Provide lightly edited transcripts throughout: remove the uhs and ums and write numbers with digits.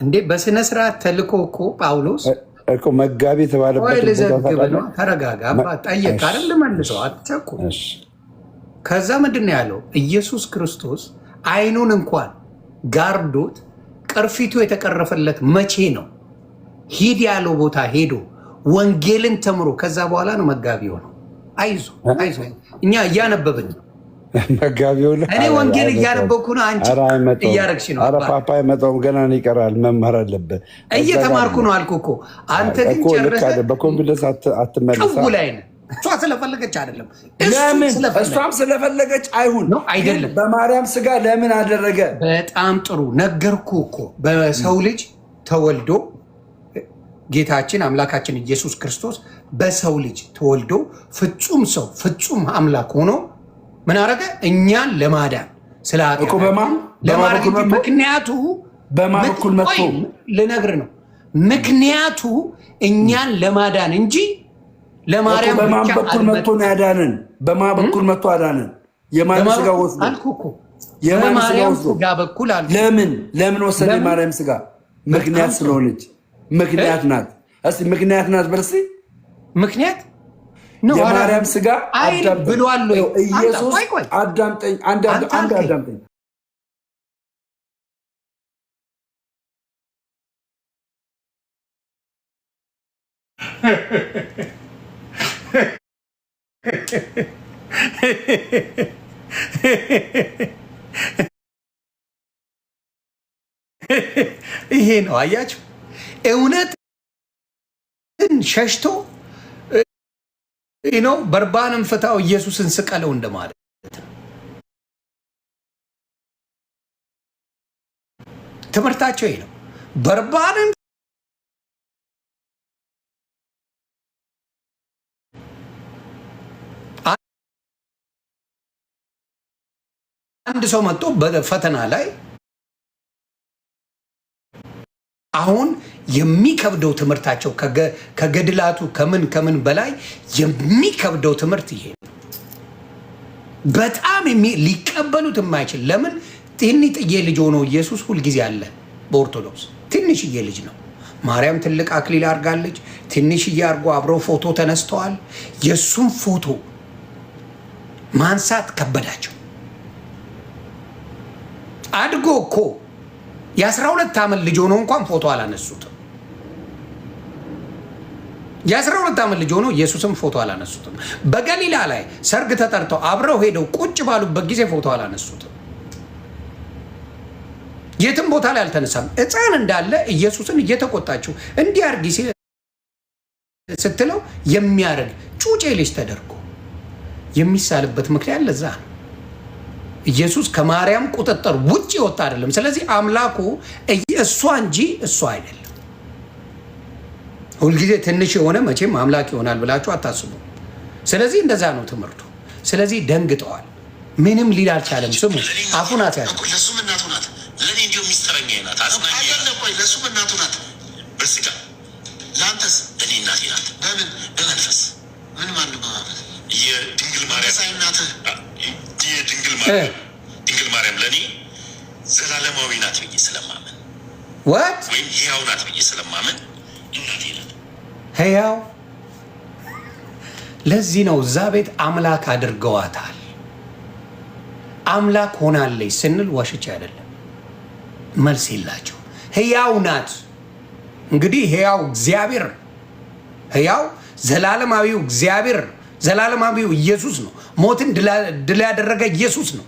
እንዴ በስነ ስርዓት ተልኮ እኮ ጳውሎስ እኮ መጋቢ የተባለበት ቦታ ተረጋጋ። ጠየቅ አይደል መልሰው አትቸኩ። ከዛ ምንድን ነው ያለው? ኢየሱስ ክርስቶስ አይኑን እንኳን ጋርዶት ቅርፊቱ የተቀረፈለት መቼ ነው? ሂድ ያለው ቦታ ሄዶ ወንጌልን ተምሮ ከዛ በኋላ ነው መጋቢ ሆነው። አይዞ አይዞ እኛ እያነበብን ነው። መጋቢው እኔ ወንጌል እያነበብኩ ነው። አንቺ እያረግሽ ነው። ኧረ ፓፓ አይመጣውም ገና ነው ይቀራል። መማር አለበት። እየተማርኩ ነው አልኩ እኮ። አንተ ግን ጨርሰህ በኮንፊደንስ አትመለስ ላይ ነህ። እሷ ስለፈለገች አይደለም። እሷም ስለፈለገች አይሁን ነው አይደለም። በማርያም ስጋ ለምን አደረገ? በጣም ጥሩ ነገርኩ እኮ። በሰው ልጅ ተወልዶ ጌታችን አምላካችን ኢየሱስ ክርስቶስ በሰው ልጅ ተወልዶ ፍጹም ሰው ፍጹም አምላክ ሆኖ ምን አረገ? እኛን ለማዳን ምክንያቱ ልነግር ነው። ምክንያቱ እኛን ለማዳን እንጂ ለማርያም በማን በኩል መጥቶ ነው ያዳነን? በማን በኩል መጥቶ አዳነን? የማን ስጋ ወስዶ አልኩ እኮ። የማርያም ስጋ በኩል አልኩ። ለምን ወሰደ የማርያም ስጋ? ምክንያት ስለሆነች ምክንያት ናት። እስቲ ምክንያት ናት በርሲ ምክንያት ነው። የማርያም ስጋ ብሏል ኢየሱስ። አዳምጠኝ አንድ አዳምጠኝ። ይሄ ነው አያችሁ፣ እውነትን ሸሽቶ ነው በርባንን ፍታው ኢየሱስን ስቀለው እንደማለት ትምህርታቸው ይሄ ነው። በርባንን አንድ ሰው መጥቶ በፈተና ላይ አሁን የሚከብደው ትምህርታቸው ከገድላቱ ከምን በላይ የሚከብደው ትምህርት ይሄ ነው። በጣም ሊቀበሉት የማይችል ለምን ትንሽዬ ልጅ ሆኖ ኢየሱስ ሁልጊዜ አለ። በኦርቶዶክስ ትንሽዬ ልጅ ነው። ማርያም ትልቅ አክሊል አድርጋለች። ትንሽዬ አድርጎ አብረው ፎቶ ተነስተዋል። የእሱም ፎቶ ማንሳት ከበዳቸው። አድጎ እኮ የ12 ዓመት ልጅ ሆኖ እንኳን ፎቶ አላነሱትም። የ12 ዓመት ልጅ ሆኖ ኢየሱስም ፎቶ አላነሱትም። በገሊላ ላይ ሰርግ ተጠርተው አብረው ሄደው ቁጭ ባሉበት ጊዜ ፎቶ አላነሱትም። የትም ቦታ ላይ አልተነሳም። ሕፃን እንዳለ ኢየሱስን እየተቆጣችው እንዲያርግ ስትለው የሚያርግ ጩጬ ልጅ ተደርጎ የሚሳልበት ምክንያት ለዛ ነው። ኢየሱስ ከማርያም ቁጥጥር ውጭ ወጣ አይደለም። ስለዚህ አምላኩ እሷ እንጂ እሷ አይደለም። ሁልጊዜ ትንሽ የሆነ መቼም አምላክ ይሆናል ብላችሁ አታስቡ። ስለዚህ እንደዛ ነው ትምህርቱ። ስለዚህ ደንግጠዋል። ምንም ሊል አልቻለም። ስሙ አፉን አትያዙ። ለሱም እናቱ ናት፣ ለእኔ እንዲሁ ሚስጥረኛ ናት። ለሱም እናቱ ናት በስጋ ለአንተስ እኔ እናቴ ናት። በምን በመንፈስ ምን ማን የድንግል ማርያም ናት። ድንግል ማርያም ለእኔ ዘላለማዊ ናት ብዬ ስለማመን ወይም ሕያው ናት ብዬ ስለማመን እናቴ ናት። ሕያው ለዚህ ነው እዛ ቤት አምላክ አድርገዋታል። አምላክ ሆናለች ስንል ዋሽቼ አይደለም። መልስ የላቸው። ሕያው ናት። እንግዲህ ሕያው እግዚአብሔር፣ ሕያው ዘላለማዊው እግዚአብሔር፣ ዘላለማዊው ኢየሱስ ነው። ሞትን ድል ያደረገ ኢየሱስ ነው።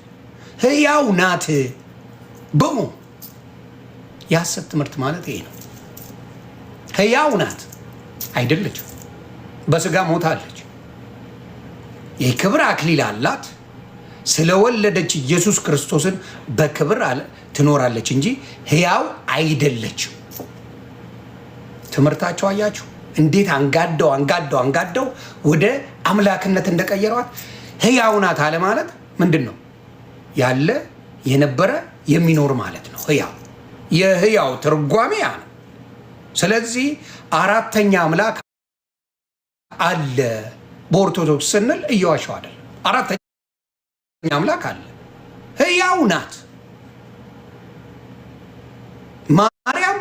ሕያው ናት። በሙ የሐሰት ትምህርት ማለት ይሄ ነው። ሕያው ናት አይደለችም። በስጋ ሞታለች። የክብር አክሊል አላት። ስለወለደች ኢየሱስ ክርስቶስን በክብር ትኖራለች እንጂ ሕያው አይደለችም። ትምህርታቸው አያችሁ እንዴት አንጋደው ወደ አምላክነት እንደቀየሯት። ሕያው ናት አለ ማለት ምንድን ነው? ያለ የነበረ የሚኖር ማለት ነው። ሕያው የሕያው ትርጓሜ ያ ነው። ስለዚህ አራተኛ አምላክ አለ በኦርቶዶክስ ስንል እየዋሸው አይደለም። አራተኛ አምላክ አለ። ሕያው ናት። ማርያም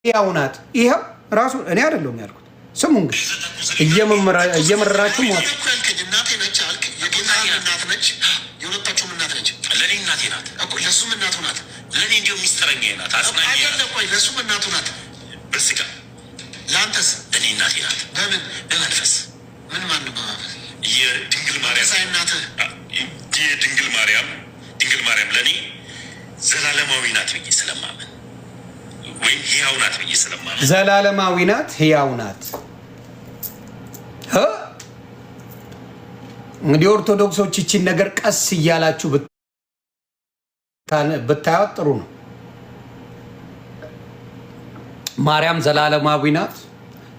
ሕያው ናት። ይኸው ራሱ እኔ አይደለሁም ያልኩት። ስሙ እንግዲህ እየመረራችሁ ሞት እናቴ ነች አልክ። የጌታ እናት ነች፣ የሁለታችሁም እናት ነች። ለእኔ እናቴ ናት እኮ፣ ለእሱም እናቱ ናት። ለእኔ እንዲሁም ሚስጥረኛ ናት። አይደለም ቆይ፣ ለእሱም እናቱ ናት በስጋ ለአንተስ እኔ እናቴ ናት። በምን በመንፈስ ምን ማን በመንፈስ የድንግል ማርያም እናት የድንግል ማርያም ለእኔ ዘላለማዊ ናት ብዬ ስለማመን ወይም ሕያው ናት ብዬ ስለማመን ዘላለማዊ ናት፣ ሕያው ናት። እንግዲህ ኦርቶዶክሶች ይችን ነገር ቀስ እያላችሁ ብታዩት ጥሩ ነው። ማርያም ዘላለማዊ ናት፣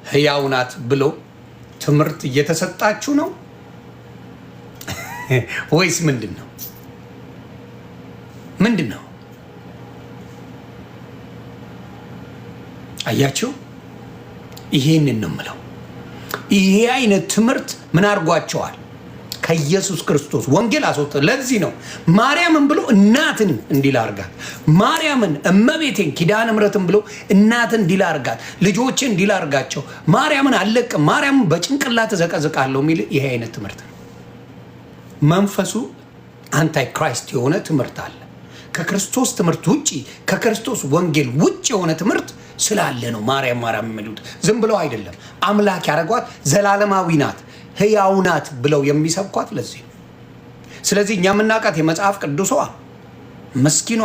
ሕያው ናት ብሎ ትምህርት እየተሰጣችሁ ነው ወይስ ምንድን ነው? ምንድን ነው? አያችሁ፣ ይሄንን ነው የምለው። ይሄ አይነት ትምህርት ምን አድርጓቸዋል? ከኢየሱስ ክርስቶስ ወንጌል አስወጥ። ለዚህ ነው ማርያምን ብሎ እናትን እንዲል አርጋት፣ ማርያምን እመቤቴን ኪዳነ ምሕረትን ብሎ እናትን እንዲል አርጋት፣ ልጆችን እንዲል አርጋቸው። ማርያምን አለቅም፣ ማርያምን በጭንቅላት ዘቀዝቃለሁ የሚል ይሄ አይነት ትምህርት ነው። መንፈሱ አንታይ ክራይስት የሆነ ትምህርት አለ። ከክርስቶስ ትምህርት ውጪ፣ ከክርስቶስ ወንጌል ውጭ የሆነ ትምህርት ስላለ ነው ማርያም የሚሉት። ዝም ብለው አይደለም። አምላክ ያደረጓት ዘላለማዊ ናት፣ ሕያው ናት ብለው የሚሰብኳት ለዚህ ነው። ስለዚህ እኛ የምናውቃት የመጽሐፍ ቅዱሷ ምስኪኗ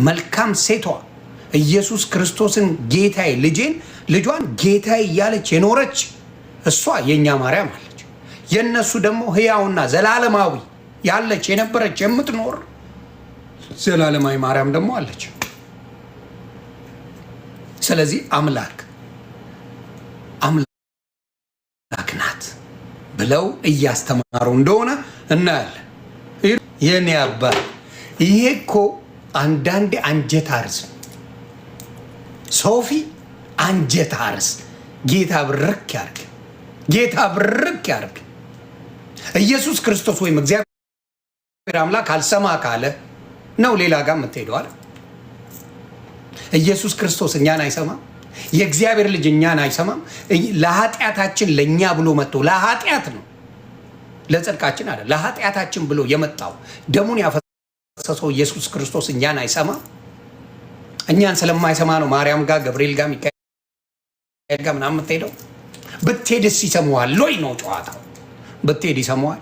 መልካም ሴቷ ኢየሱስ ክርስቶስን ጌታዬ፣ ልጇን ጌታዬ እያለች የኖረች እሷ የእኛ ማርያም አለች። የእነሱ ደግሞ ሕያውና ዘላለማዊ ያለች የነበረች የምትኖር ዘላለማዊ ማርያም ደግሞ አለች። ስለዚህ አምላክ ናት ብለው እያስተማሩ እንደሆነ እናያለን። የኔ አባት ይሄ እኮ አንዳንዴ አንጀት አርስ ሶፊ አንጀት አርስ። ጌታ ብርክ ያርግ፣ ጌታ ብርክ ያርግ። ኢየሱስ ክርስቶስ ወይም እግዚአብሔር አምላክ አልሰማ ካለ ነው ሌላ ጋር የምትሄደዋል። ኢየሱስ ክርስቶስ እኛን አይሰማም። የእግዚአብሔር ልጅ እኛን አይሰማም። ለኃጢአታችን ለእኛ ብሎ መጥቶ ለኃጢአት ነው፣ ለጽድቃችን አለ። ለኃጢአታችን ብሎ የመጣው ደሙን ያፈሰሰው ኢየሱስ ክርስቶስ እኛን አይሰማም። እኛን ስለማይሰማ ነው ማርያም ጋር ገብርኤል ጋር ሚካኤል ጋር ምናምን የምትሄደው። ብትሄድስ ይሰማዋል ወይ ነው ጨዋታው። ብትሄድ ይሰማዋል።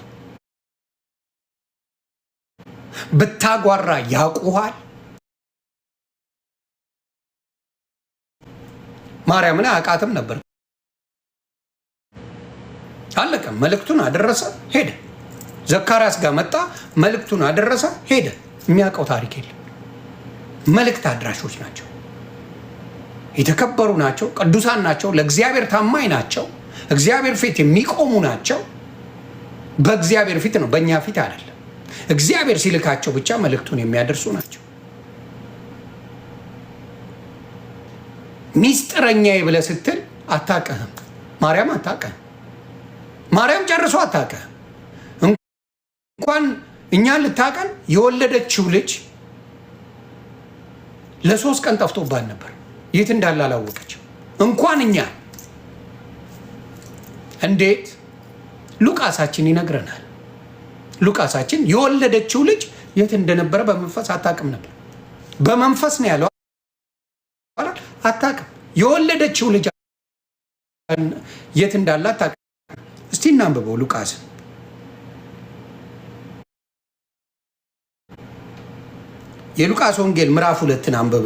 ብታጓራ ያውቁሃል። ማርያምን አያውቃትም ነበር። አለቀ። መልእክቱን አደረሰ፣ ሄደ። ዘካርያስ ጋር መጣ፣ መልእክቱን አደረሰ፣ ሄደ። የሚያውቀው ታሪክ የለም። መልእክት አድራሾች ናቸው፣ የተከበሩ ናቸው፣ ቅዱሳን ናቸው፣ ለእግዚአብሔር ታማኝ ናቸው፣ እግዚአብሔር ፊት የሚቆሙ ናቸው። በእግዚአብሔር ፊት ነው፣ በእኛ ፊት አይደለም። እግዚአብሔር ሲልካቸው ብቻ መልእክቱን የሚያደርሱ ናቸው። ሚስጥረኛዬ ብለህ ስትል አታውቅህም። ማርያም አታውቅህም። ማርያም ጨርሶ አታውቅህም። እንኳን እኛን ልታውቀን የወለደችው ልጅ ለ3 ቀን ጠፍቶባት ነበር። የት እንዳለ አላወቀችም። እንኳን እኛ እንዴት ሉቃሳችን ይነግረናል። ሉቃሳችን የወለደችው ልጅ የት እንደነበረ በመንፈስ አታውቅም ነበር። በመንፈስ ነው ያለው። አታውቅም። የወለደችው ልጅ የት እንዳለ አታውቅም። እስቲ እናንብበው ሉቃስን። የሉቃስ ወንጌል ምዕራፍ 2 አንብብ።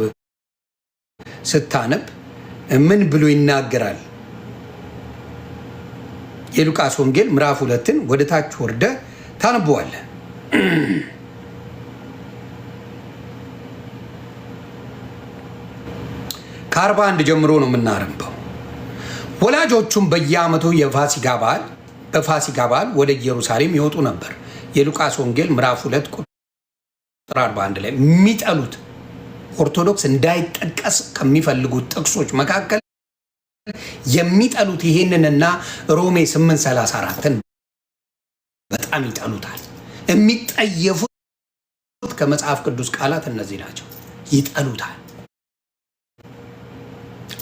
ስታነብ ምን ብሎ ይናገራል? የሉቃስ ወንጌል ምዕራፍ 2 ወደ ታች ወርደ ታነበዋለህ። ከ41 ጀምሮ ነው የምናረንበው። ወላጆቹም በየዓመቱ በፋሲጋ በዓል ወደ ኢየሩሳሌም ይወጡ ነበር። የሉቃስ ወንጌል ምዕራፍ 2 ቁጥር 41 ላይ የሚጠሉት ኦርቶዶክስ እንዳይጠቀስ ከሚፈልጉት ጥቅሶች መካከል የሚጠሉት ይሄንንና ሮሜ 8:34ን በጣም ይጠሉታል። የሚጠየፉት ከመጽሐፍ ቅዱስ ቃላት እነዚህ ናቸው። ይጠሉታል።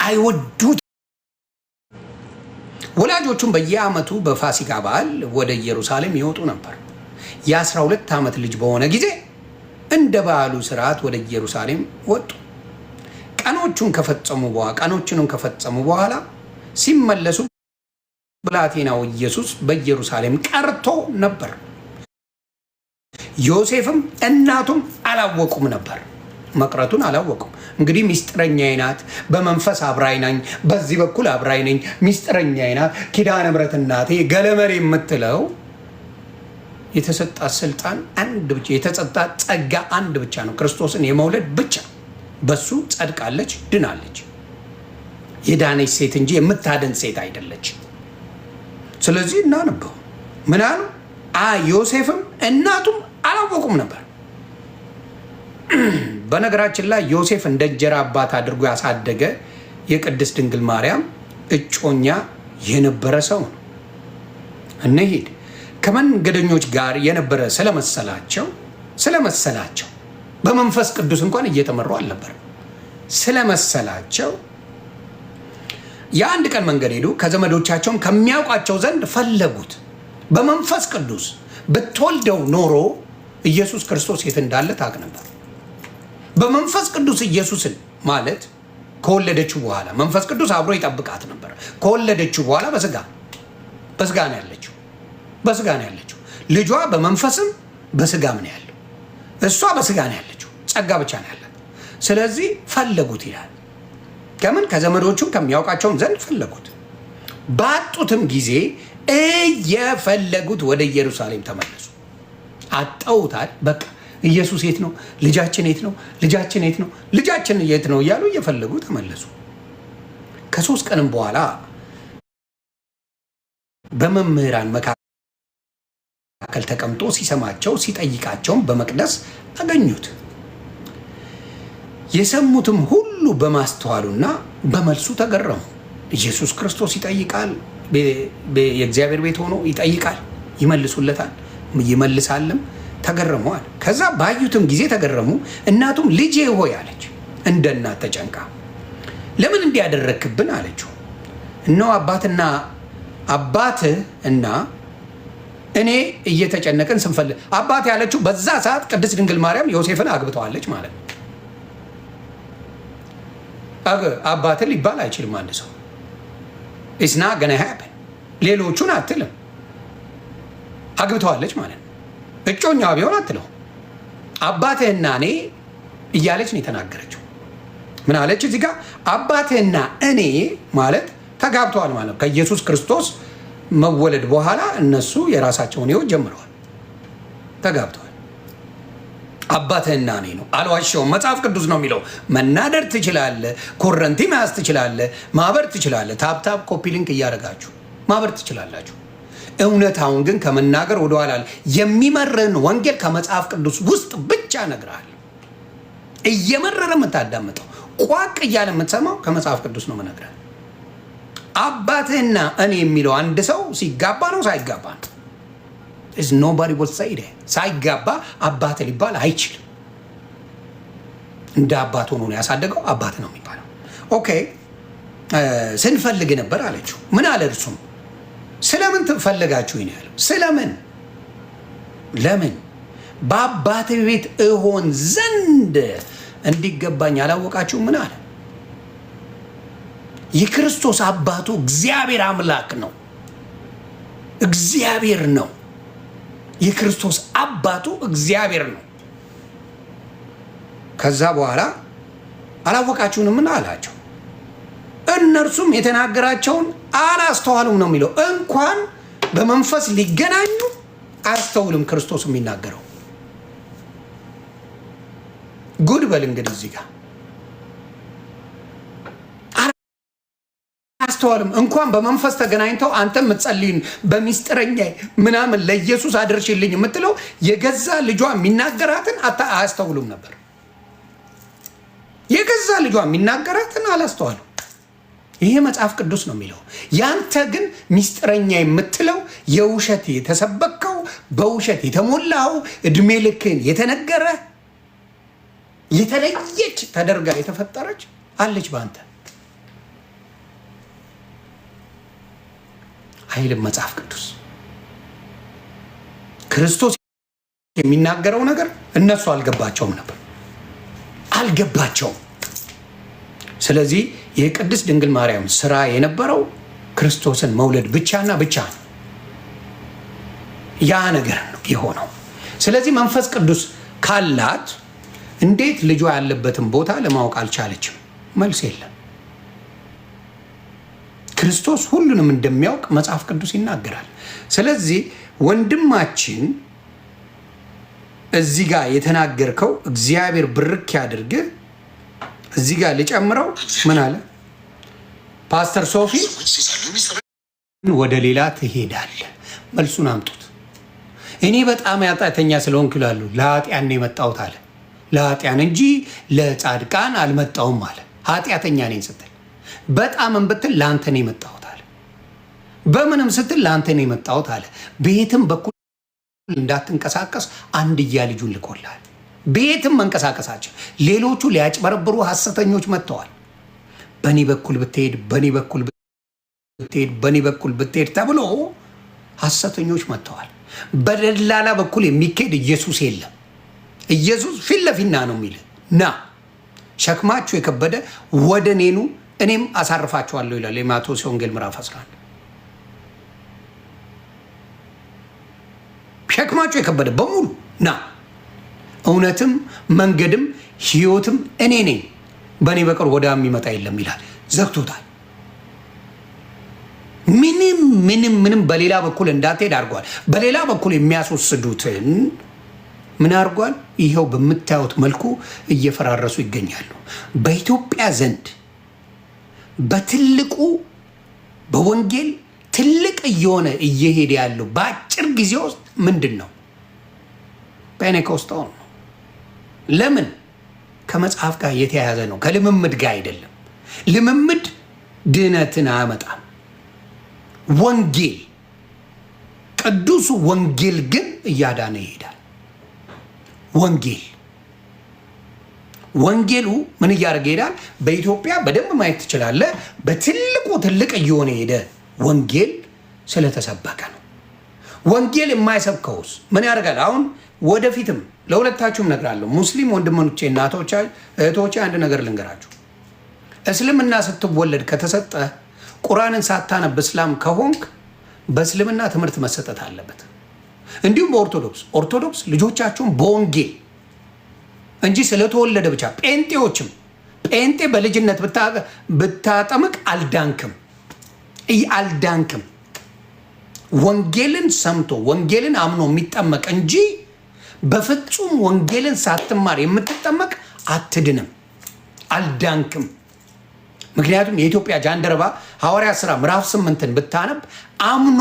አይወዱት። ወላጆቹም በየዓመቱ በፋሲካ በዓል ወደ ኢየሩሳሌም ይወጡ ነበር። የ12 ዓመት ልጅ በሆነ ጊዜ እንደ በዓሉ ስርዓት ወደ ኢየሩሳሌም ወጡ። ቀኖቹንም ከፈጸሙ በኋላ ሲመለሱ ብላቴናው ኢየሱስ በኢየሩሳሌም ቀርቶ ነበር። ዮሴፍም እናቱም አላወቁም ነበር፣ መቅረቱን አላወቁም። እንግዲህ ሚስጥረኛዬ ናት፣ በመንፈስ አብራኝ ነኝ፣ በዚህ በኩል አብራኝ ነኝ፣ ሚስጥረኛዬ ናት፣ ኪዳነ ምሕረት እናቴ ገለመሬ የምትለው የተሰጣት ስልጣን አንድ ብቻ፣ የተሰጣት ጸጋ አንድ ብቻ ነው፣ ክርስቶስን የመውለድ ብቻ። በሱ ጸድቃለች፣ ድናለች። የዳነች ሴት እንጂ የምታደን ሴት አይደለች። ስለዚህ እናነበው ምን አሉ? ዮሴፍም እናቱም አላወቁም ነበር። በነገራችን ላይ ዮሴፍ እንደ እንጀራ አባት አድርጎ ያሳደገ የቅድስት ድንግል ማርያም እጮኛ የነበረ ሰው ነው። እንሂድ። ከመንገደኞች ጋር የነበረ ስለመሰላቸው በመንፈስ ቅዱስ እንኳን እየተመሩ አልነበር። ስለመሰላቸው የአንድ ቀን መንገድ ሄዱ። ከዘመዶቻቸውም ከሚያውቋቸው ዘንድ ፈለጉት። በመንፈስ ቅዱስ ብትወልደው ኖሮ ኢየሱስ ክርስቶስ የት እንዳለ ታውቅ ነበር። በመንፈስ ቅዱስ ኢየሱስን ማለት ከወለደችው በኋላ መንፈስ ቅዱስ አብሮ ይጠብቃት ነበር። ከወለደችው በኋላ በስጋ ነው ያለችው። ልጇ በመንፈስም በስጋም ነው ያለው። እሷ በስጋ ነው ያለችው፣ ጸጋ ብቻ ነው ያላት። ስለዚህ ፈለጉት ይላል። ከምን? ከዘመዶቹም ከሚያውቃቸውም ዘንድ ፈለጉት። ባጡትም ጊዜ እየፈለጉት ወደ ኢየሩሳሌም ተመለሱ። አጣውታል። በቃ ኢየሱስ የት ነው? ልጃችን የት ነው? ልጃችን የት ነው? ልጃችን የት ነው እያሉ እየፈለጉ ተመለሱ። ከ3 ቀንም በኋላ በመምህራን መካከል ተቀምጦ ሲሰማቸው ሲጠይቃቸውም በመቅደስ አገኙት። የሰሙትም ሁሉ በማስተዋሉና በመልሱ ተገረሙ። ኢየሱስ ክርስቶስ ይጠይቃል፣ የእግዚአብሔር ቤት ሆኖ ይጠይቃል፣ ይመልሱለታል፣ ይመልሳልም። ተገረመዋል። ከዛ ባዩትም ጊዜ ተገረሙ። እናቱም ልጄ ሆይ አለች፣ እንደ እናት ተጨንቃ፣ ለምን እንዲያደረክብን አለችው። እነሆ አባትህ እና እኔ እየተጨነቅን ስንፈልግ። አባት ያለችው በዛ ሰዓት ቅድስት ድንግል ማርያም ዮሴፍን አግብተዋለች ማለት ነው። አባትህ ሊባል አይችልም አንድ ሰው። ኢስና ገና ሀያብን ሌሎቹን አትልም። አግብተዋለች ማለት ነው። እጮኛ ቢሆን አትለው። አባትህና እኔ እያለች ነው የተናገረችው። ምን አለች እዚህ ጋር? አባትህና እኔ ማለት ተጋብተዋል ማለት ነው። ከኢየሱስ ክርስቶስ መወለድ በኋላ እነሱ የራሳቸውን ሕይወት ጀምረዋል፣ ተጋብተዋል። አባትህና እኔ ነው፣ አልዋሸውም። መጽሐፍ ቅዱስ ነው የሚለው። መናደር ትችላለህ፣ ኮረንቲ መያዝ ትችላለህ፣ ማበር ትችላለህ። ታብታብ ኮፒ ሊንክ እያደረጋችሁ ማበር ትችላላችሁ። እውነታውን ግን ከመናገር ወደኋላ የሚመርህን ወንጌል ከመጽሐፍ ቅዱስ ውስጥ ብቻ እነግርሃለሁ። እየመረረ የምታዳምጠው ቋቅ እያለ የምትሰማው ከመጽሐፍ ቅዱስ ነው የምነግርህ። አባትህና እኔ የሚለው አንድ ሰው ሲጋባ ነው ሳይጋባ ነው? ኖባዲ ቦል ሳይደ ሳይጋባ አባት ሊባል አይችልም። እንደ አባት ሆኖ ነው ያሳደገው፣ አባት ነው የሚባለው። ኦኬ ስንፈልግ ነበር አለችው። ምን አለ እርሱም? ስለምን ትፈልጋችሁ ነው ያለው። ስለምን? ለምን? በአባቴ ቤት እሆን ዘንድ እንዲገባኝ አላወቃችሁ? ምን አለ? የክርስቶስ አባቱ እግዚአብሔር አምላክ ነው። እግዚአብሔር ነው። የክርስቶስ አባቱ እግዚአብሔር ነው። ከዛ በኋላ አላወቃችሁንም? ምን አላቸው? እነርሱም የተናገራቸውን አላስተዋሉም ነው የሚለው። እንኳን በመንፈስ ሊገናኙ አያስተውልም ክርስቶስ የሚናገረው። ጉድ በል እንግዲህ እዚህ ጋር አያስተዋልም። እንኳን በመንፈስ ተገናኝተው አንተ የምትጸልይን በሚስጥረኛ ምናምን ለኢየሱስ አድርሽልኝ የምትለው የገዛ ልጇ የሚናገራትን አያስተውሉም ነበር። የገዛ ልጇ የሚናገራትን አላስተዋሉም። ይሄ መጽሐፍ ቅዱስ ነው የሚለው። ያንተ ግን ሚስጥረኛ የምትለው የውሸት የተሰበከው በውሸት የተሞላው እድሜ ልክን የተነገረ የተለየች ተደርጋ የተፈጠረች አለች በአንተ። አይልም መጽሐፍ ቅዱስ። ክርስቶስ የሚናገረው ነገር እነሱ አልገባቸውም ነበር፣ አልገባቸውም። ስለዚህ የቅድስት ድንግል ማርያም ስራ የነበረው ክርስቶስን መውለድ ብቻና ብቻ ነው። ያ ነገር ነው የሆነው። ስለዚህ መንፈስ ቅዱስ ካላት እንዴት ልጇ ያለበትን ቦታ ለማወቅ አልቻለችም? መልስ የለም። ክርስቶስ ሁሉንም እንደሚያውቅ መጽሐፍ ቅዱስ ይናገራል። ስለዚህ ወንድማችን እዚህ ጋር የተናገርከው እግዚአብሔር ብርክ ያድርግ። እዚህ ጋር ልጨምረው ምን አለ ፓስተር ሶፊ? ወደ ሌላ ትሄዳለህ። መልሱን አምጡት። እኔ በጣም ኃጢአተኛ ስለሆንኩ ይላሉ። ለኃጢአን ነው የመጣሁት አለ። ለኃጢአን እንጂ ለጻድቃን አልመጣሁም አለ። ኃጢአተኛ ነኝ ስትል በጣምም ብትል ለአንተ ነው የመጣሁት አለ። በምንም ስትል ለአንተ ነው የመጣሁት አለ። በየትም በኩል እንዳትንቀሳቀስ አንድያ ልጁን ልኮልሃል። በየትም መንቀሳቀሳቸው ሌሎቹ ሊያጭበረብሩ ሐሰተኞች መጥተዋል። በእኔ በኩል ብትሄድ፣ በእኔ በኩል ብትሄድ፣ በእኔ በኩል ብትሄድ ተብሎ ሐሰተኞች መጥተዋል። በደላላ በኩል የሚካሄድ ኢየሱስ የለም። ኢየሱስ ፊት ለፊት ነው የሚል ና ሸክማችሁ የከበደ ወደ እኔ ኑ እኔም አሳርፋችኋለሁ ይላል የማቴዎስ ወንጌል ምዕራፍ 11። ሸክማችሁ የከበደ በሙሉ ና፣ እውነትም መንገድም ሕይወትም እኔ ነኝ፣ በእኔ በቀር ወደ አብ የሚመጣ የለም ይላል። ዘግቶታል። ምንም በሌላ በኩል እንዳትሄድ አድርጓል። በሌላ በኩል የሚያስወስዱትን ምን አድርጓል? ይኸው በምታዩት መልኩ እየፈራረሱ ይገኛሉ። በኢትዮጵያ ዘንድ በትልቁ በወንጌል ትልቅ እየሆነ እየሄደ ያለው በአጭር ጊዜ ውስጥ ምንድን ነው? ፔንቴኮስታል ነው። ለምን? ከመጽሐፍ ጋር የተያያዘ ነው፣ ከልምምድ ጋር አይደለም። ልምምድ ድህነትን አያመጣም። ወንጌል ቅዱሱ ወንጌል ግን እያዳነ ይሄዳል። ወንጌሉ ምን እያደረገ ይሄዳል? በኢትዮጵያ በደንብ ማየት ትችላለህ። በትልቁ ትልቅ እየሆነ ሄደ ወንጌል ስለተሰበከ ነው። ወንጌል የማይሰብከውስ ምን ያደርጋል? አሁን ወደፊትም ለሁለታችሁም እነግራለሁ። ሙስሊም ወንድሞቼ እና እህቶቼ አንድ ነገር ልንገራችሁ። እስልምና ስትወለድ ከተሰጠ ቁርአንን ሳታነብ እስላም ከሆንክ በእስልምና ትምህርት መሰጠት አለበት። እንዲሁም በኦርቶዶክስ ልጆቻችሁን በወንጌል እንጂ ስለተወለደ ብቻ ጴንጤዎችም ጴንጤ በልጅነት ብታጠምቅ አልዳንክም። ወንጌልን ሰምቶ ወንጌልን አምኖ የሚጠመቅ እንጂ በፍጹም ወንጌልን ሳትማር የምትጠመቅ አትድንም፣ አልዳንክም። ምክንያቱም የኢትዮጵያ ጃንደረባ ሐዋርያት ሥራ ምዕራፍ 8ን ብታነብ አምኖ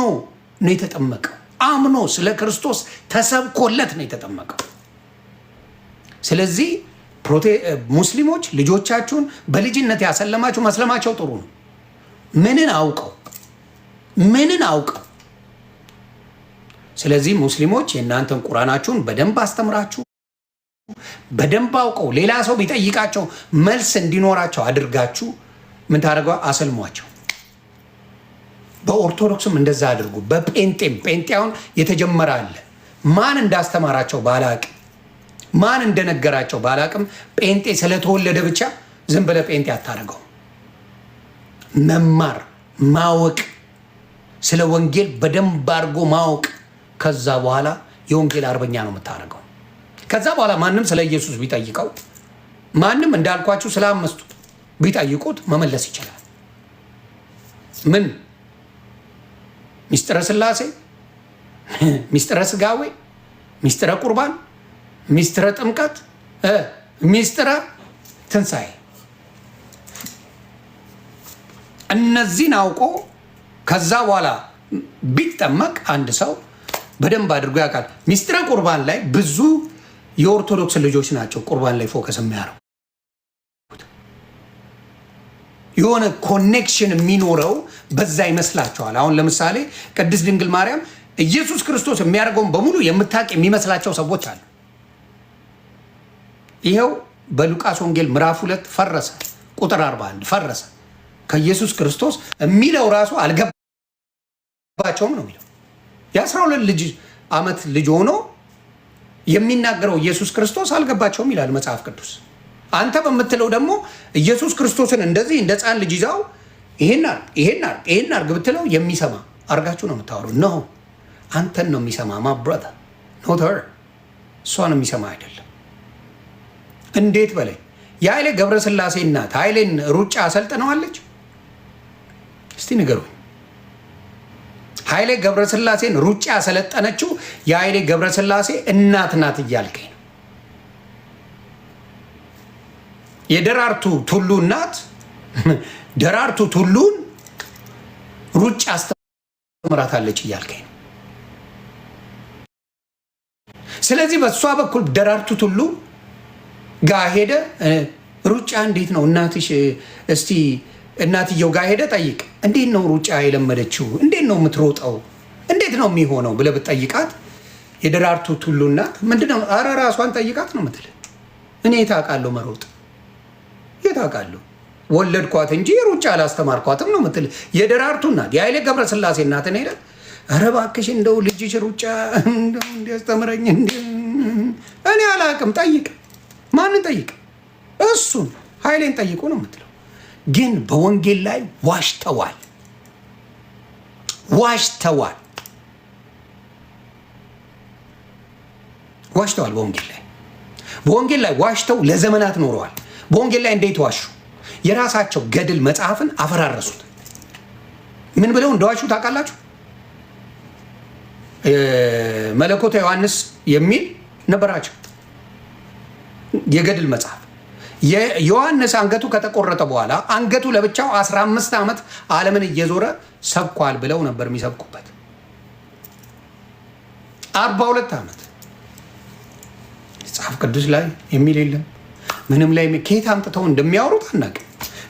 ነው የተጠመቀው። አምኖ ስለ ክርስቶስ ተሰብኮለት ነው የተጠመቀው። ስለዚህ ሙስሊሞች ልጆቻችሁን በልጅነት ያሰለማችሁ መስለማቸው ጥሩ ነው። ምንን አውቀው። ስለዚህ ሙስሊሞች የእናንተን ቁርአናችሁን በደንብ አስተምራችሁ በደንብ አውቀው ሌላ ሰው ቢጠይቃቸው መልስ እንዲኖራቸው አድርጋችሁ ምን ታደርገው? አሰልሟቸው። በኦርቶዶክስም እንደዛ አድርጉ። ጴንጤውን የተጀመረ አለ። ማን እንዳስተማራቸው ባላቅም ማን እንደነገራቸው ባላቅም ጴንጤ ስለተወለደ ብቻ ዝም ብለህ ጴንጤ አታደርገው። መማር ማወቅ፣ ስለ ወንጌል በደንብ አድርጎ ማወቅ። ከዛ በኋላ የወንጌል አርበኛ ነው የምታደርገው። ከዛ በኋላ ማንም ስለ ኢየሱስ ቢጠይቀው ማንም እንዳልኳችሁ ስለ አምስቱ ቢጠይቁት መመለስ ይችላል። ምን ሚስጥረ ስላሴ፣ ሚስጥረ ስጋዌ፣ ሚስጥረ ቁርባን፣ ሚስጥረ ጥምቀት፣ ሚስጥረ ትንሣኤ፣ እነዚህን አውቆ ከዛ በኋላ ቢጠመቅ አንድ ሰው በደንብ አድርጎ ያውቃል። ሚስጥረ ቁርባን ላይ ብዙ የኦርቶዶክስ ልጆች ናቸው ቁርባን ላይ ፎከስ የሚያደርጉ። የሆነ ኮኔክሽን የሚኖረው በዛ ይመስላቸዋል። አሁን ለምሳሌ ቅድስት ድንግል ማርያም ኢየሱስ ክርስቶስ የሚያደርገውን በሙሉ የምታውቅ የሚመስላቸው ሰዎች አሉ። ይኸው በሉቃስ ወንጌል ምዕራፍ 2 ፈረሰ፣ ቁጥር 41 ፈረሰ። ከኢየሱስ ክርስቶስ የሚለው ራሱ አልገባም አልገባቸውም ነው የሚለው። የ12 ዓመት ልጅ ሆኖ የሚናገረው ኢየሱስ ክርስቶስ አልገባቸውም ይላል መጽሐፍ ቅዱስ። አንተ በምትለው ደግሞ ኢየሱስ ክርስቶስን እንደዚህ እንደ ሕፃን ልጅ ይዛው ይሄን አርግ ብትለው የሚሰማ አርጋችሁ ነው የምታወሩ። ነው አንተን ነው የሚሰማ። ማ ብራዘር ኖት ሄር፣ እሷን የሚሰማ አይደለም። እንዴት በላይ የኃይሌ ገብረስላሴ እናት ኃይሌን ሩጫ አሰልጥነዋለች? እስቲ ንገሩኝ። ኃይሌ ገብረስላሴን ሩጫ ያሰለጠነችው የኃይሌ ገብረስላሴ እናት ናት እያልከኝ ነው? የደራርቱ ቱሉ እናት ደራርቱ ቱሉን ሩጫ አስተምራታለች እያልከኝ ነው? ስለዚህ በእሷ በኩል ደራርቱ ቱሉ ጋር ሄደ ሩጫ እንዴት ነው እናትሽ? እስቲ እናትየው ጋር ሄደ ጠይቅ። እንዴት ነው ሩጫ የለመደችው? እንዴት ነው የምትሮጠው? እንዴት ነው የሚሆነው ብለህ ብትጠይቃት የደራርቱ ቱሉ እናት ምንድነው? ኧረ ራሷን ጠይቃት ነው የምትል። እኔ የት አውቃለሁ መሮጥ? የት አውቃለሁ? ወለድኳት እንጂ ሩጫ አላስተማርኳትም ነው የምትል የደራርቱ እናት። የኃይሌ ገብረስላሴ እናትን ሄደ ኧረ እባክሽ እንደው ልጅሽ ሩጫ እንዲያስተምረኝ እኔ አላውቅም። ጠይቅ። ማንን ጠይቅ? እሱን ኃይሌን ጠይቁ ነው የምትለው። ግን በወንጌል ላይ ዋሽተዋል። በወንጌል ላይ ዋሽተው ለዘመናት ኖረዋል። በወንጌል ላይ እንዴት ዋሹ? የራሳቸው ገድል መጽሐፍን አፈራረሱት። ምን ብለው እንደዋሹ ታውቃላችሁ? መለኮተ ዮሐንስ የሚል ነበራቸው የገድል መጽሐፍ። የዮሐንስ አንገቱ ከተቆረጠ በኋላ አንገቱ ለብቻው 15 ዓመት ዓለምን እየዞረ ሰብኳል ብለው ነበር የሚሰብኩበት። 42 ዓመት መጽሐፍ ቅዱስ ላይ የሚል የለም። ምንም ላይ ከየት አምጥተው እንደሚያወሩት አናውቅም።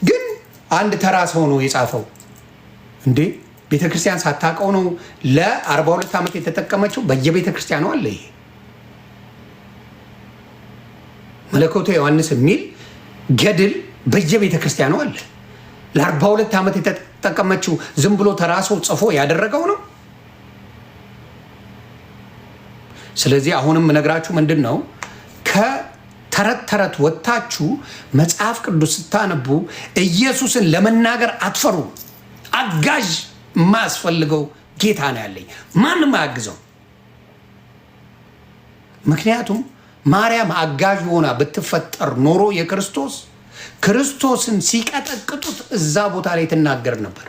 ግን አንድ ተራ ሰው ነው የጻፈው። እንዴ ቤተክርስቲያን ሳታውቀው ነው ለ42 ዓመት የተጠቀመችው። በየቤተክርስቲያኑ አለ ይሄ መለኮተ ዮሐንስ የሚል ገድል በየቤተክርስቲያኑ አለ። ለ42 ዓመት የተጠቀመችው ዝም ብሎ ተራ ሰው ጽፎ ያደረገው ነው። ስለዚህ አሁንም ነግራችሁ ምንድን ነው ከተረት ተረት ወጥታችሁ መጽሐፍ ቅዱስ ስታነቡ ኢየሱስን ለመናገር አትፈሩ። አጋዥ የማያስፈልገው ጌታ ነው ያለኝ። ማንም አያግዘው። ምክንያቱም ማርያም አጋዥ ሆና ብትፈጠር ኖሮ ክርስቶስን ሲቀጠቅጡት እዛ ቦታ ላይ ትናገር ነበር።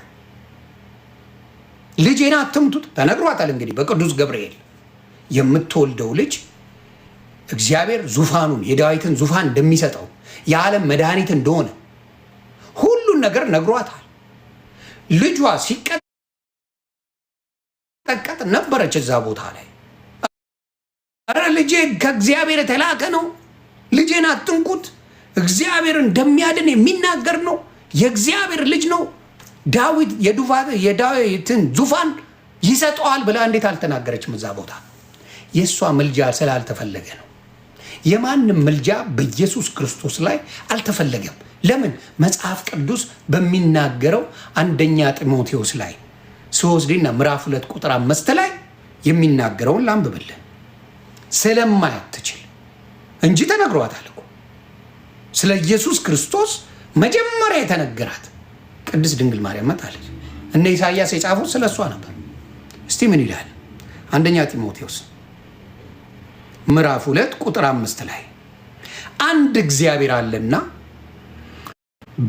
ልጄን አትምቱት ተነግሯታል። እንግዲህ በቅዱስ ገብርኤል የምትወልደው ልጅ እግዚአብሔር ዙፋኑን የዳዊትን ዙፋን እንደሚሰጠው የዓለም መድኃኒት እንደሆነ ሁሉን ነገር ነግሯታል። ልጇ ሲቀጠቀጥ ነበረች እዛ ቦታ ላይ። ኧረ ልጄ ከእግዚአብሔር የተላከ ነው፣ ልጄን አትንኩት፣ እግዚአብሔር እንደሚያድን የሚናገር ነው፣ የእግዚአብሔር ልጅ ነው፣ ዳዊት የዳዊትን ዙፋን ይሰጠዋል ብላ እንዴት አልተናገረችም? እዛ ቦታ የእሷ ምልጃ ስላልተፈለገ ነው። የማንም ምልጃ በኢየሱስ ክርስቶስ ላይ አልተፈለገም። ለምን? መጽሐፍ ቅዱስ በሚናገረው አንደኛ ጢሞቴዎስ ላይ ስወስድና ምዕራፍ 2 ቁጥር 5 ላይ የሚናገረውን ላንብብልን። ስለማያትችል እንጂ ተነግሯታል እኮ ስለ ኢየሱስ ክርስቶስ መጀመሪያ የተነገራት ቅድስት ድንግል ማርያም መጣለች። እነ ኢሳያስ የጻፉት ስለ እሷ ነበር። እስቲ ምን ይላል? አንደኛ ጢሞቴዎስ ምዕራፍ 2 ቁጥር 5 ላይ አንድ እግዚአብሔር አለና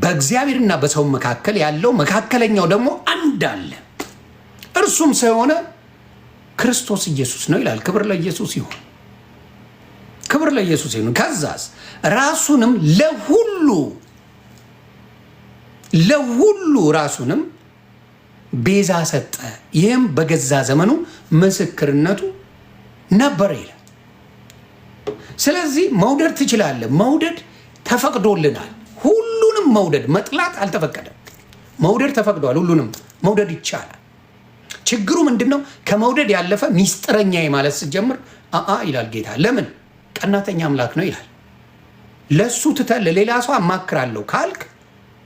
በእግዚአብሔርና በሰው መካከል ያለው መካከለኛው ደግሞ አንድ አለ፣ እርሱም ሰው የሆነ ክርስቶስ ኢየሱስ ነው ይላል። ክብር ለኢየሱስ ይሁን፣ ክብር ለኢየሱስ ይሁን። ከዛስ ራሱንም ለሁሉ ራሱንም ቤዛ ሰጠ፣ ይህም በገዛ ዘመኑ ምስክርነቱ ነበር ይላል። ስለዚህ መውደድ ትችላለህ። መውደድ ተፈቅዶልናል። ሁሉንም መውደድ፣ መጥላት አልተፈቀደም። መውደድ ተፈቅዷል። ሁሉንም መውደድ ይቻላል። ችግሩ ምንድን ነው? ከመውደድ ያለፈ ሚስጥረኛ ማለት ስትጀምር ይላል ጌታ። ለምን? ቀናተኛ አምላክ ነው ይላል። ለሱ ትተህ ለሌላ ሰው አማክራለሁ ካልክ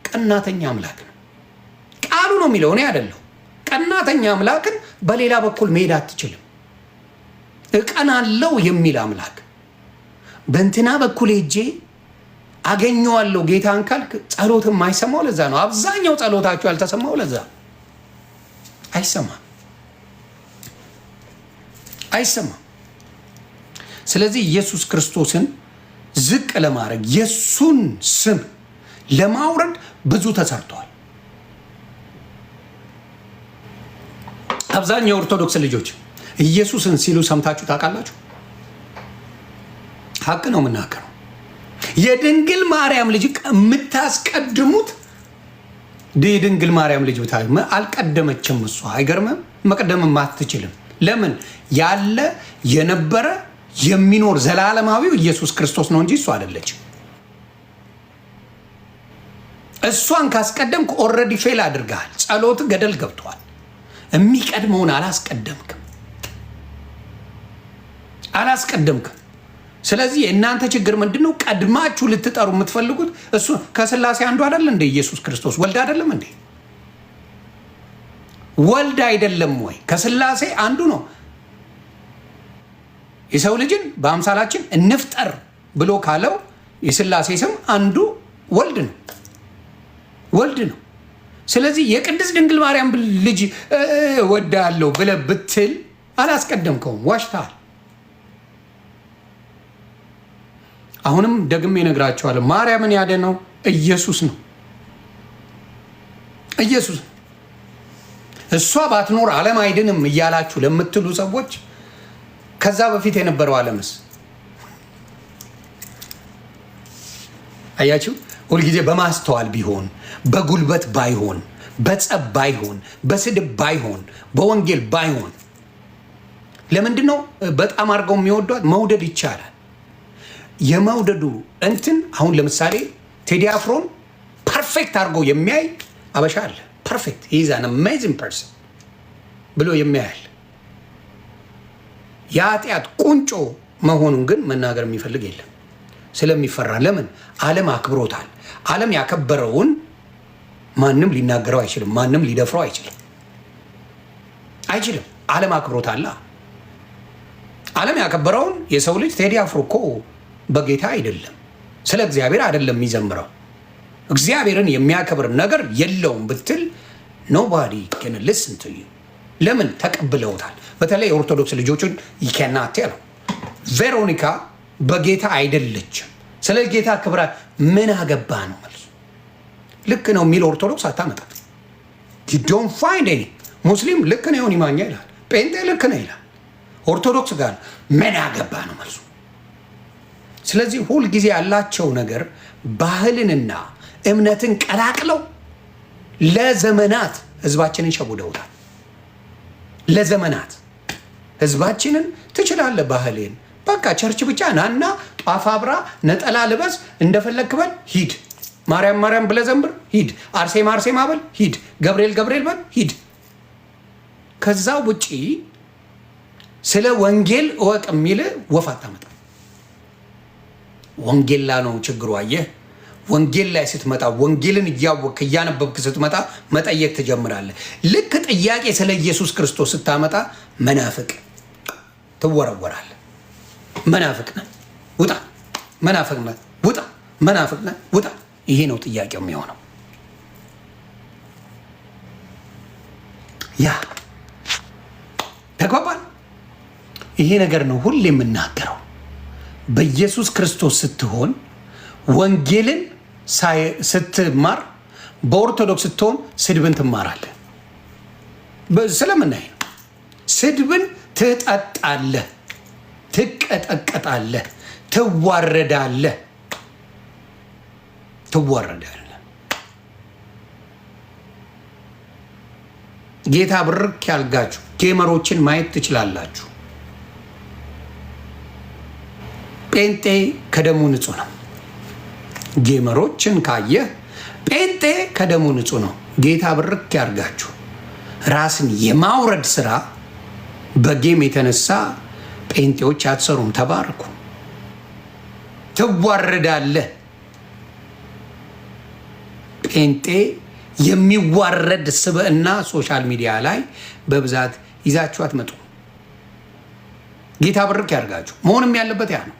ቀናተኛ አምላክ ነው። ቃሉ ነው የሚለው፣ እኔ አይደለሁ። ቀናተኛ አምላክን በሌላ በኩል መሄድ አትችልም። እቀናለው የሚል አምላክ በእንትና በኩል ሄጄ አገኘዋለሁ ጌታን ካልክ ጸሎት የማይሰማው ለዛ ነው። አብዛኛው ጸሎታችሁ ያልተሰማው ለዛ አይሰማም። ስለዚህ ኢየሱስ ክርስቶስን ዝቅ ለማድረግ የሱን ስም ለማውረድ ብዙ ተሰርተዋል። አብዛኛው የኦርቶዶክስ ልጆች ኢየሱስን ሲሉ ሰምታችሁ ታውቃላችሁ? ሀቅ ነው የምናገረው። የድንግል ማርያም ልጅ የምታስቀድሙት የድንግል ማርያም ልጅ አልቀደመችም። እሷ አይገርምም? መቅደምም አትችልም። ለምን? ያለ የነበረ የሚኖር ዘላለማዊው ኢየሱስ ክርስቶስ ነው እንጂ እሷ አይደለችም። እሷን ካስቀደምክ ኦልሬዲ ፌል አድርገሃል። ጸሎት ገደል ገብቷል። የሚቀድመውን አላስቀደምክም። ስለዚህ የእናንተ ችግር ምንድን ነው? ቀድማችሁ ልትጠሩ የምትፈልጉት እሱ ከስላሴ አንዱ አይደል እንደ ኢየሱስ ክርስቶስ ወልድ አይደለም እንዴ? ወልድ አይደለም ወይ? ከስላሴ አንዱ ነው። የሰው ልጅን በአምሳላችን እንፍጠር ብሎ ካለው የስላሴ ስም አንዱ ወልድ ነው። ስለዚህ የቅድስት ድንግል ማርያም ልጅ ወዳለው ብለህ ብትል አላስቀደምከውም፣ ዋሽተሃል። አሁንም ደግሜ እነግራቸዋለሁ፣ ማርያምን ያደነው ኢየሱስ ነው። እሷ ባትኖር ዓለም አይድንም እያላችሁ ለምትሉ ሰዎች ከዛ በፊት የነበረው ዓለምስ አያችሁ? ሁልጊዜ በማስተዋል ቢሆን፣ በጉልበት ባይሆን፣ በጸብ ባይሆን፣ በስድብ ባይሆን፣ በወንጌል ባይሆን። ለምንድን ነው በጣም አድርገው የሚወዷት? መውደድ ይቻላል። የመውደዱ እንትን አሁን ለምሳሌ ቴዲ አፍሮን ፐርፌክት አድርጎ የሚያይ አበሻ አለ። ፐርፌክት ኢዝ አን አሜዚንግ ፐርሰን ብሎ የሚያያል። የኃጢአት ቁንጮ መሆኑን ግን መናገር የሚፈልግ የለም፣ ስለሚፈራ። ለምን? ዓለም አክብሮታል። ዓለም ያከበረውን ማንም ሊናገረው አይችልም፣ ማንም ሊደፍረው አይችልም። ዓለም አክብሮታል። ዓለም ያከበረውን የሰው ልጅ ቴዲ አፍሮ እኮ በጌታ አይደለም፣ ስለ እግዚአብሔር አይደለም የሚዘምረው። እግዚአብሔርን የሚያከብር ነገር የለውም ብትል ኖባዲ ካን ሊስን ቱ ዩ። ለምን? ተቀብለውታል። በተለይ የኦርቶዶክስ ልጆችን ይከናቴ ነው። ቬሮኒካ በጌታ አይደለችም፣ ስለ ጌታ ክብራ ምን አገባ ነው መልሱ። ልክ ነው የሚል ኦርቶዶክስ አታመጣም። you don't find any ሙስሊም ልክ ነው ይሆን ይማኛ ይላል፣ ጴንጤ ልክ ነው ይላል። ኦርቶዶክስ ጋር ምን አገባ ነው መልሱ። ስለዚህ ሁል ጊዜ ያላቸው ነገር ባህልንና እምነትን ቀላቅለው ለዘመናት ህዝባችንን ሸውደውታል። ለዘመናት ህዝባችንን ትችላለህ፣ ባህልን በቃ ቸርች ብቻ ናና ጧፍ አብራ ነጠላ ልበስ እንደፈለክ በል ሂድ፣ ማርያም ማርያም ብለህ ዘምር ሂድ፣ አርሴማ አርሴማ በል ሂድ፣ ገብርኤል ገብርኤል በል ሂድ። ከዛ ውጪ ስለ ወንጌል እወቅ የሚል ወፍ አታመጣ። ወንጌል ላይ ነው ችግሩ። አየህ፣ ወንጌል ላይ ስትመጣ ወንጌልን እያወቅህ እያነበብክ ስትመጣ መጠየቅ ትጀምራለህ። ልክ ጥያቄ ስለ ኢየሱስ ክርስቶስ ስታመጣ መናፍቅ ትወረወራለህ። መናፍቅ ነህ ውጣ፣ መናፍቅ ነህ ውጣ፣ መናፍቅ ነህ ውጣ። ይሄ ነው ጥያቄው የሚሆነው። ያ ተግባባን። ይሄ ነገር ነው ሁሌ የምናገረው። በኢየሱስ ክርስቶስ ስትሆን ወንጌልን ስትማር፣ በኦርቶዶክስ ስትሆን ስድብን ትማራለህ። ስለምናይ ነው። ስድብን ትጠጣለህ፣ ትቀጠቀጣለህ፣ ትዋረዳለህ። ጌታ ብርክ ያልጋችሁ ጌመሮችን ማየት ትችላላችሁ። ጴንጤ ከደሙ ንጹህ ነው። ጌመሮችን ካየህ ጴንጤ ከደሙ ንጹህ ነው። ጌታ ብርክ ያርጋችሁ። ራስን የማውረድ ስራ በጌም የተነሳ ጴንጤዎች አትሰሩም። ተባረኩ። ትዋረዳለህ። ጴንጤ የሚዋረድ ስብዕና ሶሻል ሚዲያ ላይ በብዛት ይዛችሁ አትመጡ። ጌታ ብርክ ያርጋችሁ። መሆንም ያለበት ያ ነው።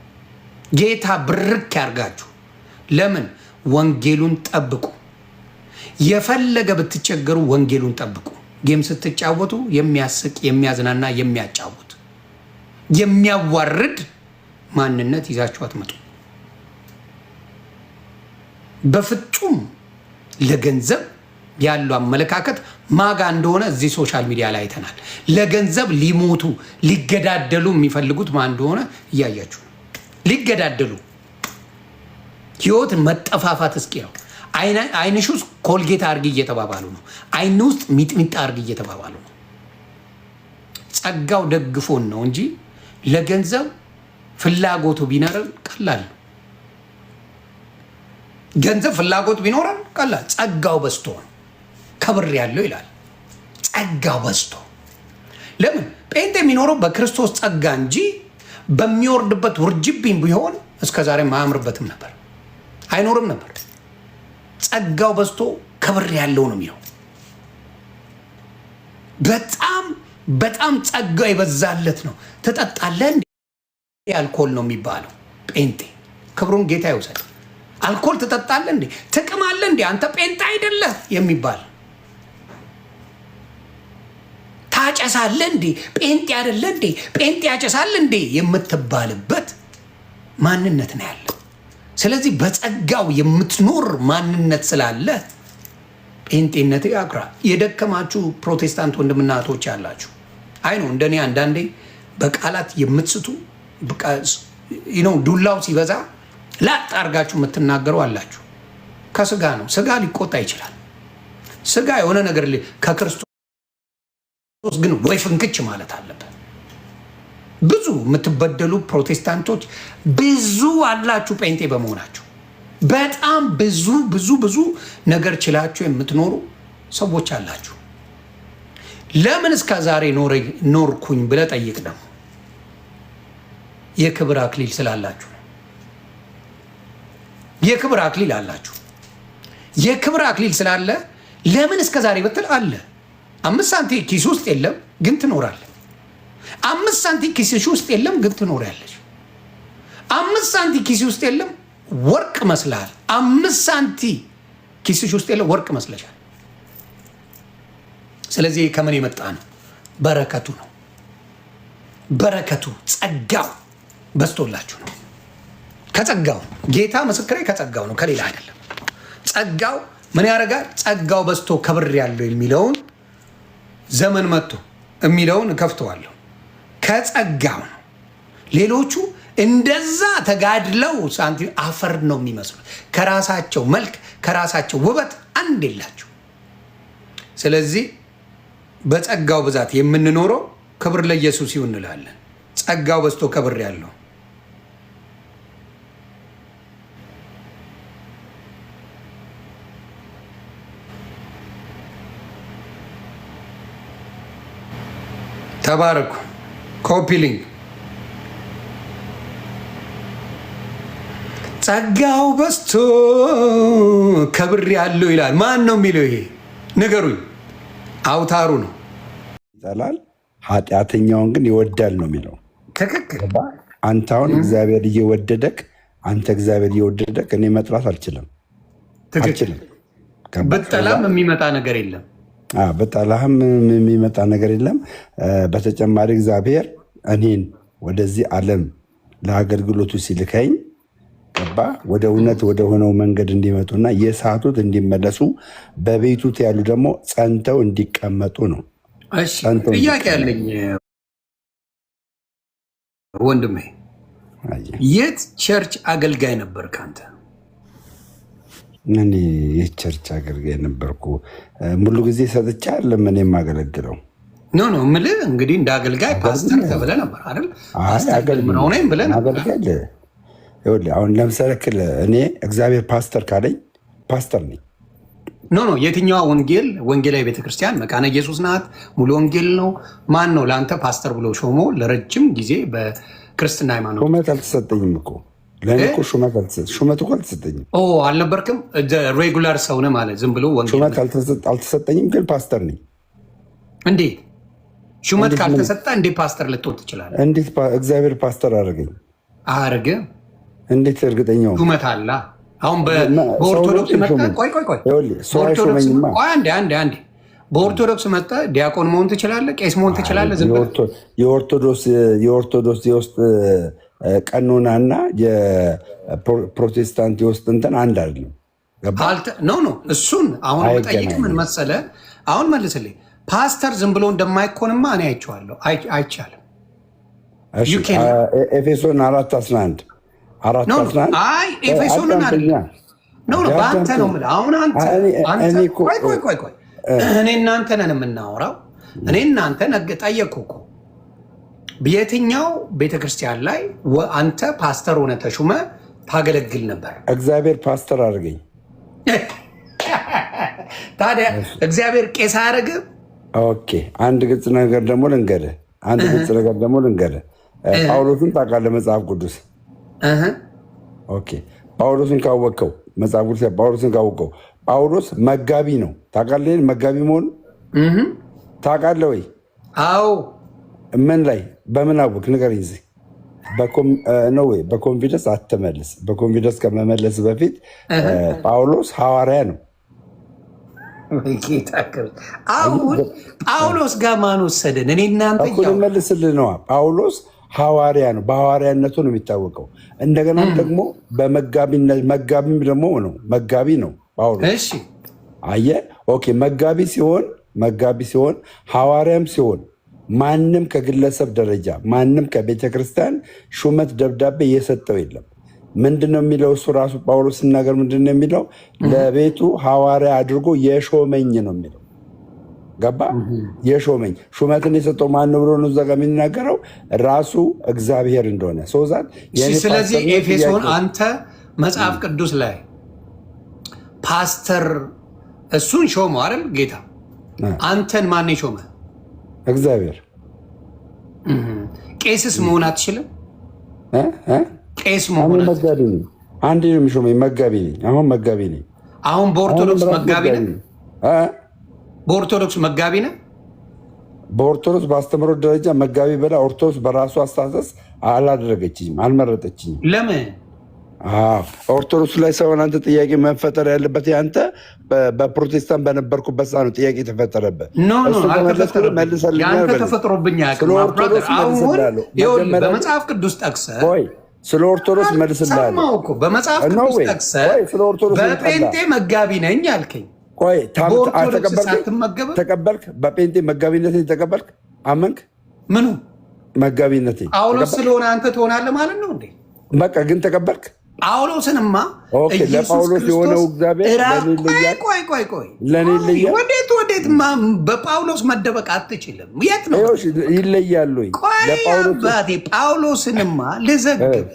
ጌታ ብርክ ያርጋችሁ። ለምን? ወንጌሉን ጠብቁ። የፈለገ ብትቸገሩ ወንጌሉን ጠብቁ። ጌም ስትጫወቱ የሚያስቅ የሚያዝናና የሚያጫውት የሚያዋርድ ማንነት ይዛችሁ አትመጡ። በፍጹም ለገንዘብ ያለው አመለካከት ማጋ እንደሆነ እዚህ ሶሻል ሚዲያ ላይ አይተናል። ለገንዘብ ሊሞቱ ሊገዳደሉ የሚፈልጉት ማን እንደሆነ እያያችሁ ነው። ሊገዳደሉ ህይወት መጠፋፋት እስኪ ነው። አይንሽ ውስጥ ኮልጌት አርግ እየተባባሉ ነው። አይን ውስጥ ሚጥሚጣ አርግ እየተባባሉ ነው። ጸጋው ደግፎን ነው እንጂ ለገንዘብ ፍላጎቱ ቢኖረን ቀላል ነው። ገንዘብ ፍላጎት ቢኖረን ቀላል። ጸጋው በዝቶ ነው ከብር ያለው ይላል። ጸጋው በዝቶ ለምን? ጴንጤ የሚኖረው በክርስቶስ ጸጋ እንጂ በሚወርድበት ውርጅብኝ ቢሆን እስከዛሬም አያምርበትም ነበር፣ አይኖርም ነበር። ጸጋው በዝቶ ከብር ያለው ነው የሚለው። በጣም በጣም ጸጋው የበዛለት ነው። ትጠጣለህ እንዴ? አልኮል ነው የሚባለው። ጴንጤ ክብሩን ጌታ ይውሰድ። አልኮል ትጠጣለህ እንዴ? ትቅማለህ እንዴ? አንተ ጴንጤ አይደለህ የሚባል። ታጨሳለህ እንዴ? ጴንጤ አይደለህ እንዴ? ጴንጤ ያጨሳል እንዴ የምትባልበት ማንነት ነው ያለ። ስለዚህ በጸጋው የምትኖር ማንነት ስላለ ጴንጤነት ያግራ። የደከማችሁ ፕሮቴስታንት ወንድምና እህቶች ያላችሁ አይ ነው እንደኔ አንዳንዴ በቃላት የምትስቱ ዱላው ሲበዛ ላጥ አርጋችሁ የምትናገሩ አላችሁ። ከስጋ ነው። ስጋ ሊቆጣ ይችላል። ስጋ የሆነ ነገር ከክርስቶስ ግን ወይ ፍንክች ማለት አለበት። ብዙ የምትበደሉ ፕሮቴስታንቶች ብዙ አላችሁ። ጴንጤ በመሆናችሁ በጣም ብዙ ብዙ ብዙ ነገር ችላችሁ የምትኖሩ ሰዎች አላችሁ። ለምን እስከ ዛሬ ኖርኩኝ ብለህ ጠይቅ። ደግሞ የክብር አክሊል ስላላችሁ ነው። የክብር አክሊል አላችሁ። የክብር አክሊል ስላለ ለምን እስከ ዛሬ ብትል አለ። 5 ሳንቲም ኪስ ውስጥ የለም ግን ትኖራለህ። 5 ሳንቲም ኪስሽ ውስጥ የለም ግን ትኖሪያለሽ። 5 ሳንቲም ኪስ ውስጥ የለም ወርቅ መስላል። 5 ሳንቲም ኪስሽ ውስጥ የለም ወርቅ መስለሻል። ስለዚህ ከምን የመጣ ነው? በረከቱ ነው። በረከቱ ጸጋው በስቶላችሁ ነው። ከጸጋው ጌታ ምስክሬ ከጸጋው ነው፣ ከሌላ አይደለም። ጸጋው ምን ያደርጋል? ጸጋው በስቶ ከብር ያለው የሚለውን ዘመን መጥቶ የሚለውን እከፍተዋለሁ። ከጸጋው ነው። ሌሎቹ እንደዛ ተጋድለው ሳንቲም አፈር ነው የሚመስሉት። ከራሳቸው መልክ ከራሳቸው ውበት አንድ የላቸው። ስለዚህ በጸጋው ብዛት የምንኖረው ክብር ለኢየሱስ ይሁን እንላለን። ጸጋው በዝቶ ክብር ያለው ተባረኩ። ኮፒሊንግ ጸጋው በዝቶ ከብር ያለው ይላል። ማን ነው የሚለው? ይሄ ንገሩኝ። አውታሩ ነው። ይጠላል፣ ኃጢአተኛውን ግን ይወዳል ነው የሚለው። ትክክል። አንተ አሁን እግዚአብሔር እየወደደክ አንተ እግዚአብሔር እየወደደክ እኔ መጥራት አልችልም። ብጠላም የሚመጣ ነገር የለም። በጠላህም የሚመጣ ነገር የለም። በተጨማሪ እግዚአብሔር እኔን ወደዚህ ዓለም ለአገልግሎቱ ሲልከኝ ገባ ወደ እውነት ወደ ሆነው መንገድ እንዲመጡና የሳቱት እንዲመለሱ በቤቱት ያሉ ደግሞ ጸንተው እንዲቀመጡ ነው። ጥያቄ ያለኝ ወንድሜ፣ የት ቸርች አገልጋይ ነበር ካንተ? እኔ የቸርች አገልጋይ ነበርኩ። ሙሉ ጊዜ ሰጥቻ አለም እኔ የማገለግለው ኖ የምልህ እንግዲህ እንደ አገልጋይ ፓስተር ተብለህ ነበር አይደል? ምን ሆነኝ ብለህ ነበር። አሁን ለምሳሌ እኔ እግዚአብሔር ፓስተር ካለኝ ፓስተር ነኝ። ኖ የትኛዋ ወንጌላዊ ቤተክርስቲያን መካነ ኢየሱስ ናት? ሙሉ ወንጌል ነው? ማን ነው ለአንተ ፓስተር ብሎ ሾሞ ለረጅም ጊዜ በክርስትና ሃይማኖት? ሹመት አልተሰጠኝም እኮ ለእኔ እኮ ሹመት እኮ አልተሰጠኝም። አልነበርክም? ሬጉላር ሰው ነህ ማለት ዝም ብሎ ወንጌል ሹመት አልተሰጠኝም፣ ግን ፓስተር ነኝ። እንዴት ሹመት ካልተሰጠ እንዴት ፓስተር ልትሆን ትችላለህ? እንዴት እግዚአብሔር ፓስተር አደረገኝ? አርገ እንዴት እርግጠኛው ሹመት አለ። አሁን በኦርቶዶክስ መጣ። ቆይ አንዴ በኦርቶዶክስ መጣ ዲያቆን መሆን ትችላለህ፣ ቄስ መሆን ትችላለህ። ዝም ብለህ የኦርቶዶክስ የውስጥ ቀኖናና የፕሮቴስታንት የውስጥ እንትን አንድ አይደለም። ኖ እሱን አሁን ጠይቅ። ምን መሰለህ አሁን መልስልኝ። ፓስተር ዝም ብሎ እንደማይኮንማ እኔ አይቼዋለሁ። አይቻልም። ኤፌሶን 4:11 ኤፌሶንን በአንተ ነው የምልህ። አሁን ቆይ እኔ እናንተ ነን የምናወራው። እኔ እናንተ ጠየቅኩህ እኮ በየትኛው ቤተክርስቲያን ላይ አንተ ፓስተር ሆነ ተሹመ ታገለግል ነበር? እግዚአብሔር ፓስተር አድርገኝ። ታዲያ እግዚአብሔር ቄስ አያደርግም? ኦኬ አንድ ግልጽ ነገር ደግሞ ልንገርህ። ጳውሎስን ታውቃለህ? መጽሐፍ ቅዱስ ኦኬ ጳውሎስን ካወቅከው መጽሐፍ ቅዱስ ጳውሎስን ካወቅከው ጳውሎስ መጋቢ ነው። ታውቃለህ? መጋቢ መሆኑ ታውቃለህ ወይ? አዎ። ምን ላይ በምን አወቅ? ንገረኝ። እዚህ ነው ወይ? በኮንፊደንስ አትመልስ። በኮንፊደንስ ከመመለስ በፊት ጳውሎስ ሐዋርያ ነው። አሁን ጳውሎስ ጋር ማን ወሰደን? እኔ እናንተ መልስልህ ነዋ። ጳውሎስ ሐዋርያ ነው። በሐዋርያነቱ ነው የሚታወቀው። እንደገና ደግሞ መጋቢም ደግሞ ነው። መጋቢ ነው ጳውሎስ። እሺ አየህ። ኦኬ መጋቢ ሲሆን ሐዋርያም ሲሆን ማንም ከግለሰብ ደረጃ ማንም ከቤተ ክርስቲያን ሹመት ደብዳቤ የሰጠው የለም። ምንድነው የሚለው? እሱ ራሱ ጳውሎስ ሲናገር ምንድነው የሚለው? ለቤቱ ሐዋርያ አድርጎ የሾመኝ ነው የሚለው። ገባ? የሾመኝ ሹመትን የሰጠው ማን ነው ብሎ ነው እዛ ጋር የሚናገረው? ራሱ እግዚአብሔር እንደሆነ ሰውዛት። ስለዚህ ኤፌሶን አንተ መጽሐፍ ቅዱስ ላይ ፓስተር እሱን ሾመው አይደል ጌታ? አንተን ማን ሾመ? እግዚአብሔር። ቄስስ መሆን አትችልም? ቄስ መሆን መጋቢ ነኝ። አንድ ነው የሚሾመኝ። መጋቢ ነኝ። መጋቢ ነኝ። አሁን በኦርቶዶክስ መጋቢ ነህ? በኦርቶዶክስ መጋቢ ነህ? በኦርቶዶክስ በአስተምህሮ ደረጃ መጋቢ በላ ኦርቶዶክስ በራሱ አስተሳሰብ አላደረገችኝም፣ አልመረጠችኝም። ለምን? ኦርቶዶክስ ላይ ሳይሆን አንተ ጥያቄ መፈጠር ያለበት አንተ በፕሮቴስታንት በነበርኩበት ሰዓት ነው ጥያቄ የተፈጠረበት። ያንተ ተፈጥሮብኝ በመጽሐፍ ቅዱስ ጠቅሰህ ስለ ኦርቶዶክስ መልስልሃለሁ። በመጽሐፍ ቅዱስ ጠቅሰህ በጴንጤ መጋቢ ነኝ አልከኝ። ቆይ ተቀበልክ? በጴንጤ መጋቢነቴን ተቀበልክ? አመንክ? ምኑ መጋቢነቴ? ጳውሎስ ስለሆነ አንተ ትሆናለህ ማለት ነው እንዴ? በቃ ግን ተቀበልክ? ጳውሎስንማ ለጳውሎስ የሆነው እግዚአብሔር ለኔ ይለያል። ወዴት በጳውሎስ መደበቅ አትችልም። የት ነው ይለያሉ? አባቴ ጳውሎስንማ ልዘግብ።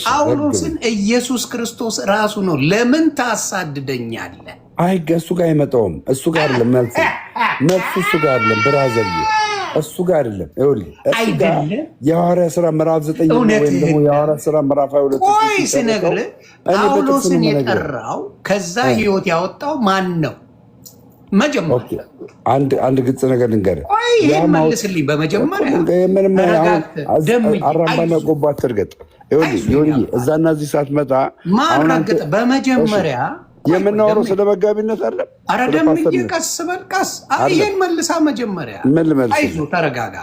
ጳውሎስን ኢየሱስ ክርስቶስ ራሱ ነው። ለምን ታሳድደኛለህ? አይ እሱ ጋር አይመጣውም። እሱ ጋር አይደለም መልስ እሱ ጋር አይደለም ብራዘር፣ እሱ ጋር አይደለም። የሐዋርያ ሥራ ምዕራፍ 9 ወይም ደግሞ የሐዋርያ ሥራ ምዕራፍ 22 ቆይ ስነግርህ ጳውሎስን የጠራው ከዛ ህይወት ያወጣው ማን ነው? መጀመሪያ አንድ ግልጽ ነገር ልንገርህ። ይሄን መልስልኝ። በመጀመሪያ አራምባና ቆቦ አትርገጥ። እዛና እዚህ ሳትመጣ ማን ረገጠ? በመጀመሪያ የምናወራው ስለ መጋቢነት አለ። ኧረ ደምዬ ቀስ በል ቀስ። ይሄን መልሳ መጀመሪያ አይዞህ ተረጋጋ።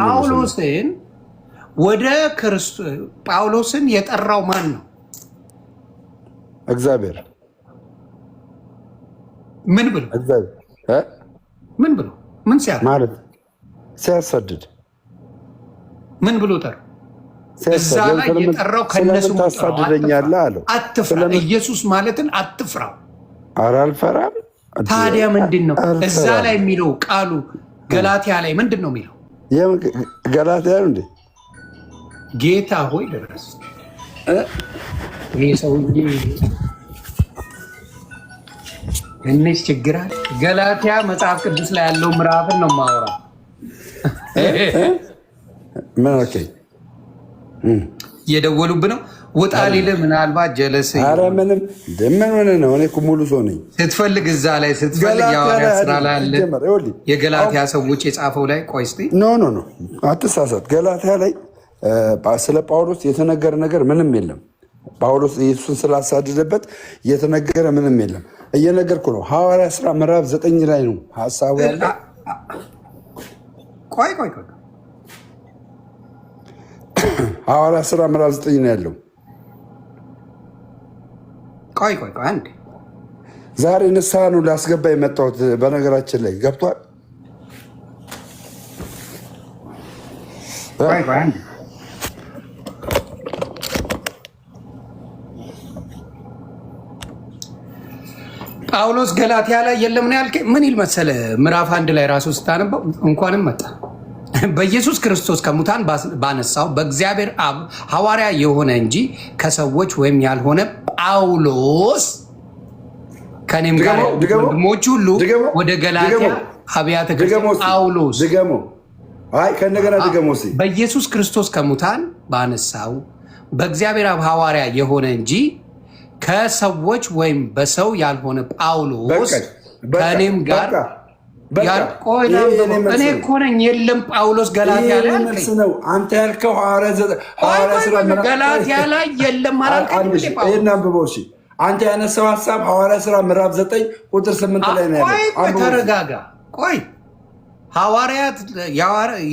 ጳውሎስን ወደ ክርስቶስ ጳውሎስን የጠራው ማን ነው? እግዚአብሔር። ምን ብሎ? ምን ብሎ? ምን ማለት ሲያሳድድ ምን ብሎ ጠራ? እዛ ላይ የጠራው ከነሱ ታሳድደኛለህ አለው። አትፍራ፣ ኢየሱስ ማለትን አትፍራው። ኧረ አልፈራም። ታዲያ ምንድን ነው እዛ ላይ የሚለው ቃሉ? ገላትያ ላይ ምንድን ነው የሚለው? ገላትያ ነው እንዴ? ጌታ ሆይ ድረስ ይህ ሰውዬ ትንሽ ችግር አለ። ገላትያ መጽሐፍ ቅዱስ ላይ ያለው ምዕራፍን ነው የማወራው። ምን እየደወሉብህ ነው። ውጣ ሊል ምናልባት ጀለስ ኧረ ምንም ምን ሆነ ነው? እኔ እኮ ሙሉ ሰው ነኝ። ስትፈልግ እዛ ላይ ስትፈልግ የሐዋርያት ስራ ላይ አለ። የገላትያ ሰዎች የጻፈው ላይ ቆይ እስኪ ኖ አትሳሳት። ገላትያ ላይ ስለ ጳውሎስ የተነገረ ነገር ምንም የለም። ጳውሎስ ኢየሱስን ስላሳደደበት የተነገረ ምንም የለም። እየነገርኩ ነው። ሐዋርያት ስራ ምዕራፍ 9 ላይ ነው ሐሳቡ ያለ። ቆይ ሐዋርያት ስራ ምዕራፍ 9 ነው ያለው። ቆይ አንድ ዛሬ ንስሐ ነው ላስገባ የመጣሁት። በነገራችን ላይ ገብቷል። ቆይ አንድ ጳውሎስ ገላትያ ላይ የለም ነው ያልከኝ። ምን ይል መሰለ ምዕራፍ 1 ላይ ራሱ ስታነበው እንኳንም መጣ በኢየሱስ ክርስቶስ ከሙታን ባነሳው በእግዚአብሔር አብ ሐዋርያ የሆነ እንጂ ከሰዎች ወይም ያልሆነ ጳውሎስ ከኔም ጋር ወንድሞች ሁሉ ወደ ገላትያ አብያተ ክርስቲያን ጳውሎስ ከእንደገና በኢየሱስ ክርስቶስ ከሙታን ባነሳው በእግዚአብሔር አብ ሐዋርያ የሆነ እንጂ ከሰዎች ወይም በሰው ያልሆነ ጳውሎስ ከኔም ጋር እኔ እኮ ነኝ። የለም ጳውሎስ ገላትያ ላይ ነው አንተ ያልከው ገላትያ ላይ የለም አላልከኝ? አንተ ያነሳው ሀሳብ ሐዋርያት ሥራ ምዕራፍ 9 ቁጥር 8 ላይ ነው ያለው። ተረጋጋ። ቆይ ሐዋርያት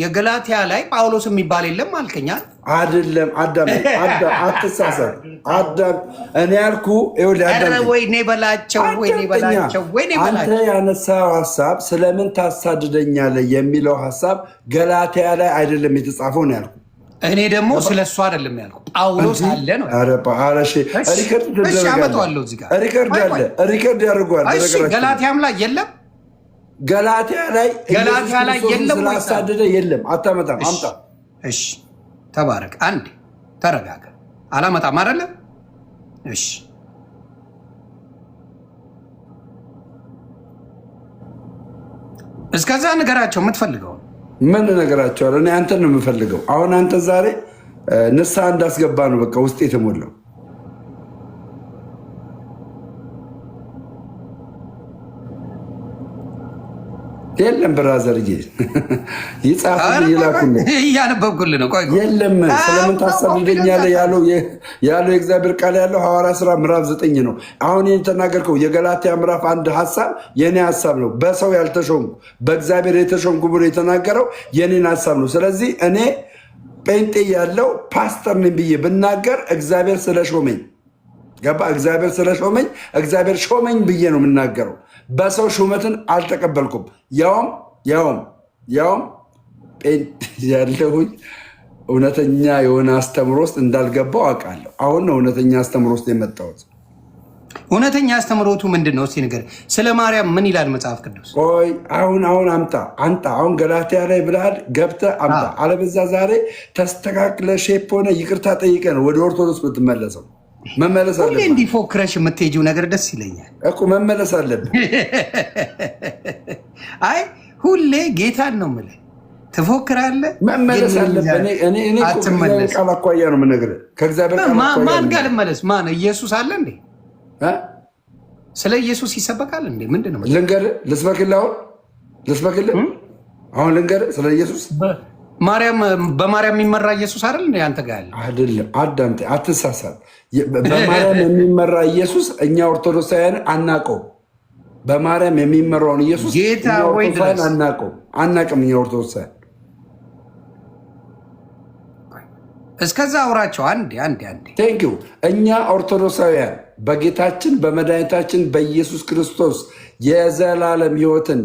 የገላትያ ላይ ጳውሎስ የሚባል የለም አልከኛል። አይደለም አዳም አትሳሳት። አዳም እኔ ያልኩ ወይኔ በላቸው። አንተ ያነሳው ሀሳብ ስለምን ታሳድደኛለህ የሚለው ሀሳብ ገላትያ ላይ አይደለም የተጻፈው ነው ያልኩ። እኔ ደግሞ ስለ እሱ አይደለም ያልኩ ጳውሎስ አለ ነው። አመጣዋለሁ እዚህ ጋር ሪከርድ ያደርገዋል። ገላትያም ላይ የለም ገላትያ ላይ የለም ስላሳደደ የለም። አታመጣም። አምጣ። እሺ ተባረክ። አንድ ተረጋጋ። አላመጣም አይደለ? እሺ እስከዛ ነገራቸው የምትፈልገው ምን ነገራቸዋል? እኔ አንተን ነው የምፈልገው። አሁን አንተ ዛሬ ንስሐ እንዳስገባ ነው በቃ ውስጥ የተሞላው። የለም ብራዘር ይጻፍ ይላኩልህ እያነበብኩልህ ነው። የለም ስለምን ታሳድደኛለህ ያለው የእግዚአብሔር ቃል ያለው ሐዋርያት ሥራ ምዕራፍ 9 ነው። አሁን የተናገርከው የገላትያ ምዕራፍ 1 ሀሳብ የኔ ሀሳብ ነው። በሰው ያልተሾምኩ በእግዚአብሔር የተሾምኩ ብሎ የተናገረው የኔን ሀሳብ ነው። ስለዚህ እኔ ጴንጤ ያለው ፓስተር ነኝ ብዬ ብናገር እግዚአብሔር ስለሾመኝ ገባ። እግዚአብሔር ስለሾመኝ እግዚአብሔር ሾመኝ ብዬ ነው የምናገረው። በሰው ሹመትን አልተቀበልኩም። ያውም ጴንጤ ያለሁኝ እውነተኛ የሆነ አስተምሮ ውስጥ እንዳልገባው አውቃለሁ። አሁን ነው እውነተኛ አስተምሮ ውስጥ የመጣሁት። እውነተኛ አስተምሮቱ ምንድን ነው? እስኪ ንገር። ስለ ማርያም ምን ይላል መጽሐፍ ቅዱስ? ቆይ አሁን አምጣ። አሁን ገላትያ ላይ ብለሃል፣ ገብተህ አምጣ። አለበዛ ዛሬ ተስተካክለ ሼፕ ሆነ ይቅርታ ጠይቀ ነው ወደ ኦርቶዶክስ ብትመለሰው። መመለስ አለብህ። እንዲፎክረሽ የምትሄጂው ነገር ደስ ይለኛል እኮ። መመለስ አለብህ። አይ ሁሌ ጌታን ነው የምልህ። ትፎክራለህ፣ መመለስ አለብህ። እኔ ቃል አኳያ ነው የምነግርህ። ከእግዚአብሔር ቃል አኳያ ማን ጋር ልመለስ? ማን ኢየሱስ አለ እንዴ? ስለ ኢየሱስ ይሰበካል እንዴ? ምንድን ነው ልንገርህ? ልስበክልህ አሁን ልንገርህ ስለ ኢየሱስ። በማርያም የሚመራ ኢየሱስ አይደል እንዴ አንተ ጋር ያለ? አይደለም። አዳምጤ፣ አትሳሳት። በማርያም የሚመራ ኢየሱስ እኛ ኦርቶዶክሳውያን አናውቀው። በማርያም የሚመራውን ኢየሱስ ጌታ ወይ ድረስ አናውቅም እኛ ኦርቶዶክሳውያን። እስከዛ አውራቸው። አንዴ ቴንኪው። እኛ ኦርቶዶክሳውያን በጌታችን በመድኃኒታችን በኢየሱስ ክርስቶስ የዘላለም ሕይወትን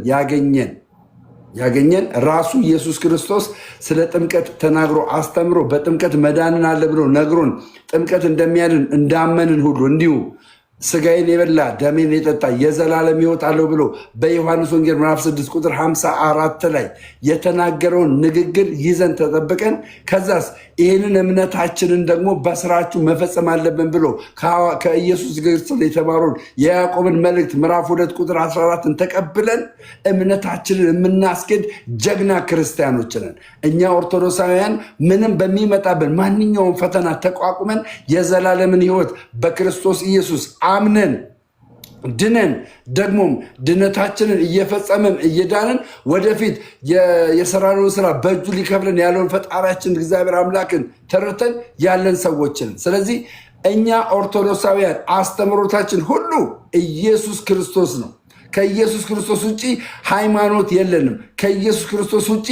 ያገኘን ራሱ ኢየሱስ ክርስቶስ ስለ ጥምቀት ተናግሮ አስተምሮ በጥምቀት መዳንን አለ ብሎ ነግሮን ጥምቀት እንደሚያድን እንዳመንን ሁሉ እንዲሁ ስጋዬን የበላ ደሜን የጠጣ የዘላለም ሕይወት አለው ብሎ በዮሐንስ ወንጌል ምዕራፍ 6 ቁጥር 54 ላይ የተናገረውን ንግግር ይዘን ተጠብቀን ከዛስ ይህንን እምነታችንን ደግሞ በስራችሁ መፈጸም አለብን ብሎ ከኢየሱስ ክርስቶስ የተማረውን የያዕቆብን መልእክት ምዕራፍ 2 ቁጥር 14ን ተቀብለን እምነታችንን የምናስኬድ ጀግና ክርስቲያኖች ነን። እኛ ኦርቶዶክሳውያን ምንም በሚመጣብን ማንኛውም ፈተና ተቋቁመን የዘላለምን ሕይወት በክርስቶስ ኢየሱስ አምነን ድነን ደግሞም ድነታችንን እየፈጸመን እየዳንን ወደፊት የሰራነውን ስራ በእጁ ሊከፍለን ያለውን ፈጣሪያችን እግዚአብሔር አምላክን ተረድተን ያለን ሰዎችን። ስለዚህ እኛ ኦርቶዶክሳውያን አስተምህሮታችን ሁሉ ኢየሱስ ክርስቶስ ነው። ከኢየሱስ ክርስቶስ ውጪ ሃይማኖት የለንም። ከኢየሱስ ክርስቶስ ውጪ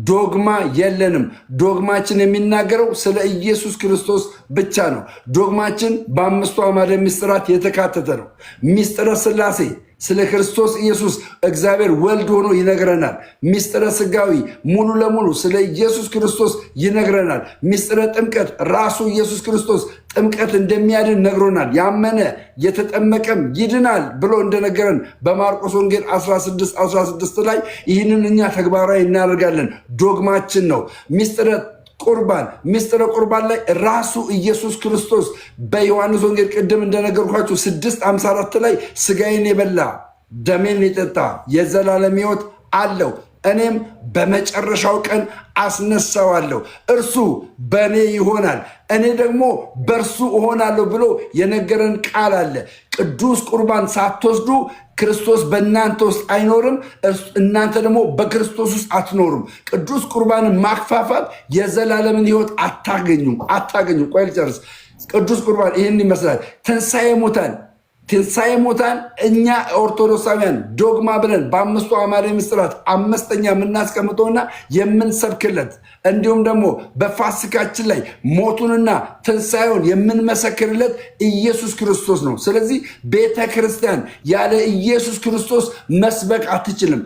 ዶግማ የለንም። ዶግማችን የሚናገረው ስለ ኢየሱስ ክርስቶስ ብቻ ነው። ዶግማችን በአምስቱ አዕማደ ምስጢራት የተካተተ ነው። ምስጢረ ሥላሴ ስለ ክርስቶስ ኢየሱስ እግዚአብሔር ወልድ ሆኖ ይነግረናል። ምስጢረ ሥጋዊ ሙሉ ለሙሉ ስለ ኢየሱስ ክርስቶስ ይነግረናል። ምስጢረ ጥምቀት ራሱ ኢየሱስ ክርስቶስ ጥምቀት እንደሚያድን ነግሮናል። ያመነ የተጠመቀም ይድናል ብሎ እንደነገረን በማርቆስ ወንጌል 16:16 ላይ ይህንን እኛ ተግባራዊ እናደርጋለን። ዶግማችን ነው። ምስጢረ ቁርባን ላይ ራሱ ኢየሱስ ክርስቶስ በዮሐንስ ወንጌል ቅድም እንደነገርኳችሁ 6:54 ላይ ስጋዬን የበላ ደሜን የጠጣ የዘላለም ሕይወት አለው፣ እኔም በመጨረሻው ቀን አስነሳዋለሁ፣ እርሱ በእኔ ይሆናል፣ እኔ ደግሞ በእርሱ እሆናለሁ ብሎ የነገረን ቃል አለ። ቅዱስ ቁርባን ሳትወስዱ ክርስቶስ በእናንተ ውስጥ አይኖርም፣ እናንተ ደግሞ በክርስቶስ ውስጥ አትኖሩም። ቅዱስ ቁርባንን ማክፋፋት የዘላለምን ሕይወት አታገኙም። ቆይ ልጨርስ። ቅዱስ ቁርባን ይህን ይመስላል። ትንሣኤ ሙታን እኛ ኦርቶዶክሳውያን ዶግማ ብለን በአምስቱ አዕማደ ምስጢራት አምስተኛ የምናስቀምጠውና የምንሰብክለት እንዲሁም ደግሞ በፋሲካችን ላይ ሞቱንና ትንሣኤውን የምንመሰክርለት ኢየሱስ ክርስቶስ ነው። ስለዚህ ቤተ ክርስቲያን ያለ ኢየሱስ ክርስቶስ መስበክ አትችልም።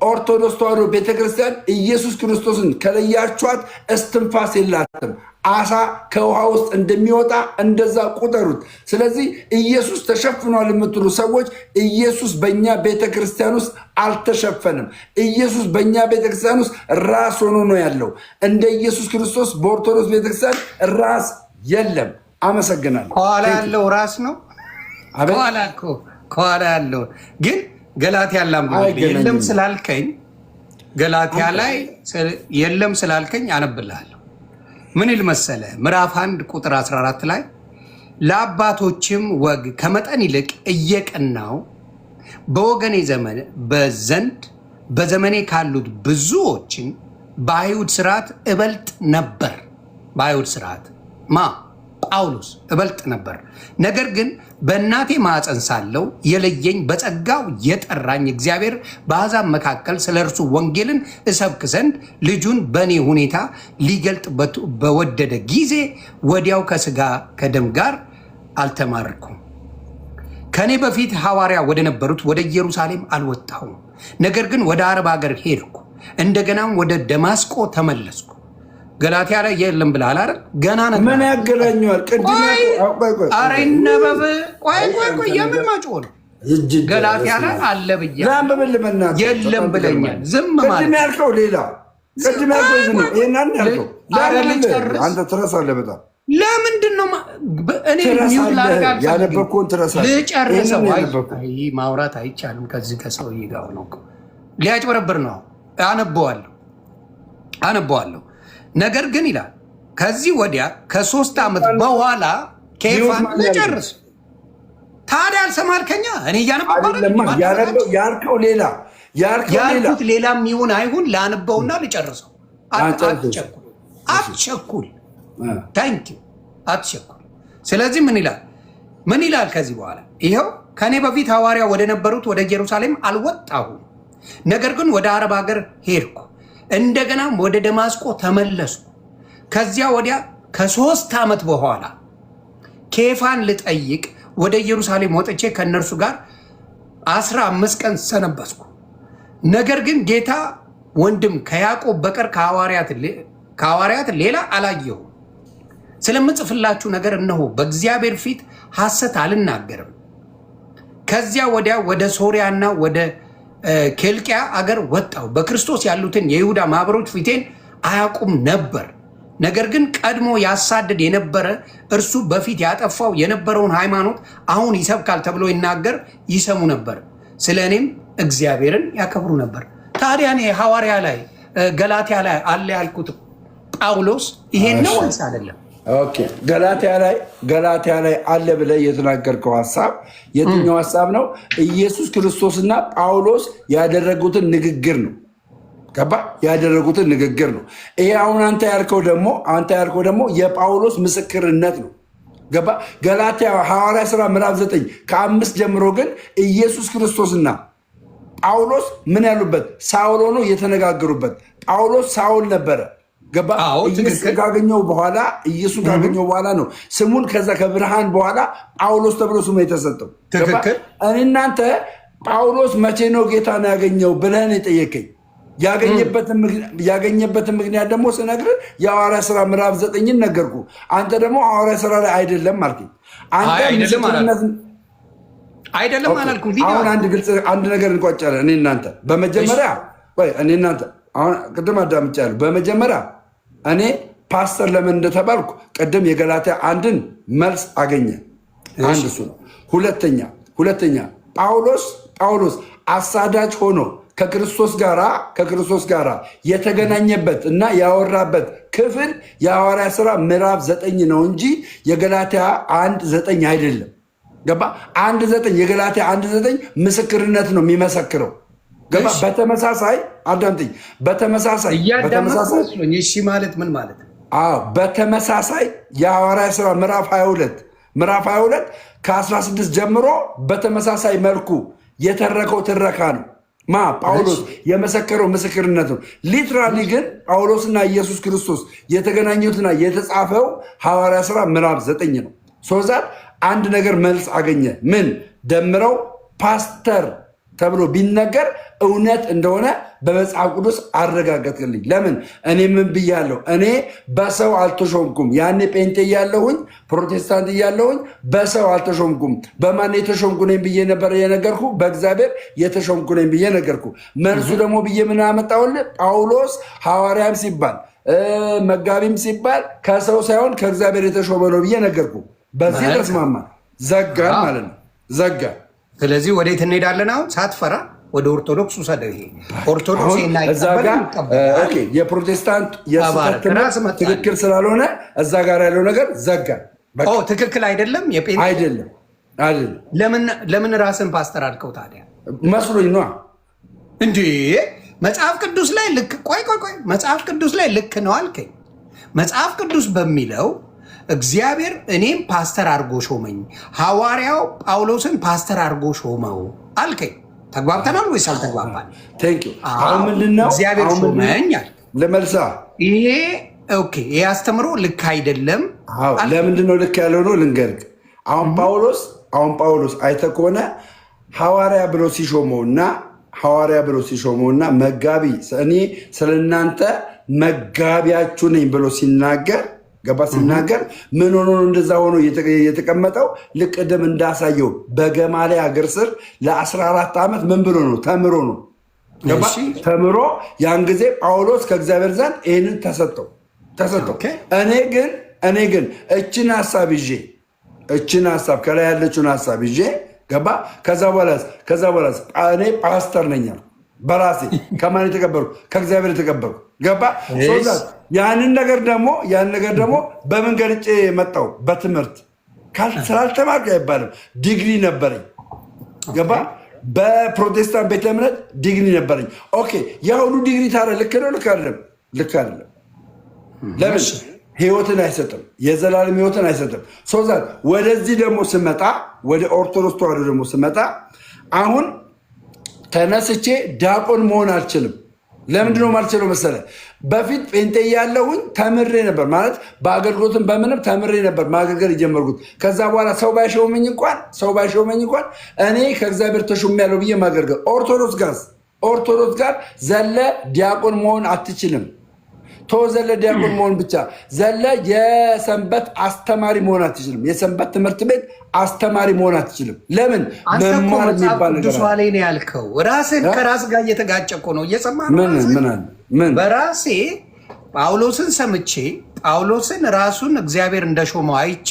ኦርቶዶክስ ተዋሕዶ ቤተክርስቲያን ኢየሱስ ክርስቶስን ከለያችኋት እስትንፋስ የላትም። አሳ ከውሃ ውስጥ እንደሚወጣ እንደዛ ቁጠሩት። ስለዚህ ኢየሱስ ተሸፍኗል የምትሉ ሰዎች ኢየሱስ በእኛ ቤተክርስቲያን ውስጥ አልተሸፈንም። ኢየሱስ በእኛ ቤተክርስቲያን ውስጥ ራስ ሆኖ ነው ያለው። እንደ ኢየሱስ ክርስቶስ በኦርቶዶክስ ቤተክርስቲያን ራስ የለም። አመሰግናለሁ። ከኋላ ያለው ራስ ነው። ከኋላ ያለው ግን ገላትያ የለም ስላልከኝ ገላትያ ላይ የለም ስላልከኝ አነብልሃለሁ። ምን ይል መሰለ? ምዕራፍ 1 ቁጥር 14 ላይ ለአባቶችም ወግ ከመጠን ይልቅ እየቀናው በወገኔ ዘመን በዘመኔ ካሉት ብዙዎችን በአይሁድ ስርዓት እበልጥ ነበር። በአይሁድ ስርዓት ጳውሎስ እበልጥ ነበር። ነገር ግን በእናቴ ማዕፀን ሳለው የለየኝ በጸጋው የጠራኝ እግዚአብሔር በአሕዛብ መካከል ስለ እርሱ ወንጌልን እሰብክ ዘንድ ልጁን በእኔ ሁኔታ ሊገልጥ በወደደ ጊዜ ወዲያው ከሥጋ ከደም ጋር አልተማርኩም። ከእኔ በፊት ሐዋርያ ወደ ነበሩት ወደ ኢየሩሳሌም አልወጣሁም። ነገር ግን ወደ አረብ ሀገር ሄድኩ፣ እንደገናም ወደ ደማስቆ ተመለስኩ። ገላትያ ላይ የለም ብለሃል አይደል? ገና ነበር። ምን ያገናኘዋል? ኧረ ይነበብ። ቆይ የምን ማጭው ነው? ገላትያ ላይ አለ ብያለሁ። የለም ብለኛል። ዝም ማለት ቅድም ያልከው ሌላ፣ ቅድም ያልከው ይሄን ያልከው አንተ ትረሳለህ በጣም። ለምንድን ነው እኔ ሚውት ላደርግ ያነበብኩህን ትረሳለህ? ልጨርሰው። አይ ማውራት አይቻልም ከዚህ ከሰውዬ ጋር ነው። ሊያጭበረብር ነው። አነበዋለሁ። ነገር ግን ይላል ከዚህ ወዲያ ከ3 ዓመት በኋላ ኬፋን ልጨርስ። ታዲያ አልሰማልከኛ? እኔ ያልከው ሌላ ያልኩት ሌላም ይሁን አይሁን ላንበውና ልጨርሰው። አትቸኩል። ታንኪዩ አትቸኩል። ስለዚህ ምን ይላል ከዚህ በኋላ? ይኸው ከእኔ በፊት ሐዋርያ ወደ ነበሩት ወደ ኢየሩሳሌም አልወጣሁም፣ ነገር ግን ወደ አረብ ሀገር ሄድኩ፣ እንደገናም ወደ ደማስቆ ተመለስኩ። ከዚያ ወዲያ ከ3 ዓመት በኋላ ኬፋን ልጠይቅ ወደ ኢየሩሳሌም ወጥቼ ከእነርሱ ጋር 15 ቀን ሰነበስኩ። ነገር ግን ጌታ ወንድም ከያዕቆብ በቀር ከሐዋርያት ሌላ አላየሁም። ስለምጽፍላችሁ ነገር እነሆ በእግዚአብሔር ፊት ሐሰት አልናገርም። ከዚያ ወዲያ ወደ ሶሪያና ወደ ኬልቅያ አገር ወጣው። በክርስቶስ ያሉትን የይሁዳ ማህበሮች ፊቴን አያውቁም ነበር። ነገር ግን ቀድሞ ያሳድድ የነበረ እርሱ በፊት ያጠፋው የነበረውን ሃይማኖት አሁን ይሰብካል ተብሎ ይናገር ይሰሙ ነበር። ስለ እኔም እግዚአብሔርን ያከብሩ ነበር። ታዲያ እኔ ሐዋርያ ላይ ገላትያ ላይ አለ ያልኩት ጳውሎስ ይሄን ነው ወይስ አይደለም? ኦኬ፣ ገላትያ ላይ አለ ብለህ የተናገርከው ሀሳብ የትኛው ሀሳብ ነው? ኢየሱስ ክርስቶስና ጳውሎስ ያደረጉትን ንግግር ነው። ገባ? ያደረጉትን ንግግር ነው። ይሄ አሁን አንተ ያልከው ደግሞ የጳውሎስ ምስክርነት ነው። ገባ? ገላትያ ሐዋርያ ሥራ ምዕራፍ 9 ከ5 ጀምሮ ግን ኢየሱስ ክርስቶስና ጳውሎስ ምን ያሉበት? ሳውል ሆኖ የተነጋገሩበት። ጳውሎስ ሳውል ነበረ። ገባ? ኢየሱስ ካገኘው በኋላ ነው ስሙን ከዛ ከብርሃን በኋላ ጳውሎስ ተብሎ ስሙ የተሰጠው። እኔ እናንተ ጳውሎስ መቼ ነው ጌታን ያገኘው ብለህን የጠየቀኝ? ያገኘበትን ምክንያት ደግሞ ስነግርህ የሐዋርያ ሥራ ምዕራፍ 9 ነገርኩ። አንተ ደግሞ ሐዋርያ ሥራ ላይ አይደለም አልከኝ። አንተ አይደለም አላልኩም። አሁን አንድ ነገር እንቋጫለን። እኔ እናንተ በመጀመሪያ አሁን ቅድም አዳምጫለሁ። በመጀመሪያ እኔ ፓስተር ለምን እንደተባልኩ ቅድም የገላትያ አንድን መልስ አገኘ። አንድ እሱ ነው። ሁለተኛ ጳውሎስ አሳዳጅ ሆኖ ከክርስቶስ ጋራ የተገናኘበት እና ያወራበት ክፍል የሐዋርያ ሥራ ምዕራፍ 9 ነው እንጂ የገላትያ 1:9 አይደለም። ገባ? 1:9 የገላትያ 1:9 ምስክርነት ነው የሚመሰክረው። ገባ? በተመሳሳይ አዳምጠኝ። በተመሳሳይ እሺ ማለት ምን ማለት ነው? በተመሳሳይ የሐዋርያ ሥራ ምዕራፍ 22 ከ16 ጀምሮ በተመሳሳይ መልኩ የተረከው ትረካ ነው። ጳውሎስ የመሰከረው ምስክርነት ነው። ሊትራሊ ግን ጳውሎስና ኢየሱስ ክርስቶስ የተገናኙትና የተጻፈው ሐዋርያ ሥራ ምዕራፍ 9 ነው። ሶዛት አንድ ነገር መልስ አገኘ። ምን ደምረው ፓስተር ተብሎ ቢነገር እውነት እንደሆነ በመጽሐፍ ቅዱስ አረጋገጥልኝ። ለምን? እኔ ምን ብያለሁ? እኔ በሰው አልተሾምኩም። ያኔ ጴንጤ እያለሁኝ ፕሮቴስታንት እያለሁኝ በሰው አልተሾምኩም። በማን የተሾምኩ ነኝ ብዬ ነበር የነገርኩ? በእግዚአብሔር የተሾምኩ ነኝ ብዬ ነገርኩ። መልሱ ደግሞ ብዬ ምን አመጣሁልህ? ጳውሎስ ሐዋርያም ሲባል መጋቢም ሲባል ከሰው ሳይሆን ከእግዚአብሔር የተሾመ ነው ብዬ ነገርኩ። በዚህ ተስማማ። ዘጋን ማለት ነው። ዘጋ። ስለዚህ ወዴት እንሄዳለን? አሁን ሳትፈራ ወደ ኦርቶዶክስ ውሰደው። ይሄ ኦርቶዶክስ የፕሮቴስታንት ትክክል ስላልሆነ እዛ ጋር ያለው ነገር ዘጋ። ትክክል አይደለም፣ አይደለም። ለምን ራስን ፓስተር አልከው ታዲያ? መስሎኝ ነዋ እንዴ። መጽሐፍ ቅዱስ ላይ ልክ ቆይ መጽሐፍ ቅዱስ ላይ ልክ ነው አልከኝ። መጽሐፍ ቅዱስ በሚለው እግዚአብሔር እኔም ፓስተር አድርጎ ሾመኝ፣ ሐዋርያው ጳውሎስን ፓስተር አድርጎ ሾመው አልከኝ። ተግባብተናል ወይስ አልተግባባን? አሁን ምንድነው እግዚአብሔር ሾመኝ ለመልሳ ይሄ አስተምሮ ልክ አይደለም። ለምንድነው ልክ ያለው ነው ልንገርህ። አሁን ጳውሎስ አይተህ ከሆነ ሐዋርያ ብሎ ሲሾመውና መጋቢ እኔ ስለእናንተ መጋቢያችሁ ነኝ ብሎ ሲናገር ምን ሆኖ ነው እንደዛ ሆኖ የተቀመጠው? ልክ ቅድም እንዳሳየው በገማሌ ሀገር ስር ለ14 ዓመት ምን ብሎ ነው? ተምሮ ነው። ተምሮ ያን ጊዜ ጳውሎስ ከእግዚአብሔር ዘንድ ይህንን ተሰጠው። እኔ ግን እችን ሀሳብ ከላይ ያለችን ሀሳብ ይዤ ከዛ በኋላ እኔ ፓስተር ነኝ በራሴ ከማን የተቀበልኩ? ከእግዚአብሔር የተቀበልኩ። ያንን ነገር ደግሞ በምን ገልጬ መጣው? በትምህርት ስላልተማርኩ አይባልም። ዲግሪ ነበረኝ። በፕሮቴስታንት ቤተ እምነት ዲግሪ ነበረኝ። ያ ሁሉ ዲግሪ ታዲያ ልክ ነው? ልክ አይደለም። ለምን? ህይወትን አይሰጥም። የዘላለም ህይወትን አይሰጥም። ወደዚህ ደግሞ ስመጣ፣ ወደ ኦርቶዶክስ ተዋሕዶ ደግሞ ስመጣ አሁን ተነስቼ ዲያቆን መሆን አልችልም። ለምንድነው ማልችለው መሰለ? በፊት ጴንጤ ያለሁኝ ተምሬ ነበር ማለት በአገልግሎትም በምንም ተምሬ ነበር ማገልገል የጀመርኩት። ከዛ በኋላ ሰው ባይሾመኝ እንኳን እኔ ከእግዚአብሔር ተሾሜያለሁ ብዬ ማገልገል። ኦርቶዶክስ ጋር ዘለ ዲያቆን መሆን አትችልም። ተወዘለ ዲያቆን መሆን ብቻ ዘለ የሰንበት አስተማሪ መሆን አትችልም። የሰንበት ትምህርት ቤት አስተማሪ መሆን አትችልም። ለምን? መማር የሚባል ነገር ላይ ነው ያልከው። ራስን ከራስ ጋር እየተጋጨ እኮ ነው። እየሰማህ ምን በራሴ ጳውሎስን ሰምቼ ጳውሎስን ራሱን እግዚአብሔር እንደሾመው አይቼ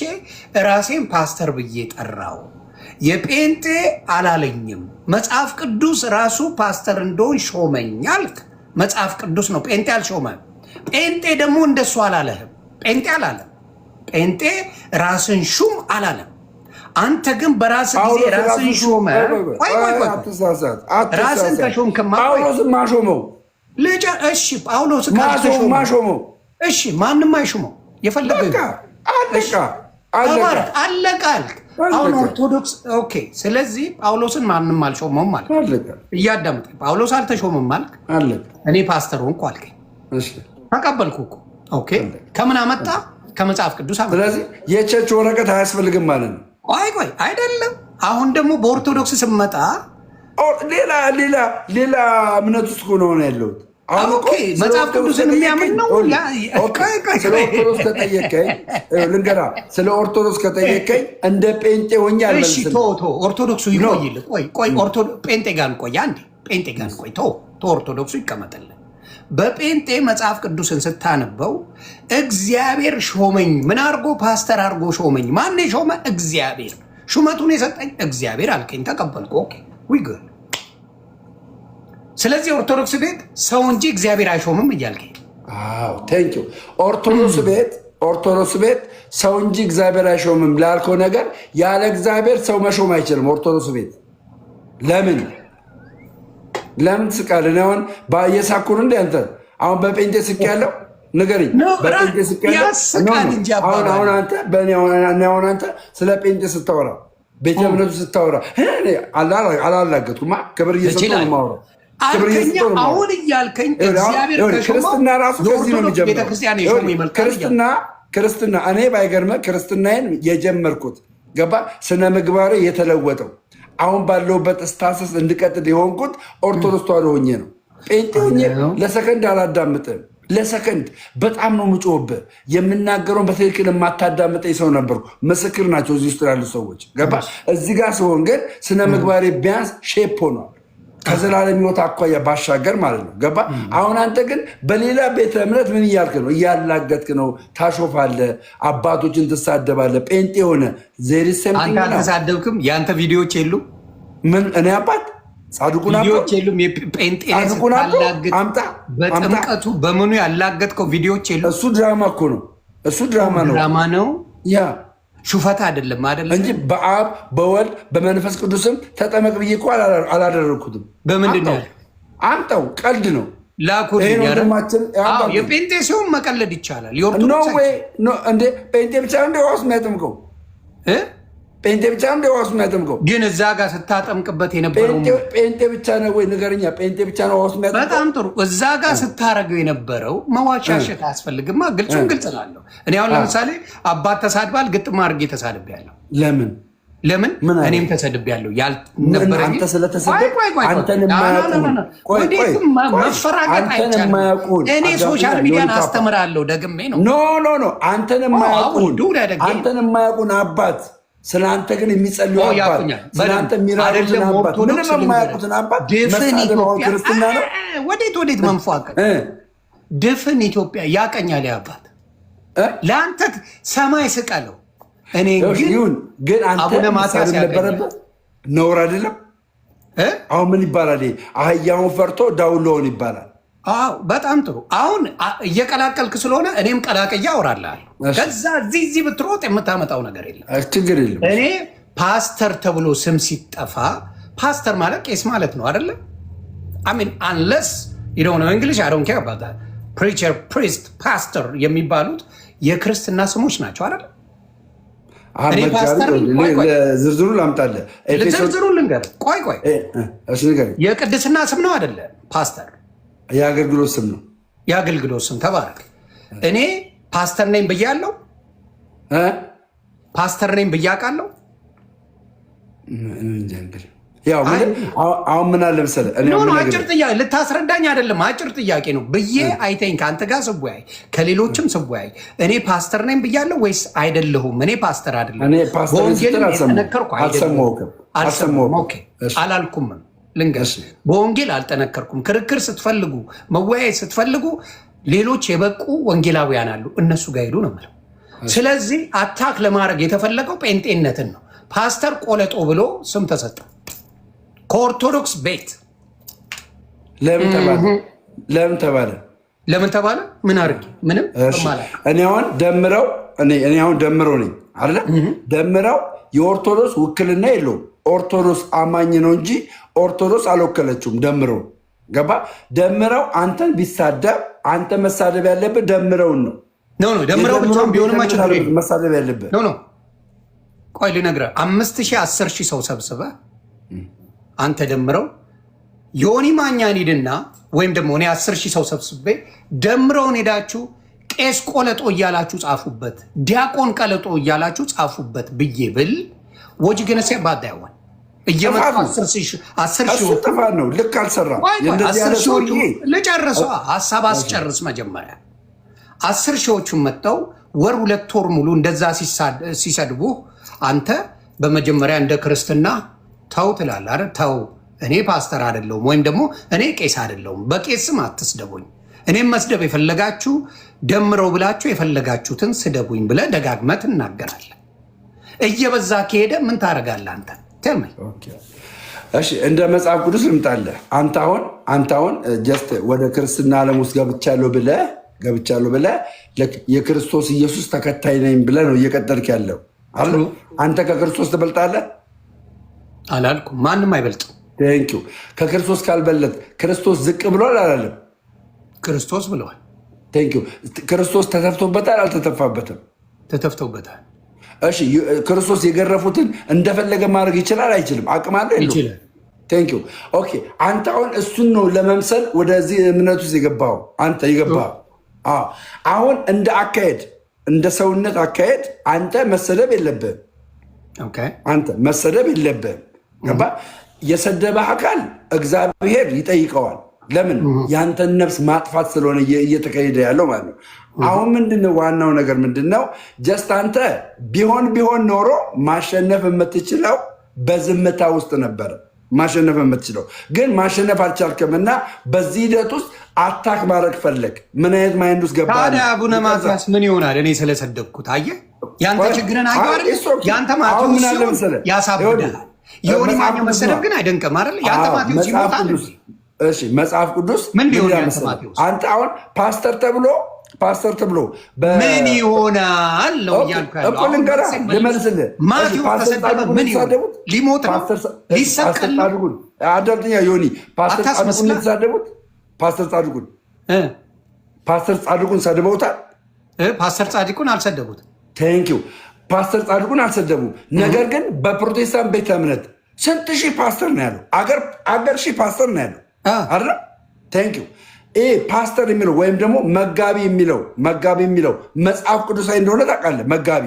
ራሴን ፓስተር ብዬ ጠራው። የጴንጤ አላለኝም። መጽሐፍ ቅዱስ ራሱ ፓስተር እንደሆን ሾመኝ አልክ። መጽሐፍ ቅዱስ ነው፣ ጴንጤ አልሾመም። ጴንጤ ደግሞ እንደሱ አላለህም። ጴንጤ አላለም። ጴንጤ ራስን ሹም አላለም። አንተ ግን በራስ ጊዜ ራስን ሾመ። ራስን ተሾምክማ ጳውሎስን ማሾመው ልጅ። እሺ ጳውሎስ ማሾመው። እሺ ማንም አይሾመው። የፈለገ አለቀ አልክ። አሁን ኦርቶዶክስ ኦኬ። ስለዚህ ጳውሎስን ማንም አልሾመውም ማለት እያዳምጥ ጳውሎስ አልተሾመም ማለት እኔ ፓስተር ሆንኩ አልከኝ። ተቀበልኩ እኮ ኦኬ። ከምን አመጣ? ከመጽሐፍ ቅዱስ አመጣ። ስለዚህ የቸርች ወረቀት አያስፈልግም ማለት ነው። ቆይ አይደለም። አሁን ደግሞ በኦርቶዶክስ ስመጣ ሌላ እምነት ውስጥ ነው ያለሁት። መጽሐፍ ቅዱስን የሚያምን ነው። ስለ ኦርቶዶክስ ከጠየቀኝ ልንገራ፣ ስለ ኦርቶዶክስ ከጠየቀኝ እንደ ጴንጤ ሆኜ አልመልስም። ኦርቶዶክሱ ይቆይልህ። ቆይ ጴንጤ ጋር እንቆይ አንዴ። ጴንጤ ጋር እንቆይ። ኦርቶዶክሱ ይቀመጥልን። በጴንጤ መጽሐፍ ቅዱስን ስታነበው እግዚአብሔር ሾመኝ። ምን አድርጎ? ፓስተር አድርጎ ሾመኝ። ማን የሾመ? እግዚአብሔር። ሹመቱን የሰጠኝ እግዚአብሔር አልከኝ። ተቀበልኩ። ኦኬ ዊ ጉድ። ስለዚህ ኦርቶዶክስ ቤት ሰው እንጂ እግዚአብሔር አይሾምም እያልከኝ። ቴንክ ዩ። ኦርቶዶክስ ቤት ሰው እንጂ እግዚአብሔር አይሾምም ላልከው ነገር ያለ እግዚአብሔር ሰው መሾም አይችልም። ኦርቶዶክስ ቤት ለምን ትስቃለህ? አሁን እየሳኩን እንደ አንተ አሁን በጴንጤ ስቅ ያለው ንገሪኝ። በጴንጤ ስቅ ያለው አሁን አንተ ስለ ጴንጤ ስታወራ ቤተ እምነቱ ስታወራ አላላገጥኩማ። ክብር እየሰጠሁ ነው የማወራው። አሁን እያልከኝ ክርስትና ራሱ ከዚህ ነው የሚጀምረው። ክርስትና እኔ ባይገርምህ ክርስትናዬን የጀመርኩት ገባ ስነ ምግባሬ የተለወጠው አሁን ባለውበት ስታሰስ እንድቀጥል የሆንኩት ኦርቶዶክስ ተዋሕዶ ሆኜ ነው። ጴንጤ ሆኜ ለሰከንድ አላዳምጥም። ለሰከንድ በጣም ነው የምጮህብህ። የምናገረውን በትክክል የማታዳምጠኝ ሰው ነበርኩ። ምስክር ናቸው እዚህ ውስጥ ያሉ ሰዎች ገባ። እዚህ ጋር ሲሆን ግን ስነ ምግባሬ ቢያንስ ሼፕ ሆኗል። ከዘላለም ሕይወት አኳያ ባሻገር ማለት ነው ገባ። አሁን አንተ ግን በሌላ ቤተ እምነት ምን እያልክ ነው? እያላገጥክ ነው። ታሾፋለህ፣ አባቶችን ትሳደባለህ። ጴንጤ ሆነ አንተ አልተሳደብክም? የአንተ ቪዲዮዎች የሉ? ምን እኔ አባት ጻድቁን ቪዲዮዎች የሉም? የጴንጤ በጥምቀቱ በምኑ ያላገጥከው ቪዲዮዎች የሉ? እሱ ድራማ እኮ ነው። እሱ ድራማ ነው። ያ ሹፈት አይደለም እንጂ በአብ በወልድ በመንፈስ ቅዱስም ተጠመቅ ብዬ እኮ አላደረግኩትም። በምንድን ነው? አምጣው ቀልድ ነው። የጴንጤ ሲሆን መቀለድ ይቻላል። እንደ ጴንጤ ብቻ እንደ ዋስ የሚያጠምቀው ጴንጤ ብቻ እንደ ዋስ የሚያጠምቀው ግን እዛ ጋር ስታጠምቅበት የነበረው ጴንጤ ብቻ ነው ወይ ንገረኛ? ጴንጤ ብቻ ነው ዋስ የሚያጠምቀው? በጣም ጥሩ። እዛ ጋር ስታረገው የነበረው መዋሻሸት አያስፈልግማ። ግልጹን ግልጽ ላለሁ እኔ አሁን ለምሳሌ አባት ተሳድባል፣ ግጥም አድርጌ ተሳድቤያለሁ። ለምን እኔም ተሰድቤያለሁ። ያልነበረ አንተ ስለተሰደብ አንተን መፈራገጥ አይቻልም። እኔ ሶሻል ሚዲያን አስተምራለሁ ደግሜ ነው። ኖ አንተን የማያውቁን አባት ስለ አንተ ግን የሚጸልዩ አባት ስለ አንተ የሚራሩትን አባት ምንም የማያውቁትን አባት ክርስትና ነው። ወዴት መንፏቀቅ? ድፍን ኢትዮጵያ ያቀኛል አባት። ለአንተ ሰማይ ስቀለው እኔ ግን አንተ ማሳብ ነበረበት። ነውር አይደለም። አሁን ምን ይባላል? አህያውን ፈርቶ ዳውሎውን ይባላል። በጣም ጥሩ። አሁን እየቀላቀልክ ስለሆነ እኔም ቀላቅያ አወራልሃለሁ። ከዛ እዚህ ብትሮጥ የምታመጣው ነገር የለም፣ ችግር የለም። እኔ ፓስተር ተብሎ ስም ሲጠፋ ፓስተር ማለት ቄስ ማለት ነው አይደለ? አሚን አንለስ ነው እንግሊሽ አይ ዶንት ኬር አባውት ዳት። ፕሪቸር፣ ፕሪስት፣ ፓስተር የሚባሉት የክርስትና ስሞች ናቸው አይደለ? ዝርዝሩ ላምጣልህ። ዝርዝሩ ልንገር። ቆይ የቅድስና ስም ነው አይደለ? ፓስተር የአገልግሎት ስም ነው። የአገልግሎት ስም ተባረክ። እኔ ፓስተር ነኝ ብያለሁ። ፓስተር ነኝ ብያውቃለሁ። ያው አሁን ምን አለ መሰለህ አጭር ጥያቄ ልታስረዳኝ አይደለም፣ አጭር ጥያቄ ነው ብዬ አይተኝ ከአንተ ጋር ስወያይ ከሌሎችም ስወያይ እኔ ፓስተር ነኝ ብያለሁ ወይስ አይደለሁም? እኔ ፓስተር አይደለም በወንጌል አልጠነከርኩ አላልኩም። ልንገርሽ በወንጌል አልጠነከርኩም። ክርክር ስትፈልጉ መወያየት ስትፈልጉ ሌሎች የበቁ ወንጌላውያን አሉ፣ እነሱ ጋር ሄዱ ነው የምለው። ስለዚህ አታክ ለማድረግ የተፈለገው ጴንጤነትን ነው። ፓስተር ቆለጦ ብሎ ስም ተሰጠ ከኦርቶዶክስ ቤት። ለምን ተባለ? ምን አድርጌ? ምንም። እኔ አሁን ደምረው ነኝ አይደለ? ደምረው የኦርቶዶክስ ውክልና የለውም። ኦርቶዶክስ አማኝ ነው እንጂ ኦርቶዶክስ አልወከለችውም። ደምረው ገባ? ደምረው አንተን ቢሳደብ አንተ መሳደብ ያለብህ ደምረውን ነው። ደምረው ብቻውን ቢሆንማ ችግር መሳደብ ያለብህ ቆይ ልነግርህ 5,000 10,000 ሰው ሰብስበህ አንተ ደምረው ዮኒ ማኛን ሂድና ወይም ደግሞ እኔ 10,000 ሰው ሰብስቤ ደምረውን ሄዳችሁ ቄስ ቆለጦ እያላችሁ ጻፉበት፣ ዲያቆን ቀለጦ እያላችሁ ጻፉበት ብዬ ብል ወጅ ገነሰ ባዳይዋን እየመጣ 10,000 ጥፋት ነው። ልክ አልሰራም። ልጨርሰው ሀሳብ አስጨርስ መጀመሪያ 10,000ዎቹን መጥተው ወር 2 ወር ሙሉ እንደዛ ሲሰድቡ አንተ በመጀመሪያ እንደ ክርስትና ተው ትላለህ አይደል? ተው እኔ ፓስተር አይደለሁም ወይም ደግሞ እኔ ቄስ አይደለሁም፣ በቄስ ስም አትስደቡኝ፣ እኔም መስደብ የፈለጋችሁ ደምረው ብላችሁ የፈለጋችሁትን ስደቡኝ ብለህ ደጋግመህ ትናገራለህ። እየበዛ ከሄደ ምን ታደርጋለህ አንተ? ተመኝ እሺ፣ እንደ መጽሐፍ ቅዱስ ልምጣለህ። አንተ አሁን ጀስት ወደ ክርስትና ዓለም ውስጥ ገብቻለሁ ብለህ የክርስቶስ ኢየሱስ ተከታይ ነኝ ብለህ ነው እየቀጠልክ ያለው። አንተ ከክርስቶስ ትበልጣለህ? አላልኩም። ማንም አይበልጥም። ቴንኪው። ከክርስቶስ ካልበለጥ ክርስቶስ ዝቅ ብሏል አላለም? ክርስቶስ ብለዋል። ቴንኪው። ክርስቶስ ተተፍቶበታል አልተተፋበትም? ተተፍቶበታል። እሺ፣ ክርስቶስ የገረፉትን እንደፈለገ ማድረግ ይችላል አይችልም? አቅም አለ? ይችላል። ቴንኪው። ኦኬ። አንተ አሁን እሱን ነው ለመምሰል ወደዚህ እምነት ውስጥ የገባው አንተ የገባው። አሁን እንደ ሰውነት አካሄድ አንተ መሰደብ የለብህም። አንተ መሰደብ የለብህም። ገባ? የሰደበህ አካል እግዚአብሔር ይጠይቀዋል። ለምን? ያንተን ነፍስ ማጥፋት ስለሆነ እየተካሄደ ያለው ማለት ነው። አሁን ምንድነው ዋናው ነገር ምንድነው? ጀስት አንተ ቢሆን ኖሮ ማሸነፍ የምትችለው በዝምታ ውስጥ ነበረ ማሸነፍ የምትችለው፣ ግን ማሸነፍ አልቻልክም እና በዚህ ሂደት ውስጥ አታክ ማድረግ ፈለግ። ምን አይነት ማይንድ ውስጥ ገባ? ታዲያ አቡነ ማትያስ ምን ይሆናል? እኔ ስለሰደብኩት አየህ፣ ያንተ ችግርን አየዋል። ያንተ ማቴዎስ ያሳብዳል። የሆነ ማኛው መሰደብ ግን አይደንቅም አይደል? ያንተ ማቴዎስ ይሞታል። እሺ፣ መጽሐፍ ቅዱስ ምን ሊሆን ያንተ ማቴዎስ? አንተ አሁን ፓስተር ተብሎ ምን ይሆናል ነው እያልኩ ያለው። ልመልስልህ። ማቴዎስ ተሰደበ ምን ይሆን? ሊሞት ነው? ሊሰቀል ነው? አዳምጠኛ ዮኒ። ፓስተር ጻድቁን ሰድበውታል። ፓስተር ጻድቁን አልሰደቡትም። ቴንኪው። ፓስተር ጻድቁን አልሰደቡም። ነገር ግን በፕሮቴስታንት ቤተ እምነት ስንት ሺህ ፓስተር ነው ያለው? አገር ሺህ ፓስተር ነው ያለው አይደል? ቴንኪው። ይህ ፓስተር የሚለው ወይም ደግሞ መጋቢ የሚለው መጽሐፍ ቅዱሳዊ እንደሆነ ታውቃለህ። መጋቢ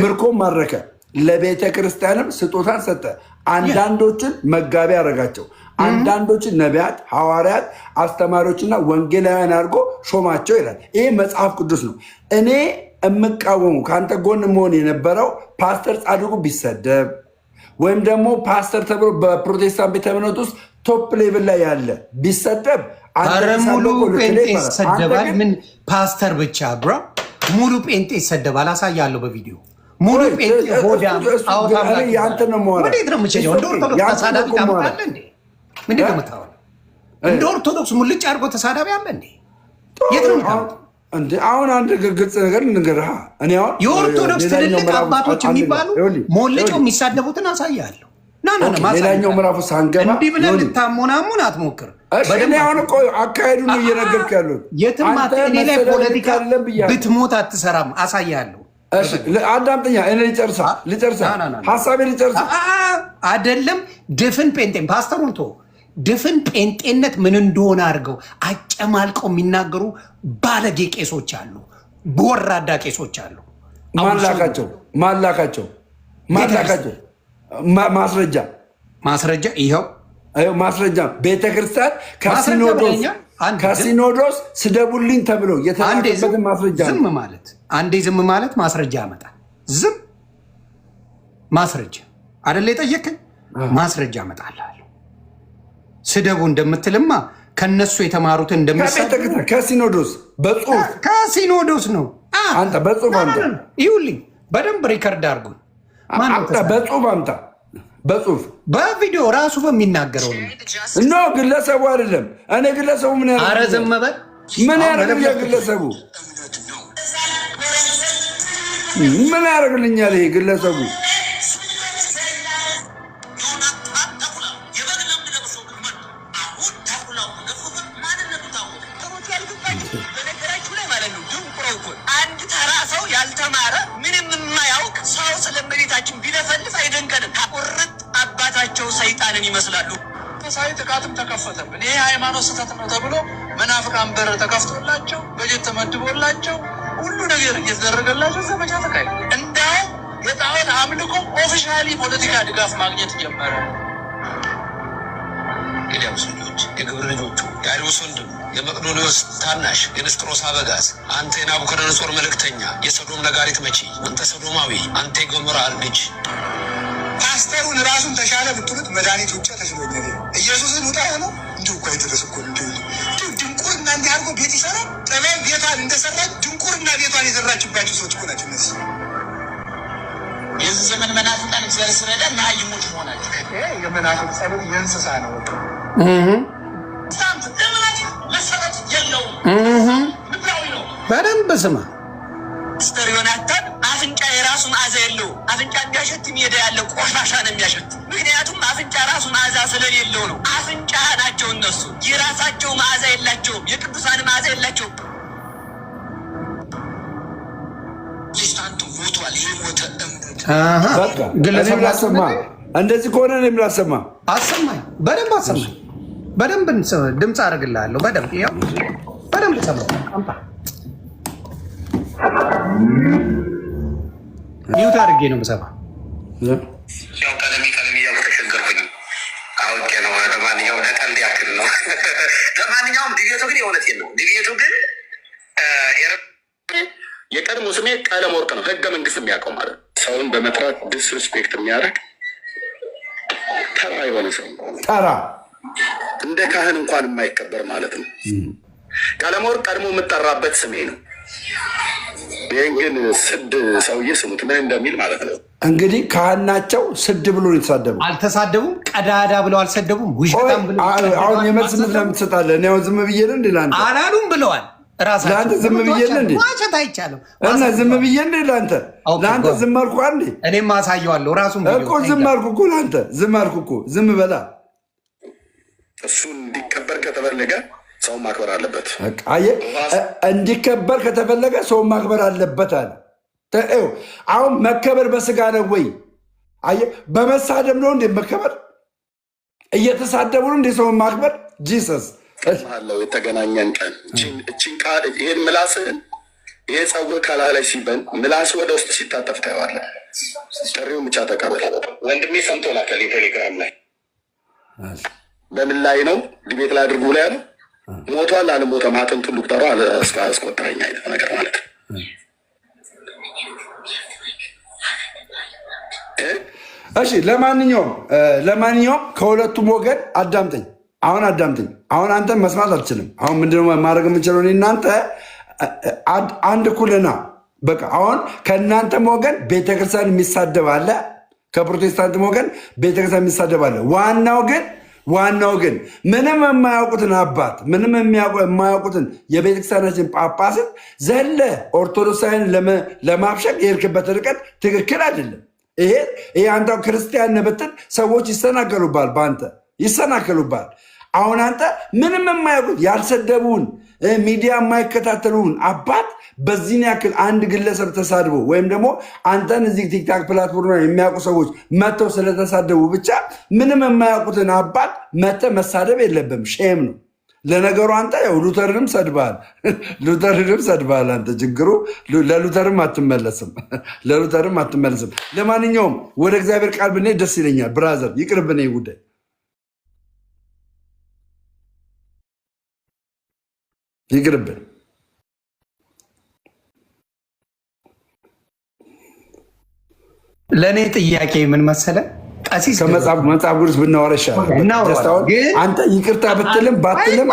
ምርኮም ማረከ፣ ለቤተ ክርስቲያንም ስጦታን ሰጠ። አንዳንዶችን መጋቢ አደረጋቸው፣ አንዳንዶችን ነቢያት፣ ሐዋርያት፣ አስተማሪዎችና ወንጌላውያን አድርጎ ሾማቸው ይላል። ይህ መጽሐፍ ቅዱስ ነው። እኔ የምቃወሙ ከአንተ ጎን መሆን የነበረው ፓስተር ጻድቁ ቢሰደብ ወይም ደግሞ ፓስተር ተብሎ በፕሮቴስታንት ቤተ እምነት ውስጥ ቶፕ ሌቭል ላይ ያለ ቢሰደብ፣ ሙሉ ጴንጤ ይሰደባል። ምን ፓስተር ብቻ ብራ ሙሉ ጴንጤ ይሰደባል። አሳያለሁ በቪዲዮ ሙሉ ጴንጤ ሆዳም አውታም ላይ ያንተ ነው ማለት ነው። እንዴት ነው የምችለው? እንደ ኦርቶዶክስ ተሳዳቢ ታመጣለህ እንዴ? ምንድን ነው የምታወራው? እንደ ኦርቶዶክስ ሙልጭ አድርጎ ተሳዳቢ አለ እንዴ? የት ነው የምታወራው? አሁን አንድ ግልጽ ነገር ልንገርህ። እኔ አሁን የኦርቶዶክስ ትልልቅ አባቶች የሚባሉ ሞልጨው የሚሳደቡትን አሳያለሁ። ሌላኛው ምዕራፍ ሳንገባ እንዲህ ብለህ ልታሞናሙን አትሞክር። አሁን እኮ አካሄዱ ነው እየነገርኩህ ያሉት። የትም እኔ ላይ ፖለቲካ ብትሞት አትሰራም። አሳያለሁ። አዳምጠኛ። እኔ ልጨርሳ ሀሳቤ ልጨርሳ አይደለም። ድፍን ጴንጤን ፓስተሩን ቶ ድፍን ጴንጤነት ምን እንደሆነ አድርገው አጨማልቀው የሚናገሩ ባለጌ ቄሶች አሉ፣ በወራዳ ቄሶች አሉ። ማላካቸው ማስረጃ ማስረጃ ይኸው ማስረጃ ቤተክርስቲያን ከሲኖዶስ ስደቡልኝ ተብሎ የተላከበትን ማስረጃ አንዴ ዝም ማለት ማስረጃ ያመጣል። ዝም ማስረጃ አይደለ የጠየቅን ማስረጃ ያመጣልሃለሁ። ስደቡ እንደምትልማ ከነሱ የተማሩትን ከሲኖዶስ ነው። አንተ በጽሁፍ አምጣ ይኸውልኝ፣ በደንብ ሪከርድ አድርጉን። በጽሁፍ አምጣ፣ በጽሁፍ በቪዲዮ ራሱ በሚናገረው ነው። ግለሰቡ አይደለም። እኔ ግለሰቡ ምን ያደርግ? ኧረ ዝም በል። ምን ያደርግልኛል? ግለሰቡ ምን ያደርግልኛል? ይሄ ግለሰቡ ሰይጣንን ይመስላሉ። ሳይ ጥቃትም ተከፈተብን። ይሄ ሃይማኖት ስህተት ነው ተብሎ መናፍቃን በር ተከፍቶላቸው በጀት ተመድቦላቸው ሁሉ ነገር እየተደረገላቸው ዘመቻ ተካሄደ። እንዲያውም የጣዖት አምልኮ ኦፊሻሊ ፖለቲካ ድጋፍ ማግኘት ጀመረ። የዲያብሎስ ልጆች፣ የግብር ልጆቹ፣ የአሪዎስ ወንድም፣ የመቅዶኒዎስ ታናሽ፣ የንስጥሮስ አበጋዝ፣ አንተ የናቡከደነጾር መልእክተኛ፣ የሰዶም ነጋሪት መቺ፣ አንተ ሰዶማዊ፣ አንተ የገሞራ ልጅ ፓስተሩን ራሱን ተሻለ ብትሉት መድኃኒት ውጭ ተሽሎኛል። ኢየሱስን ውጣ ነው እንዲሁ እኮ አይደረስ እኮ እንዲሁ ድንቁርና እንዲህ አድርጎ ቤት ይሰራል። ጥበብ ቤቷን እንደሰራች ድንቁርና ቤቷን የሰራችባቸው ሰዎች እኮ ናቸው እነዚህ። የዚህ ዘመን መናፍቃን እግዚአብሔር ስለዳ መሀይሞች መሆናቸው የመናፍቅ ጸሎት የእንስሳ ነው። ሳምት እምነት መሰረት የለውም። ምድራዊ ነው። በደንብ ስማ ፓስተር ዮናታን አፍንጫ የራሱ መዓዛ የለው። አፍንጫ የሚያሸት ሜዳ ያለው ቆሻሻ ነው የሚያሸት። ምክንያቱም አፍንጫ ራሱ መዓዛ ስለሌለው ነው። አፍንጫ ናቸው እነሱ። የራሳቸው መዓዛ የላቸውም። የቅዱሳን መዓዛ የላቸውም። ፕሮቴስታንቱ ሞቷል። የሞተ እምነት ላሰማ። እንደዚህ ከሆነ እኔም ላሰማ። አሰማኝ፣ በደንብ አሰማኝ። በደንብ ድምፅ አደርግልሃለሁ። በደንብ ያው በደንብ ሰማ። ሚውት አድርጌ ነው የምሰማ። ያው ቀለሚ እያልኩ ተሸገርኩኝ። አውቄ ነው። ለማንኛውም ለቀልድ ያክል ነው። ለማንኛውም ድቤቱ ግን የእውነቴን ነው። ድቤቱ ግን የቀድሞ ስሜ ቀለም ወርቅ ነው። ህገ መንግስት የሚያውቀው ማለት ሰውን በመጥራት ዲስሪስፔክት የሚያደርግ ተራ የሆነ ሰው ተራ እንደ ካህን እንኳን የማይከበር ማለት ነው። ቀለም ወርቅ ቀድሞ የምጠራበት ስሜ ነው። ይህን ግን ስድ ሰውዬ ስሙት ምን እንደሚል ማለት ነው። እንግዲህ ካህን ናቸው። ስድ ብሎ ነው የተሳደቡ። አልተሳደቡም። ቀዳዳ ብለው አልሰደቡም። ውሸታም ብለው አሁን የመልስ ምት ለምትሰጣለህ? እኔ አሁን ዝም ብዬ ነው እንዴ? ለአንተ አላሉም ብለዋል። ራሳቸው ለአንተ ዝም ብዬ ነው እንዴ? ዋሸት አይቻልም። እና ዝም ብዬ እንዴ? ለአንተ ዝም አልኩ አንዴ። እኔም አሳየዋለሁ። ራሱን እኮ ዝም አልኩ እኮ ለአንተ ዝም አልኩ እኮ። ዝም በላ። እሱ እንዲከበር ከተፈለገ ሰው ማክበር አለበት። እንዲከበር ከተፈለገ ሰው ማክበር አለበት አለ። አሁን መከበር በስጋ ነው ወይ? በመሳደብ ነው እንዴ መከበር? እየተሳደቡ ነው እንዴ ሰውን ማክበር? ጂሰስ አለው የተገናኘን ቀን እችን ቃል ይሄን ምላስህን ይሄ ፀጉር ከላህ ላይ ሲበን ምላስ ወደ ውስጥ ሲታጠፍ ታየዋለህ። ጥሪውን ብቻ ተቀበል። ወንድሜ ሰምቶ ላከል ቴሌግራም ላይ በምን ላይ ነው ዲቤት ላይ አድርጉ ላይ ያለው ሞቷል አልሞተም አጥንቱ ሁሉ ቁጠሩ አስቆጠረኝ አይነት ነገር ማለት ነው። እሺ ለማንኛውም ከሁለቱም ወገን አዳምጠኝ። አሁን አንተን መስማት አልችልም። አሁን ምንድነው ማድረግ የምንችለው? እናንተ አንድ እኩልና በቃ አሁን ከእናንተም ወገን ቤተክርስቲያን የሚሳደብ አለ፣ ከፕሮቴስታንትም ወገን ቤተክርስቲያን የሚሳደብ አለ። ዋናው ግን ምንም የማያውቁትን አባት ምንም የማያውቁትን የቤተክርስቲያናችን ጳጳስን ዘለ ኦርቶዶክሳውያን ለማብሸቅ የሄድክበት ርቀት ትክክል አይደለም። ይሄ አንተ ክርስቲያን ነህ ብትል ሰዎች ይሰናከሉባል፣ በአንተ ይሰናከሉባል። አሁን አንተ ምንም የማያውቁት ያልሰደቡን ሚዲያ የማይከታተሉን አባት በዚህን ያክል አንድ ግለሰብ ተሳድቦ ወይም ደግሞ አንተን እዚህ ቲክታክ ፕላትፎርም ላይ የሚያውቁ ሰዎች መጥተው ስለተሳደቡ ብቻ ምንም የማያውቁትን አባት መጥተህ መሳደብ የለብም። ሼም ነው። ለነገሩ አንተ ያው ሉተርንም ሰድበሃል። አንተ ችግሩ ለሉተርም አትመለስም፣ ለማንኛውም ወደ እግዚአብሔር ቃል ብንሄድ ደስ ይለኛል። ብራዘር ይቅርብን፣ ጉዳይ ይቅርብን። ለእኔ ጥያቄ ምን መሰለ ቀሲስ ከመጽሐፍ ቅዱስ ብናወራ ይሻላል። አንተ ይቅርታ ብትልም ባትልም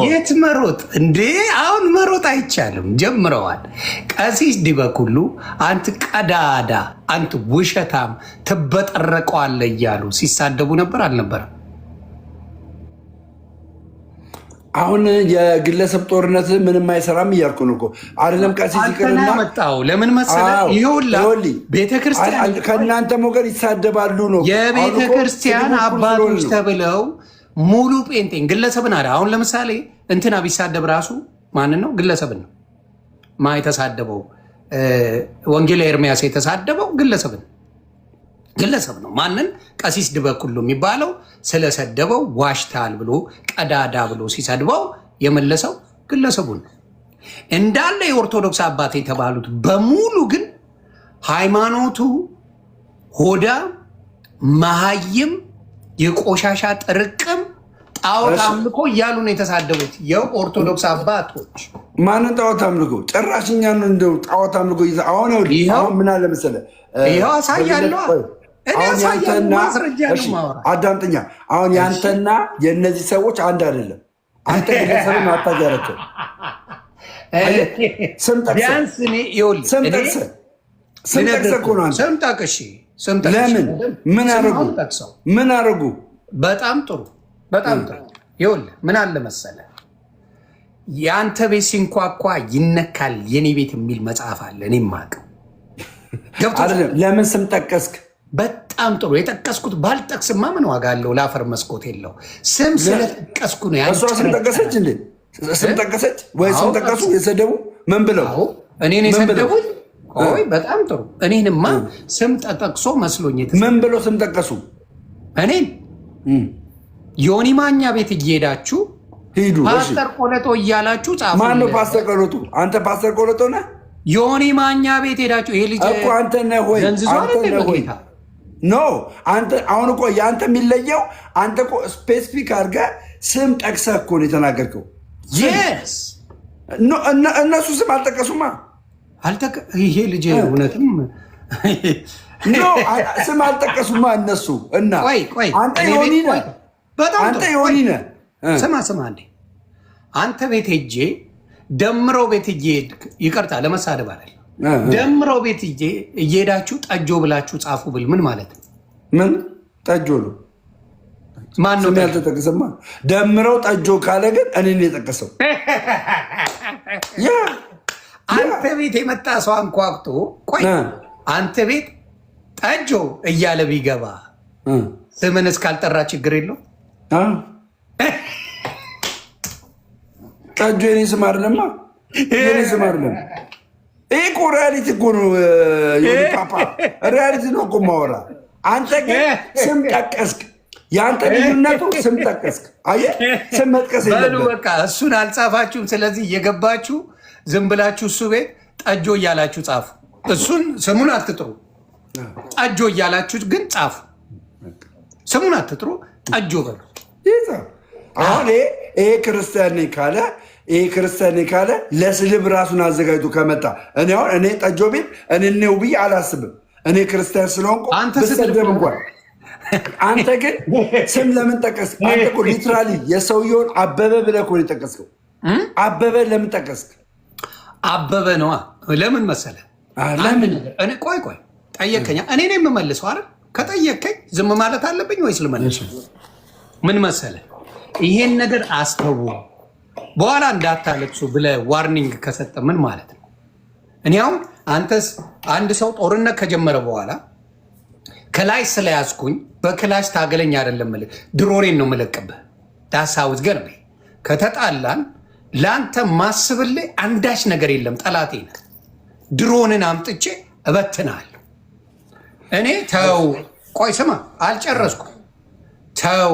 የት መሮጥ እንዴ? አሁን መሮጥ አይቻልም። ጀምረዋል። ቀሲስ ዲበኩሉ አንተ ቀዳዳ፣ አንተ ውሸታም ትበጠረቀዋለህ እያሉ ሲሳደቡ ነበር አልነበረም? አሁን የግለሰብ ጦርነት ምንም አይሰራም እያልኩ ነው እኮ አይደለም። ቀሲስ ይቅርና መጣው ለምን መሰለህ? ይኸውልህ ቤተክርስቲያን ከእናንተ ወገን ይሳደባሉ ነው። የቤተክርስቲያን አባቶች ተብለው ሙሉ ጴንጤን ግለሰብን አለ። አሁን ለምሳሌ እንትና ቢሳደብ ራሱ ማንን ነው? ግለሰብን ነው የተሳደበው። ወንጌላ ኤርሚያስ የተሳደበው ግለሰብ ነው። ማንን? ቀሲስ ድበኩሉ የሚባለው ስለሰደበው ዋሽታል ብሎ ቀዳዳ ብሎ ሲሰድበው የመለሰው ግለሰቡን ነው። እንዳለ የኦርቶዶክስ አባት የተባሉት በሙሉ ግን ሃይማኖቱ ሆዳ መሃይም የቆሻሻ ጥርቅም ጣዖት አምልኮ እያሉ ነው የተሳደቡት የኦርቶዶክስ አባቶች። ማንን ጣዖት አምልኮ? ጭራሽኛ ነው እንደው ጣዖት አምልኮ። አሁን ምን አለ መሰለህ፣ ይኸው አሳያለሁ። አዳምጠኛ። አሁን ያንተና የእነዚህ ሰዎች አንድ አይደለም። አንተ ግለሰብን አታጋራቸው። ስም ጠቅሰህ ለምን? ምን አረጉ? በጣም ጥሩ። ይኸውልህ ምን አለ መሰለህ፣ የአንተ ቤት ሲንኳኳ ይነካል የኔ ቤት የሚል መጽሐፍ አለ። እኔም የማውቀው ለምን ስም ጠቀስክ? በጣም ጥሩ። የጠቀስኩት ባልጠቅስማ ምን ዋጋ አለው? ለአፈር መስኮት የለው። ስም ስለጠቀስኩ ነው። እሷ ስም ጠቀሰች እንዴ? ስም ጠቀሰች ወይ? ስም ጠቀሱ? የሰደቡ ምን ብለው? እኔን የሰደቡኝ? ቆይ በጣም ጥሩ። እኔንማ ስም ተጠቅሶ መስሎኝ። ምን ብለው ስም ጠቀሱ? እኔን ዮኒ ማኛ ቤት እየሄዳችሁ ሂዱ ፓስተር ቆለጦ እያላችሁ ጻፉ። ማነው ፓስተር ቆለጦ? አንተ ፓስተር ቆለጦ ነህ? ዮኒ ማኛ ቤት ሄዳችሁ ይሄ ልጅ እኮ አንተ ነህ ወይ? ኖ አንተ አሁን እኮ የአንተ የሚለየው አንተ እኮ ስፔሲፊክ አድርገህ ስም ጠቅሰህ እኮ ነው የተናገርከው። እነሱ ስም አልጠቀሱማ። ይሄ ልጅ እውነትም ስም አልጠቀሱማ እነሱ። እና አንተ ዮኒ ነህ። ስማ እንዴ አንተ ቤት ሄጄ ደምረው ቤት ይቅርታ ለመሳደብ አይደለም። ደምረው ቤት እየሄዳችሁ ጠጆ ብላችሁ ጻፉ ብል ምን ማለት ነው? ምን ጠጆ ነው? ማን ነው ያልተጠቀሰማ? ደምረው ጠጆ ካለ ግን እኔን የጠቀሰው አንተ ቤት የመጣ ሰው አንኳኩቶ ቆይ አንተ ቤት ጠጆ እያለ ቢገባ ስምን እስካልጠራ ችግር የለው። ጠጆ የኔ ስም አይደለማ። የኔ ስም አይደለም። ይህ እኮ ሪያሊቲ እኮ ነው። ፓፓ ሪያሊቲ ነው እኮ ማወራ። አንተ ግን ስም ጠቀስክ። የአንተ ልዩነቱ ስም ጠቀስክ። አየህ፣ ስም መጥቀስ የለበትም። በቃ እሱን አልጻፋችሁም። ስለዚህ እየገባችሁ ዝም ብላችሁ እሱ ቤት ጠጆ እያላችሁ ጻፉ። እሱን ስሙን አትጥሩ። ጠጆ እያላችሁ ግን ጻፉ። ስሙን አትጥሩ፣ ጠጆ በሉ። አሁን ይሄ ክርስቲያን ነኝ ካለ ለስድብ ራሱን አዘጋጅቶ ከመጣ እኔ ጠጆ ቤት እኔው ብዬ አላስብም። እኔ ክርስቲያን ስለሆንኩ ብሰደብ እንኳን። አንተ ግን ስም ለምን ጠቀስክ? አንተ እኮ ሊትራሊ የሰውየውን አበበ ብለህ እኮ ነው የጠቀስከው። አበበ ለምን ጠቀስክ? አበበ ነዋ። ለምን መሰለህ? ቆይ ጠየከኛ። እኔ ነው የምመልሰው አይደል? ከጠየከኝ ዝም ማለት አለብኝ ወይስ ልመልሰው? ምን መሰለህ፣ ይሄን ነገር አስተው በኋላ እንዳታለቅሱ ብለህ ዋርኒንግ ከሰጠ ምን ማለት ነው? እኔ አሁን አንተስ አንድ ሰው ጦርነት ከጀመረ በኋላ ከላይ ስለያዝኩኝ በክላሽ ታገለኝ አይደለም፣ ድሮሬን ነው የምለቅብህ። ዳሳውዝ ገርቤ ከተጣላን ለአንተ ማስብልህ አንዳች ነገር የለም። ጠላቴ ነህ። ድሮንን አምጥቼ እበትናለሁ። እኔ ተው፣ ቆይ ስማ፣ አልጨረስኩም። ተው፣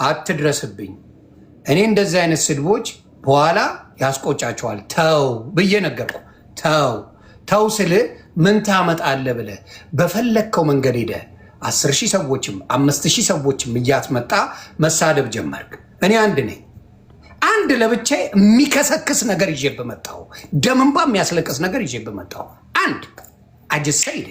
አትድረስብኝ። እኔ እንደዚህ አይነት ስድቦች በኋላ ያስቆጫቸዋል። ተው ብዬ ነገርኩ። ተው ስል ምን ታመጣለህ ብለህ በፈለግከው መንገድ ሄደህ 10,000 ሰዎችም 5,000 ሰዎችም እያስመጣ መሳደብ ጀመርክ። እኔ አንድ ነኝ። አንድ ለብቻ የሚከሰክስ ነገር ይዤ በመጣሁ ደም እንባ የሚያስለቅስ ነገር ይዤ በመጣሁ አንድ አጀሰይድ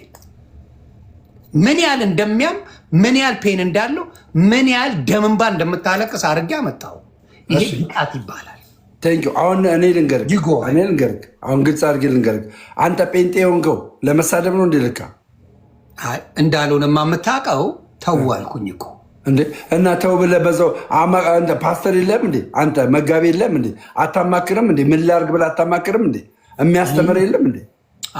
ምን ያህል እንደሚያም ምን ያህል ፔን እንዳለው ምን ያህል ደም እንባ እንደምታለቅስ አድርጌ አመጣሁ። ይሄ ብቃት ይባላል። አሁን እኔ ልንገርህ፣ አሁን ግልጽ አድርጌ ልንገርህ። አንተ ጴንጤ የሆንከው ለመሳደብ ነው እንዴ? ልካ እንዳልሆነማ የምታውቀው ተው አልኩኝ እኮ እንዴ። እና ተው ብለህ በዛው ፓስተር የለም እንዴ? አንተ መጋቢ የለም እንዴ? አታማክርም እንዴ? ምን ላድርግ ብለህ አታማክርም እንዴ? የሚያስተምር የለም እንዴ?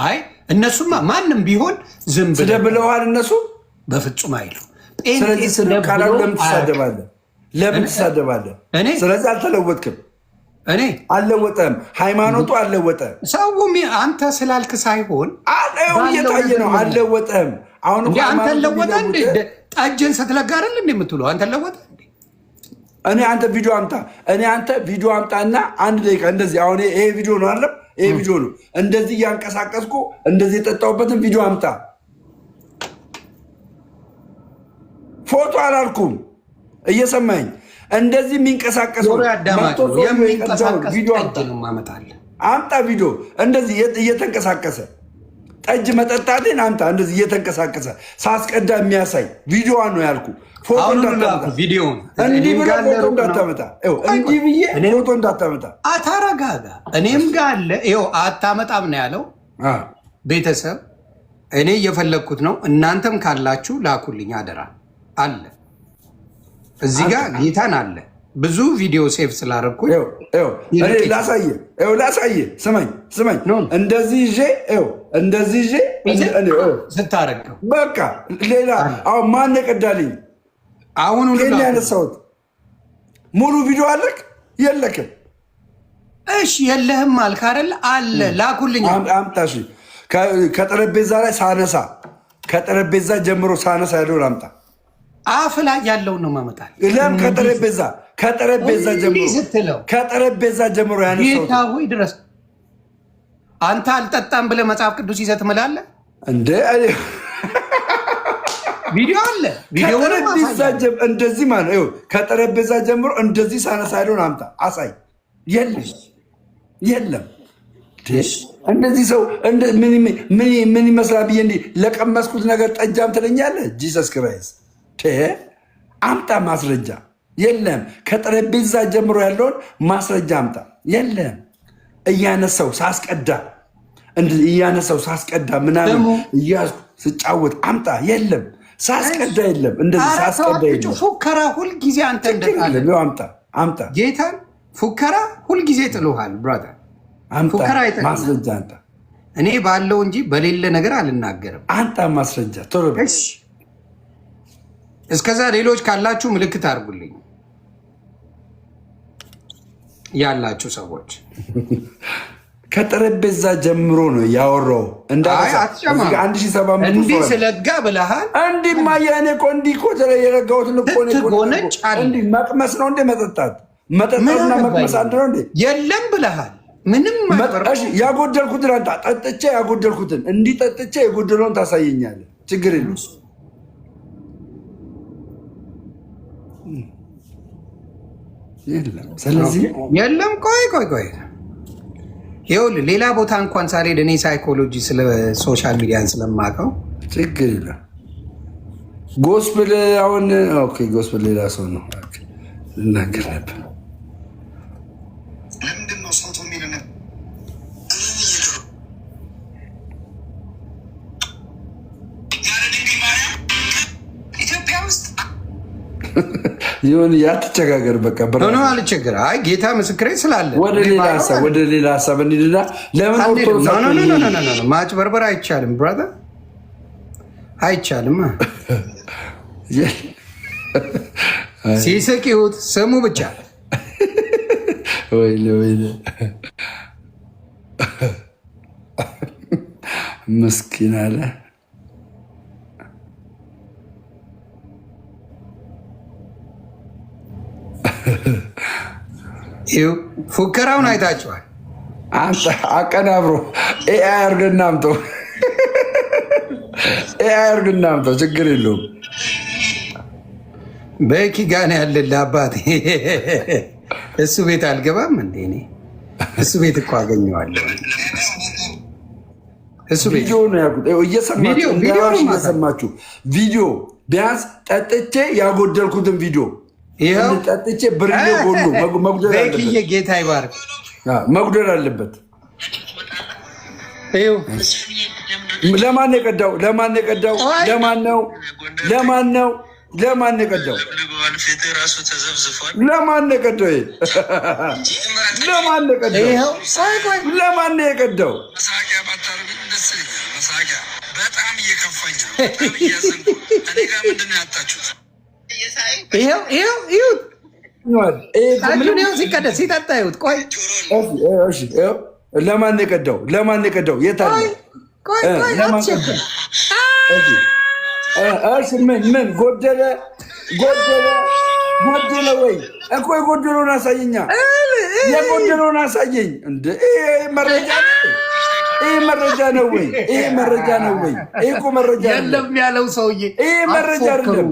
አይ እነሱማ ማንም ቢሆን ዝም ብለህ ስደብ ብለዋል። እነሱ በፍጹም አይሉ። ስለዚህ ስደብ ካላሉ ለምን ትሳደባለህ? ለምን ትሳደባለህ? ስለዚህ አልተለወጥክም። እኔ አልለወጠም። ሃይማኖቱ አልለወጠም። ሰውም አንተ ስላልክ ሳይሆን እየታየ ነው። አልለወጠም። አሁን አንተ ለወጠ እንዴ? ጠጅን ስትለጋ አይደል እንዴ የምትውለው? አንተ ለወጠ እንዴ? አንተ ቪዲዮ አምጣ። አንተ ቪዲዮ አምጣና አንድ ደቂቃ እንደዚህ። አሁን ይሄ ቪዲዮ ነው አይደል? ይሄ ቪዲዮ ነው። እንደዚህ እያንቀሳቀስኩ እንደዚህ የጠጣሁበትን ቪዲዮ አምጣ። ፎቶ አላልኩም። እየሰማኝ እንደዚህ የሚንቀሳቀሰው አምጣ። ቪዲዮ እንደዚህ እየተንቀሳቀሰ ጠጅ መጠጣቴን አምጣ። እንደዚህ እየተንቀሳቀሰ ሳስቀዳ የሚያሳይ ቪዲዮ ነው ያልኩ። ፎቶ እንዲህ ብለህ ፎቶ እንዳታመጣ። እንዲህ ብዬ ፎቶ እንዳታመጣ። አታረጋጋ። እኔም ጋር አለ። ይኸው አታመጣም ነው ያለው ቤተሰብ። እኔ እየፈለግኩት ነው። እናንተም ካላችሁ ላኩልኝ አደራ። አለ እዚህ ጋር ጌታን አለ። ብዙ ቪዲዮ ሴቭ ስላደረግኩኝ ላሳየ። ስማኝ እንደዚህ ይዤ ስታረገው በቃ ሌላ አሁን ማን የቀዳልኝ? አሁን ያነሳሁት ሙሉ ቪዲዮ አለክ የለክም? እሺ የለህም አልክ አይደል? አለ ላኩልኝ። አምጣ። ከጠረጴዛ ላይ ሳነሳ ከጠረጴዛ ጀምሮ ሳነሳ ያለውን አምጣ። አፍ ላይ ያለውን ነው ማመጣል። ለም ከጠረጴዛ ጀምሮ ያነሳው ጌታ ሆይ ድረስ አንተ አልጠጣም ብለህ መጽሐፍ ቅዱስ ይዘህ ትምላለህ እንደ ቪዲዮ አለ። ቪዲዮ እንደዚህ ማለት ነው። ከጠረጴዛ ጀምሮ እንደዚህ ሳነሳ ያለውን አምጣ አሳይ። የለም እንደዚህ ሰው ምን ይመስላል ብዬ እንዲህ ለቀመስኩት ነገር ጠጃም ትለኛለህ? ጂሰስ ክራይስት አምጣ ማስረጃ። የለም ከጠረጴዛ ጀምሮ ያለውን ማስረጃ አምጣ። የለም እያነሳው ሳስቀዳ ምናምን እያዝኩ ስጫወት አምጣ። የለም ሳስቀዳ የለም። እንደዚህ ሳስቀዳ የለም። ፉከራ ሁልጊዜ አንተ አምጣ። ጌታን ፉከራ ሁልጊዜ ጥሎሃል ብራዘር። ፉከራ ማስረጃ አምጣ። እኔ ባለው እንጂ በሌለ ነገር አልናገርም። አንተ ማስረጃ ቶሎ እስከዛ ሌሎች ካላችሁ ምልክት አድርጉልኝ። ያላችሁ ሰዎች ከጠረጴዛ ጀምሮ ነው ያወራው። እንዲህ ስለጋ ብለሃል። እንዲህ ማያኔ እኮ እንዲህ እኮ የረጋሁትን እንዲህ መቅመስ ነው እንደ መጠጣትና መቅመስ አንድ ነው እንዴ? የለም ብለሃል። ምንም ያጎደልኩትን አንተ ጠጥቼ ያጎደልኩትን እንዲህ ጠጥቼ የጎደለውን ታሳየኛለህ። ችግር የለም። ስለዚህ የለም። ቆይ ይኸውልህ ሌላ ቦታ እንኳን ሳልሄድ እኔ ሳይኮሎጂ ስለ ሶሻል ሚዲያን ስለማውቀው ችግር የለም። ጎስፕል አሁን ጎስፕል ሌላ ሰው ነው ልናገር ነበር። ይሁን ያትቸጋገር በቃ አልቸገር። አይ ጌታ ምስክሬ ስላለ ወደ ሌላ ሀሳብ እንሂድና ለምን ማጭበርበር አይቻልም ብራዘር፣ አይቻልም። ሲስቅ ይሁት ስሙ ብቻ ምስኪን አለ። ፉከራውን አይታችኋል። አቀናብሮ ኤአይ አድርገን አምጠው ችግር የለውም። በኪ ጋር ያለልህ አባቴ እሱ ቤት አልገባም እንዴ? እኔ እሱ ቤት እኮ አገኘዋለሁ። እሱ ቤት ቪዲዮ ነው ያልኩት። እየሰማችሁ ቪዲዮ ቢያንስ ጠጥቼ ያጎደልኩትን ቪዲዮ ጠጥቼ ብርሌ ጎሎ መጉደል አለበት። ጌታ ይባርክ። መጉደል አለበት። ለማን የቀዳው? ለማን የቀዳው? ለማን ነው? ለማን ነው? ለማን የቀዳው? ለማን የቀዳው? ለማን የቀዳው? ለማን የቀዳው? በጣም እየከፋኝ ነው። በጣም እያዘንኩ እኔ ጋር ምንድን ነው ያጣችሁት? ሲቀደስ ሲጠጣ ይሁት። ቆይ ለማን የቀዳው? ለማን የቀዳው? የት አለ? ምን ጎደለ? ጎደለ ወይ እኮ የጎደለውን አሳየኛ። የጎደለውን አሳየኝ። ይህ መረጃ ነው ወይ? ይህ መረጃ ነው ወይ? ይህ እኮ መረጃ የለም ያለው ሰውዬ። ይህ መረጃ አይደለም፣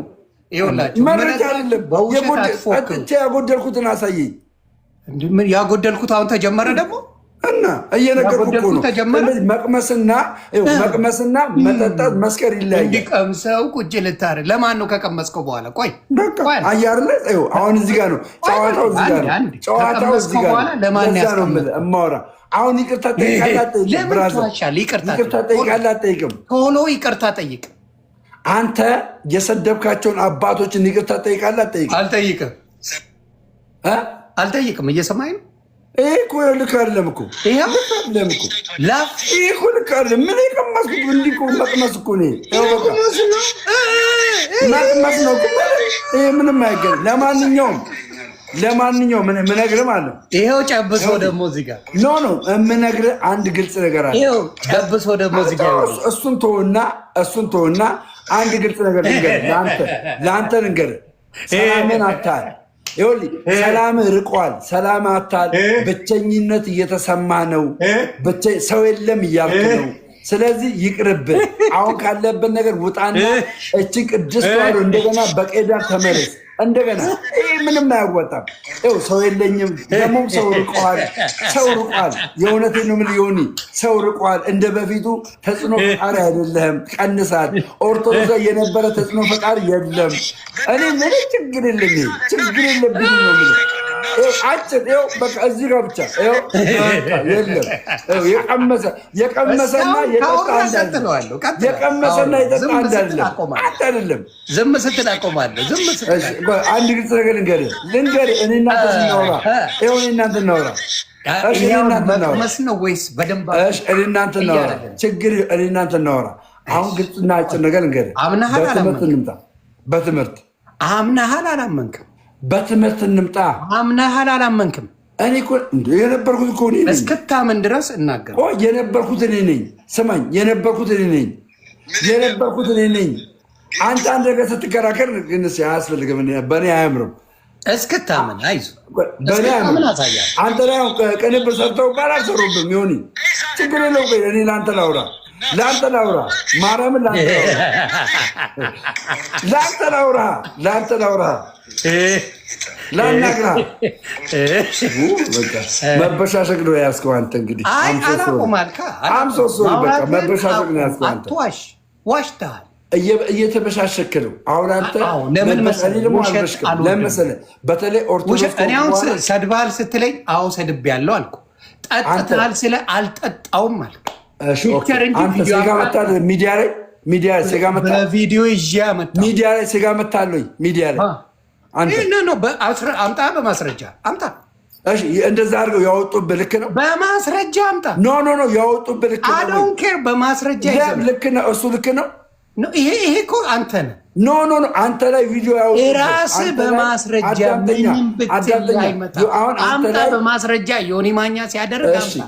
መረጃ አይደለም። ጠጥቼ ያጎደልኩትን አሳየኝ። ያጎደልኩት አሁን ተጀመረ ደግሞ እና እየነገርኩህ እኮ ነው። መቅመስና መጠጣት መስከር ይለያያል። እንዲቀምሰው ቁጭ ልታር ለማን ነው ከቀመስከው በኋላ? ቆይ አያርለ አሁን እዚህ ጋር ነው ጨዋታው። እዚህ ጋር ነው ጨዋታው። እዚህ ጋር ለማን ነው የማወራ? አሁን ይቅርታ ጠይቃለህ አትጠይቅም? ቶሎ ይቅርታ ጠይቅ። አንተ የሰደብካቸውን አባቶችን ይቅርታ ጠይቃለህ አትጠይቅም? አልጠይቅም። እየሰማኝ ነው። ይሄ እኮ ልክ አይደለም እኮ። ይሄ እኮ ልክ አይደለም። ምን የቀመስኩት እንዲህ እኮ መቅመስ እኮ ነው። መቅመስ ነው እኮ። ይሄ ምንም አይገርም። ለማንኛውም ምነግርህ ማለት ነው። ይሄው ጨብሶ ደግሞ እዚህ ጋር ኖ የምነግርህ አንድ ግልጽ ነገር አለ። ይሄው ጨብሶ ደግሞ እዚህ ጋር እሱን ተውና አንድ ግልጽ ነገር ልንገርህ። ለአንተ ልንገርህ። ሰላምን አታል። ይኸውልህ ሰላምህ ርቋል። ሰላም አታል። ብቸኝነት እየተሰማ ነው። ሰው የለም እያልክ ነው። ስለዚህ ይቅርብህ። አሁን ካለበት ነገር ውጣና እቺ ቅድስት ተዋሕዶ እንደገና በቄዳር ተመለስ። እንደገና ይህ ምንም አያወጣም። ሰው የለኝም ደግሞም ሰው ርቋል። የእውነቴን ነው የምልህ ዮኒ፣ ሰው ርቋል። እንደ በፊቱ ተጽዕኖ ፈጣሪ አይደለህም። ቀንሳል። ኦርቶዶክስ የነበረ ተጽዕኖ ፈጣሪ የለም። እኔ ምን ችግር የለብኝም ነው የምልህ። አጭር በቃ እዚህ ጋር ብቻ የለም። የቀመሰና የጠጣ አንድ አይደለም። ዝም ስትል አቆማለሁ። አንድ ግልጽ ነገር ልንገርህ። እኔ እናንተ ስናወራ እናንተ እናወራ መቅመስ ነው ወይስ በደንብ እኔ እናንተ እናወራ? ችግር እኔ እናንተ እናወራ። አሁን ግልጽና አጭር ነገር ልንገርህ። በትምህርት እንምጣ። በትምህርት አምናሃል አላመንክም? በትምህርት እንምጣ። አምናሃል አላመንክም? እኔ የነበርኩት እኮ እኔ ነኝ። እስክታምን ድረስ እናገር። የነበርኩት እኔ ነኝ። ስማኝ፣ የነበርኩት እኔ ነኝ። አንተ አንድ ነገር ስትከራከር ግን አያስፈልግም። በእኔ አያምርም። እስክታምን አይዞህ፣ በእኔ አያምርም። አንተ ላይ ቅንብር ሰርተው ባል አልሰሩብም። ሆኒ ችግር የለው። እኔ ለአንተ ላውራ ማርያምን ለአንተ ላውራ ላናግራ። መበሻሸቅ ነው ያዝከው አንተ። እንግዲህ መበሻሸቅ ነው ያዝከው አንተ። ዋሽተሃል። እየተበሻሸክ ነው አሁን አንተ። ለምን መሰለህ? በተለይ ኦርቶዶክስ እኔ አሁን ሰድበሃል ስትለኝ አዎ ሰድቤያለሁ አልኩ። ጠጥተሃል ስለ አልጠጣውም አልክ። አንተ ሴጋ መታል ሚዲያ ላይ ሴጋ መታል። በቪዲዮ ይዤ መታል። ሚዲያ ላይ ሴጋ መታል ወይ? ሚዲያ ላይ አምጣ፣ በማስረጃ አምጣ። እንደዛ አድርገው ያወጡብህ ልክ ነው። በማስረጃ አምጣ። ኖ ያወጡብህ ልክ ነው። አይ ዶንት ኬር። በማስረጃ ልክ ነው። እሱ ልክ ነው። ይሄ እኮ አንተ ነህ። ኖ አንተ ላይ ቪዲዮ ያወጡብህ ራስህ በማስረጃ ምንም ብትል አይመጣም። አምጣ በማስረጃ ዮኒ ማኛ ሲያደርግ አምጣ።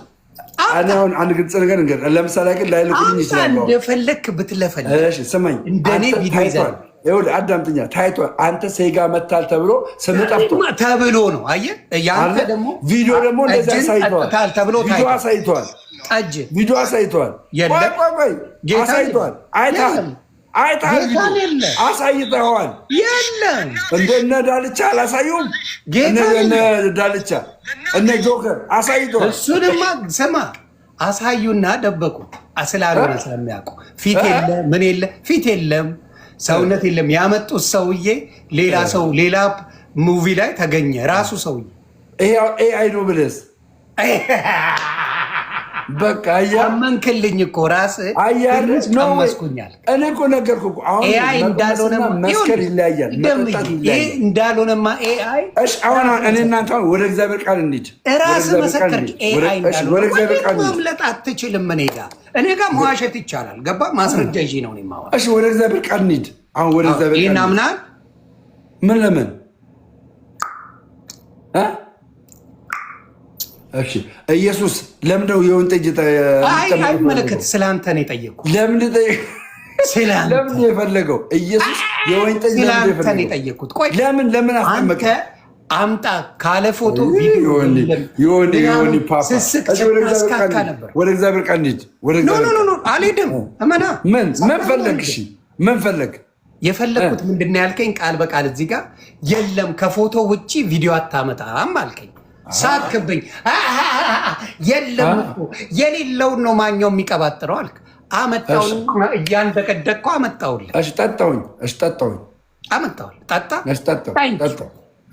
አሁን አንድ ግልጽ ነገር እንገር። ለምሳሌ ግን ላይልኩልኝ ይችላል። እንደፈለክ ብትለፈልግ። ስማኝ፣ እንደኔ ቪዲዮ ይዘህ ይኸውልህ አዳምጥኛ ታይቷል። አንተ ሴጋ መታል ተብሎ ስም ጠፍቷል ተብሎ ነው። አየህ ያንተ ደግሞ ቪዲዮ ደግሞ እንደዛ አሳይቷል ተብሎ ቪዲዮ አሳይቷል ጠጅ ቪዲዮ አሳይቷል። ቆይ አሳይቷል። አይተሃል አሳይተኸዋል። የለም እንደነ ዳልቻ አላሳዩም። እነ ዳልቻ እነ ጆከር አሳይተዋል። እሱንማ ስማ አሳዩና ደበቁ ስላልሆነ ስለሚያውቁ ፊት የለ ምን የለ ፊት የለም ሰውነት የለም። ያመጡት ሰውዬ ሌላ ሰው ሌላ ሙቪ ላይ ተገኘ። ራሱ ሰውዬ ኤአይ ነው ብለስ በቃ አመንክልኝ እኮ ራስህ መስኩኛል። እኔ እኮ ነገርኩህ እኮ አሁን ኤአይ እንዳልሆነማ መስከር ይለያያል። እንዳልሆነማ ኤአይ አሁን እኔ እናንተ ወደ እግዚአብሔር ቃል እንሂድ። ራስህ መሰከር። ኤአይ እንዳልሆነ ማምለጥ አትችልም። እኔ ጋር መዋሸት ይቻላል። ገባ ማስረጃ ይዤ ነው የማወራው። እሺ ወደ እግዚአብሔር ቃል እንሂድ። አሁን ወደ እግዚአብሔር ቃል ይሄን አምናል። ምን ለምን እሺ ኢየሱስ ለምንድነው የወይን ጠጅ አይመለከት? ስለአንተ ነው የጠየቅኩት። ለምን የፈለገው ኢየሱስ የወይን ጠጅ ስለአንተ ነው የጠየቅኩት። ቆይ ለምን አስቀመጠ? አምጣ ካለ ፎቶ ቪዲዮ ይሆን ፓፓ ስስክ አስካካ ነበር። ወደ እግዚአብሔር ቃል እንሂድ። ኖ አልሄድም። እመና ምን ፈለግ? እሺ ምን ፈለግ? የፈለግኩት ምንድን ነው ያልከኝ? ቃል በቃል እዚህ ጋር የለም ከፎቶ ውጭ ቪዲዮ አታመጣም አልከኝ። ሳክብኝ የለም እኮ የሌለውን ነው ማኛው የሚቀባጥረው አልክ። አመጣውን እያንደቀደቅኩ አመጣውልህ። እሺ ጠጣሁኝ። አመጣውልህ። ጠጣ።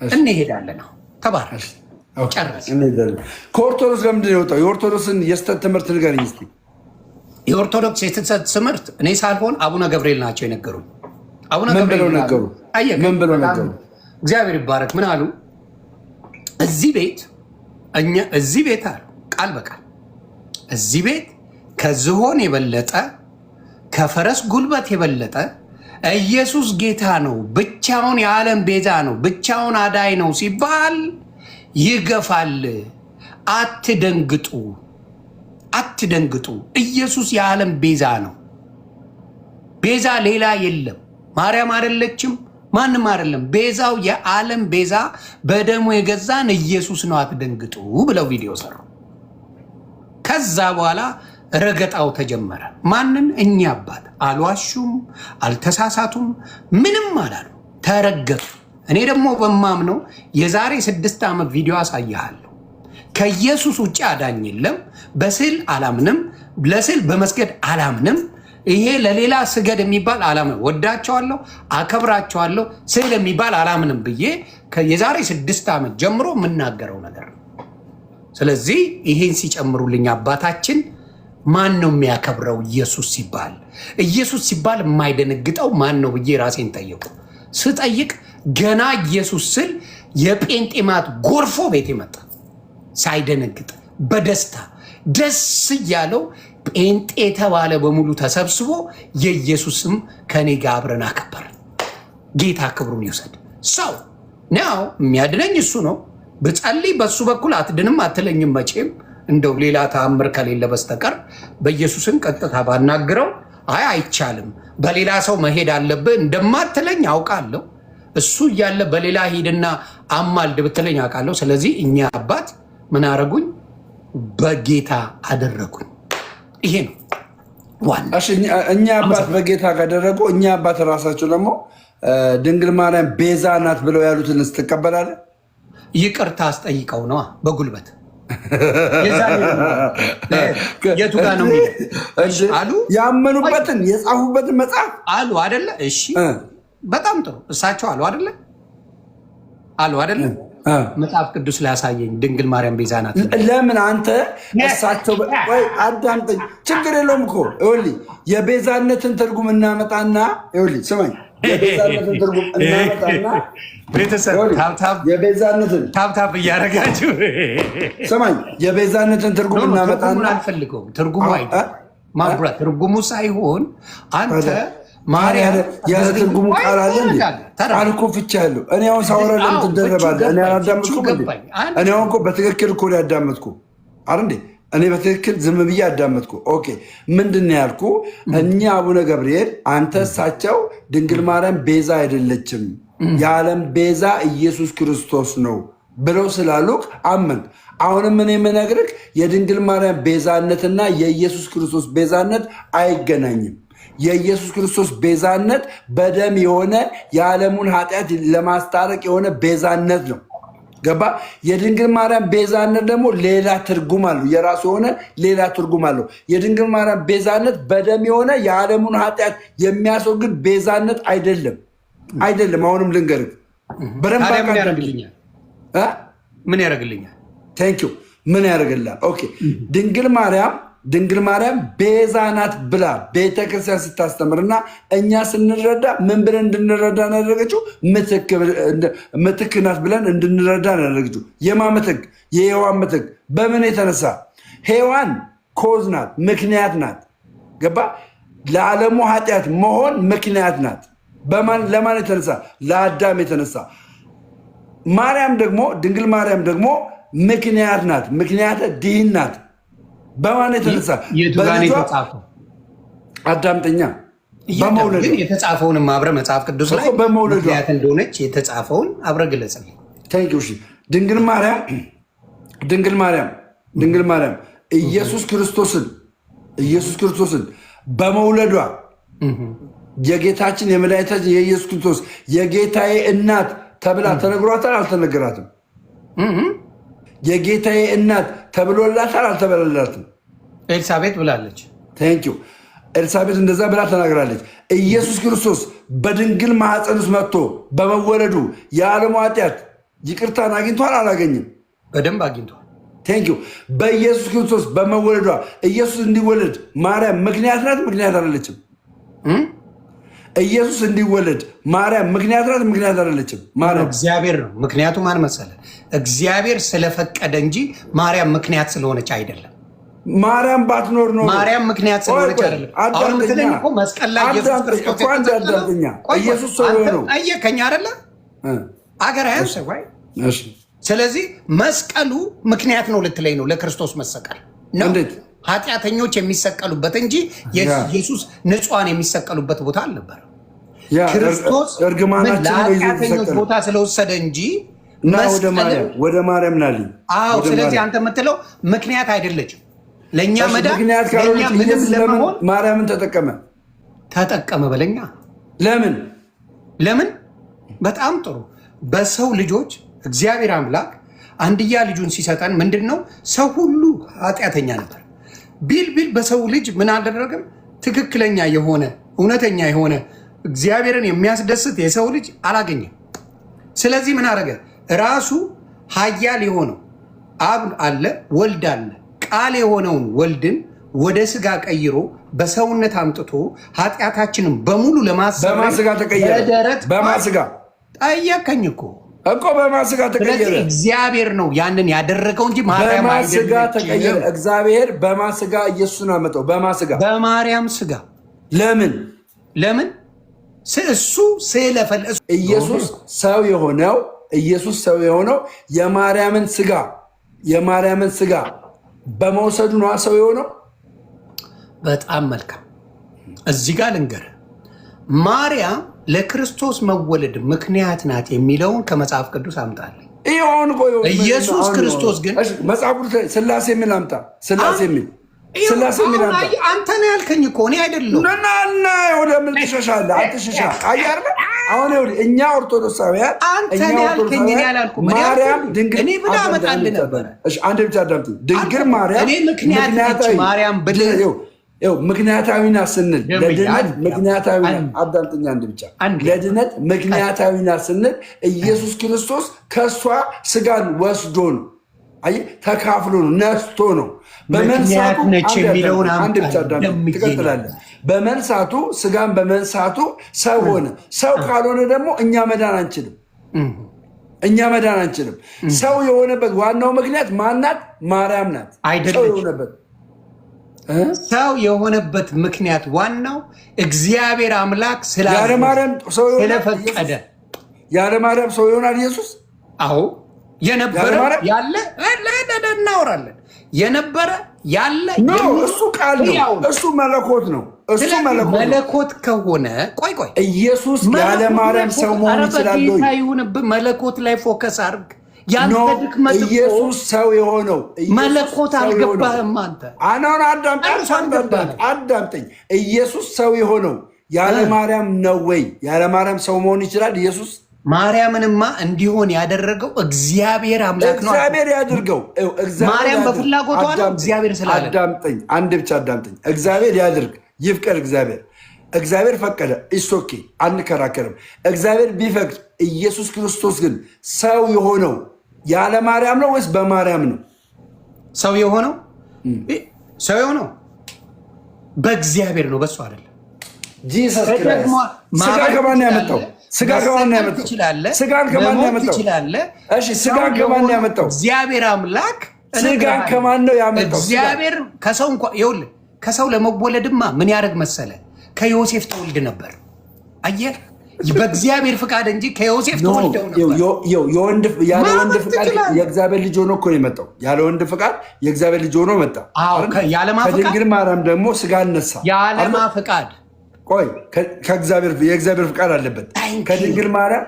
እንሄዳለን። ተባረክ። ጨረስ። ከኦርቶዶክስ ለምንድን ነው የወጣው? የኦርቶዶክስን የስተት ትምህርት ንገረኝ እስኪ። የኦርቶዶክስ የስተት ትምህርት እኔ ሳልሆን አቡነ ገብርኤል ናቸው የነገሩኝ። አቡነ ምን ብለው ነገሩ? እግዚአብሔር ይባረክ። ምን አሉ? እዚህ ቤት አሉ ቃል በቃል እዚህ ቤት ከዝሆን የበለጠ ከፈረስ ጉልበት የበለጠ ኢየሱስ ጌታ ነው፣ ብቻውን የዓለም ቤዛ ነው፣ ብቻውን አዳይ ነው ሲባል ይገፋል። አትደንግጡ። ኢየሱስ የዓለም ቤዛ ነው። ቤዛ ሌላ የለም። ማርያም አይደለችም፣ ማንም አይደለም። ቤዛው የዓለም ቤዛ በደሙ የገዛን ኢየሱስ ነው። አትደንግጡ ብለው ቪዲዮ ሰሩ። ከዛ በኋላ ረገጣው ተጀመረ። ማንን? እኛ አባት። አልዋሹም፣ አልተሳሳቱም፣ ምንም አላሉ። ተረገጡ። እኔ ደግሞ በማምነው የዛሬ 6 ዓመት ቪዲዮ አሳያለሁ። ከኢየሱስ ውጭ አዳኝ የለም። በስዕል አላምንም፣ ለስዕል በመስገድ አላምንም። ይሄ ለሌላ ስገድ የሚባል አላምንም። ወዳቸዋለሁ፣ አከብራቸዋለሁ፣ ስዕል የሚባል አላምንም ብዬ የዛሬ 6 ዓመት ጀምሮ የምናገረው ነገር ነው። ስለዚህ ይሄን ሲጨምሩልኝ አባታችን ማን ነው የሚያከብረው? ኢየሱስ ሲባል የማይደነግጠው ማን ነው ብዬ ራሴን ጠየቁ። ስጠይቅ ገና ኢየሱስ ስል የጴንጤማት ጎርፎ ቤት መጣ። ሳይደነግጥ በደስታ ደስ እያለው ጴንጤ የተባለ በሙሉ ተሰብስቦ የኢየሱስም ከኔ ጋር አብረን አከበርን። ጌታ ክብሩን ይውሰድ። ሰው ነው የሚያድነኝ እሱ ነው። ብጸልይ በሱ በኩል አትድንም አትለኝም መቼም እንደው ሌላ ተአምር ከሌለ በስተቀር በኢየሱስን ቀጥታ ባናግረው አይቻልም፣ በሌላ ሰው መሄድ አለብህ እንደማትለኝ አውቃለሁ። እሱ እያለ በሌላ ሂድና አማልድ ብትለኝ አውቃለሁ። ስለዚህ እኛ አባት ምን አረጉኝ? በጌታ አደረጉኝ። ይሄ ነው ዋና። እኛ አባት በጌታ ካደረጉ እኛ አባት ራሳቸው ደግሞ ድንግል ማርያም ቤዛ ናት ብለው ያሉትን ስትቀበላለህ? ይቅርታ አስጠይቀው ነዋ በጉልበት የቱ ጋር ነው አሉ? ያመኑበትን የጻፉበትን መጽሐፍ አሉ አደለ? እሺ በጣም ጥሩ። እሳቸው አሉ አደለ? መጽሐፍ ቅዱስ ላይ ያሳየኝ ድንግል ማርያም ቤዛ ናት። ለምን አንተ እሳቸው አዳምጠኝ፣ ችግር የለውም እኮ ይኸውልህ፣ የቤዛነትን ትርጉም እናመጣና ይኸውልህ፣ ስማኝ፣ የቤዛነትን ትርጉም እናመጣና ቤተሰብ ታብታብ እያደረጋችሁ ስማኝ፣ የቤዛነትን ትርጉም እናመጣና አልፈልገውም። ትርጉሙ ማብራት ትርጉሙ ሳይሆን አንተ ማርያም ያለ ትርጉሙ ቃል አለ እንዴ? ቃል እኮ ፍቻ ያለው እኔ አሁን ሳወራ ለምን ትደረባለህ? እኔ አላዳመጥኩም እንዴ? እኔ አሁን እኮ በትክክል እኮ ያዳመጥኩ አይደል እንዴ? እኔ በትክክል ዝም ብዬ አዳመጥኩ። ኦኬ ምንድን ያልኩ? እኛ አቡነ ገብርኤል አንተ እሳቸው ድንግል ማርያም ቤዛ አይደለችም የዓለም ቤዛ ኢየሱስ ክርስቶስ ነው ብለው ስላሉክ አመንክ። አሁንም እኔ የምነግርህ የድንግል ማርያም ቤዛነትና የኢየሱስ ክርስቶስ ቤዛነት አይገናኝም። የኢየሱስ ክርስቶስ ቤዛነት በደም የሆነ የዓለሙን ኃጢአት ለማስታረቅ የሆነ ቤዛነት ነው። ገባ? የድንግል ማርያም ቤዛነት ደግሞ ሌላ ትርጉም አለው፣ የራሱ የሆነ ሌላ ትርጉም አለው። የድንግል ማርያም ቤዛነት በደም የሆነ የዓለሙን ኃጢአት የሚያስወግድ ቤዛነት አይደለም፣ አይደለም። አሁንም ልንገርህ በደንብ ምን ያደርግልኛል? ቴንኪው ምን ያደርግልሃል? ኦኬ ድንግል ማርያም ቤዛ ናት ብላ ቤተክርስቲያን ስታስተምርና እኛ ስንረዳ ምን ብለን እንድንረዳ ያደረገችው? ምትክ ናት ብለን እንድንረዳ ያደረገችው። የማ ምትክ? የሔዋን ምትክ። በምን የተነሳ? ሔዋን ኮዝ ናት፣ ምክንያት ናት። ገባ? ለዓለሙ ኃጢአት መሆን ምክንያት ናት። ለማን የተነሳ? ለአዳም የተነሳ። ማርያም ደግሞ ድንግል ማርያም ደግሞ ምክንያት ናት፣ ምክንያተ ድኅን ናት። በማን የተነሳ? አዳምጠኛ በመውለድ የተጻፈውን አብረ መጽሐፍ ቅዱስ ላይ ምክንያት እንደሆነች የተጻፈውን አብረ ግለጽ። ድንግል ማርያም ኢየሱስ ክርስቶስን በመውለዷ የጌታችን የመድኃኒታችን የኢየሱስ ክርስቶስ የጌታዬ እናት ተብላ ተነግሯታል? አልተነገራትም? የጌታዬ እናት ተብሎላታል? አልተበለላትም? ኤልሳቤጥ ብላለች። ቴንኪው ኤልሳቤጥ እንደዛ ብላ ተናግራለች። ኢየሱስ ክርስቶስ በድንግል ማኅፀን ውስጥ መጥቶ በመወለዱ የዓለሙ ኃጢአት ይቅርታን አግኝቷል? አላገኝም? በደንብ አግኝቷል። ቴንኪው በኢየሱስ ክርስቶስ በመወለዷ ኢየሱስ እንዲወለድ ማርያም ምክንያት ናት? ምክንያት አይደለችም? ኢየሱስ እንዲወለድ ማርያም ምክንያት ናት? ምክንያት አይደለችም? ማርያም እግዚአብሔር ነው። ምክንያቱ ማን መሰለ? እግዚአብሔር ስለፈቀደ እንጂ ማርያም ምክንያት ስለሆነች አይደለም። ማርያም ባትኖር ነው። ማርያም ምክንያት ስለሆነች አይደለም። አሁን ምትለኝ እኮ መስቀል ላይ ኢየሱስ ክርስቶስ ኢየሱስ ሰው ነው። አየከኝ አይደለ? አገር ያንሰ ወይ? ስለዚህ መስቀሉ ምክንያት ነው ልትለኝ ነው? ለክርስቶስ መሰቀል ነው ኃጢአተኞች የሚሰቀሉበት እንጂ ኢየሱስ ንጹሐን የሚሰቀሉበት ቦታ አልነበረ። ክርስቶስ ለኃጢአተኞች ቦታ ስለወሰደ እንጂ ወደ ማርያም ናልኝ። አዎ፣ ስለዚህ አንተ የምትለው ምክንያት አይደለችም። ለእኛ መዳን ለእኛ ምንም ለመሆን ማርያምን ተጠቀመ በለኛ። ለምን? በጣም ጥሩ። በሰው ልጆች እግዚአብሔር አምላክ አንድያ ልጁን ሲሰጠን ምንድን ነው? ሰው ሁሉ ኃጢአተኛ ነበር ቢል በሰው ልጅ ምን አልደረገም? ትክክለኛ የሆነ እውነተኛ የሆነ እግዚአብሔርን የሚያስደስት የሰው ልጅ አላገኘም። ስለዚህ ምን አደረገ? ራሱ ኃያል የሆነው አብ አለ፣ ወልድ አለ። ቃል የሆነውን ወልድን ወደ ስጋ ቀይሮ በሰውነት አምጥቶ ኃጢአታችንን በሙሉ ለማሰብ በማስጋ ተቀየረ። በማስጋ ጠየቀኝ እኮ በማስጋ ተቀየረ። እግዚአብሔር ነው ያንን ያደረገው እንጂ ማርያም በማስጋ ተቀየረ። እግዚአብሔር በማስጋ ኢየሱስን አመጣው። በማርያም ስጋ። ለምን? እሱ ስለፈለሰ ኢየሱስ ሰው የሆነው የማርያምን ስጋ በመውሰዱ ነው ሰው የሆነው። በጣም መልካም። እዚህ ጋር ልንገርህ፣ ማርያም ለክርስቶስ መወለድ ምክንያት ናት የሚለውን ከመጽሐፍ ቅዱስ አምጣልኝ። ኢየሱስ ክርስቶስ ግን መጽሐፍ ቅዱስ ስላሴ የሚል አምጣ። ስላሴ የሚል አንተ ነው ያልከኝ እኮ እኔ አይደለሁም። እና ወደ ምን ትሸሻለህ? አትሸሻ። አያር አሁን እኛ ኦርቶዶክሳውያን አንተ ነው ያልከኝ እኔ አላልኩም። ማርያም ድንግል እኔ ብላ አመጣልህ ነበር። እሺ አንድ ብቻ አዳምጥ። ድንግል ማርያም እኔ ምክንያት ማርያም ብለህ ምክንያታዊ ናት ስንል ለድነት ምክንያታዊ ናት። አዳምጥኛ አንድ ብቻ ለድነት ምክንያታዊ ናት ስንል ኢየሱስ ክርስቶስ ከእሷ ስጋን ወስዶ ነው። አይ ተካፍሎ ነው፣ ነስቶ ነው። በመንሳቱ ነች የሚለውን አንድ ብቻ ትቀጥላለህ። በመንሳቱ ስጋን በመንሳቱ ሰው ሆነ። ሰው ካልሆነ ደግሞ እኛ መዳን አንችልም። ሰው የሆነበት ዋናው ምክንያት ማናት? ማርያም ናት። ሰው የሆነበት ምክንያት ዋናው እግዚአብሔር አምላክ ስለፈቀደ። ያለ ማርያም ሰው ይሆናል ኢየሱስ? አዎ የነበረ ያለ እናወራለን። የነበረ ያለ እሱ ቃል ነው። እሱ መለኮት ነው። እሱ መለኮት ከሆነ ቆይ ኢየሱስ ያለ ማርያም ሰው መሆን ይችላል ወይ? መለኮት ላይ ፎከስ አድርግ። ያንተ ድክመት ኢየሱስ ሰው የሆነው መለኮት አልገባህም አንተ። አናውን አዳምጠኝ። ኢየሱስ ሰው የሆነው ያለ ማርያም ነው ወይ? ያለ ማርያም ሰው መሆን ይችላል ኢየሱስ? ማርያምንማ እንዲሆን ያደረገው እግዚአብሔር አምላክ ነው። እግዚአብሔር ያድርገው። ማርያም በፍላጎቷ ነው። እግዚአብሔር ስላለ አዳምጠኝ፣ አንድ ብቻ አዳምጠኝ። እግዚአብሔር ያድርግ፣ ይፍቀድ። እግዚአብሔር ፈቀደ። ኢሶኬ አንከራከርም። እግዚአብሔር ቢፈቅድ፣ ኢየሱስ ክርስቶስ ግን ሰው የሆነው ያለ ማርያም ነው ወይስ በማርያም ነው? ሰው የሆነው በእግዚአብሔር ነው፣ በሱ አይደለም። ጂሰስ ክርስቶስ ስጋ ከማን ያመጣው? ስጋን ከማን ያመጣው? ስጋን ከማን ያመጣው? እሺ ስጋን ከማን ያመጣው? እግዚአብሔር አምላክ። ስጋን ከማን ነው ያመጣው? እግዚአብሔር ከሰው እንኳን ይኸውልህ፣ ከሰው ለመወለድማ ምን ያደርግ መሰለ? ከዮሴፍ ተወልድ ነበር። አየህ፣ በእግዚአብሔር ፍቃድ እንጂ ከዮሴፍ ተወልደው ነበር። ያለ ወንድ ፍቃድ የእግዚአብሔር ልጅ ሆኖ እኮ ነው የመጣው። ያለ ወንድ ፍቃድ የእግዚአብሔር ልጅ ሆኖ መጣ። ከድንግል ማርያም ደግሞ ስጋን ነሳ። ያለማ ፍቃድ ቆይ የእግዚአብሔር ፍቃድ አለበት። ከድንግል ማርያም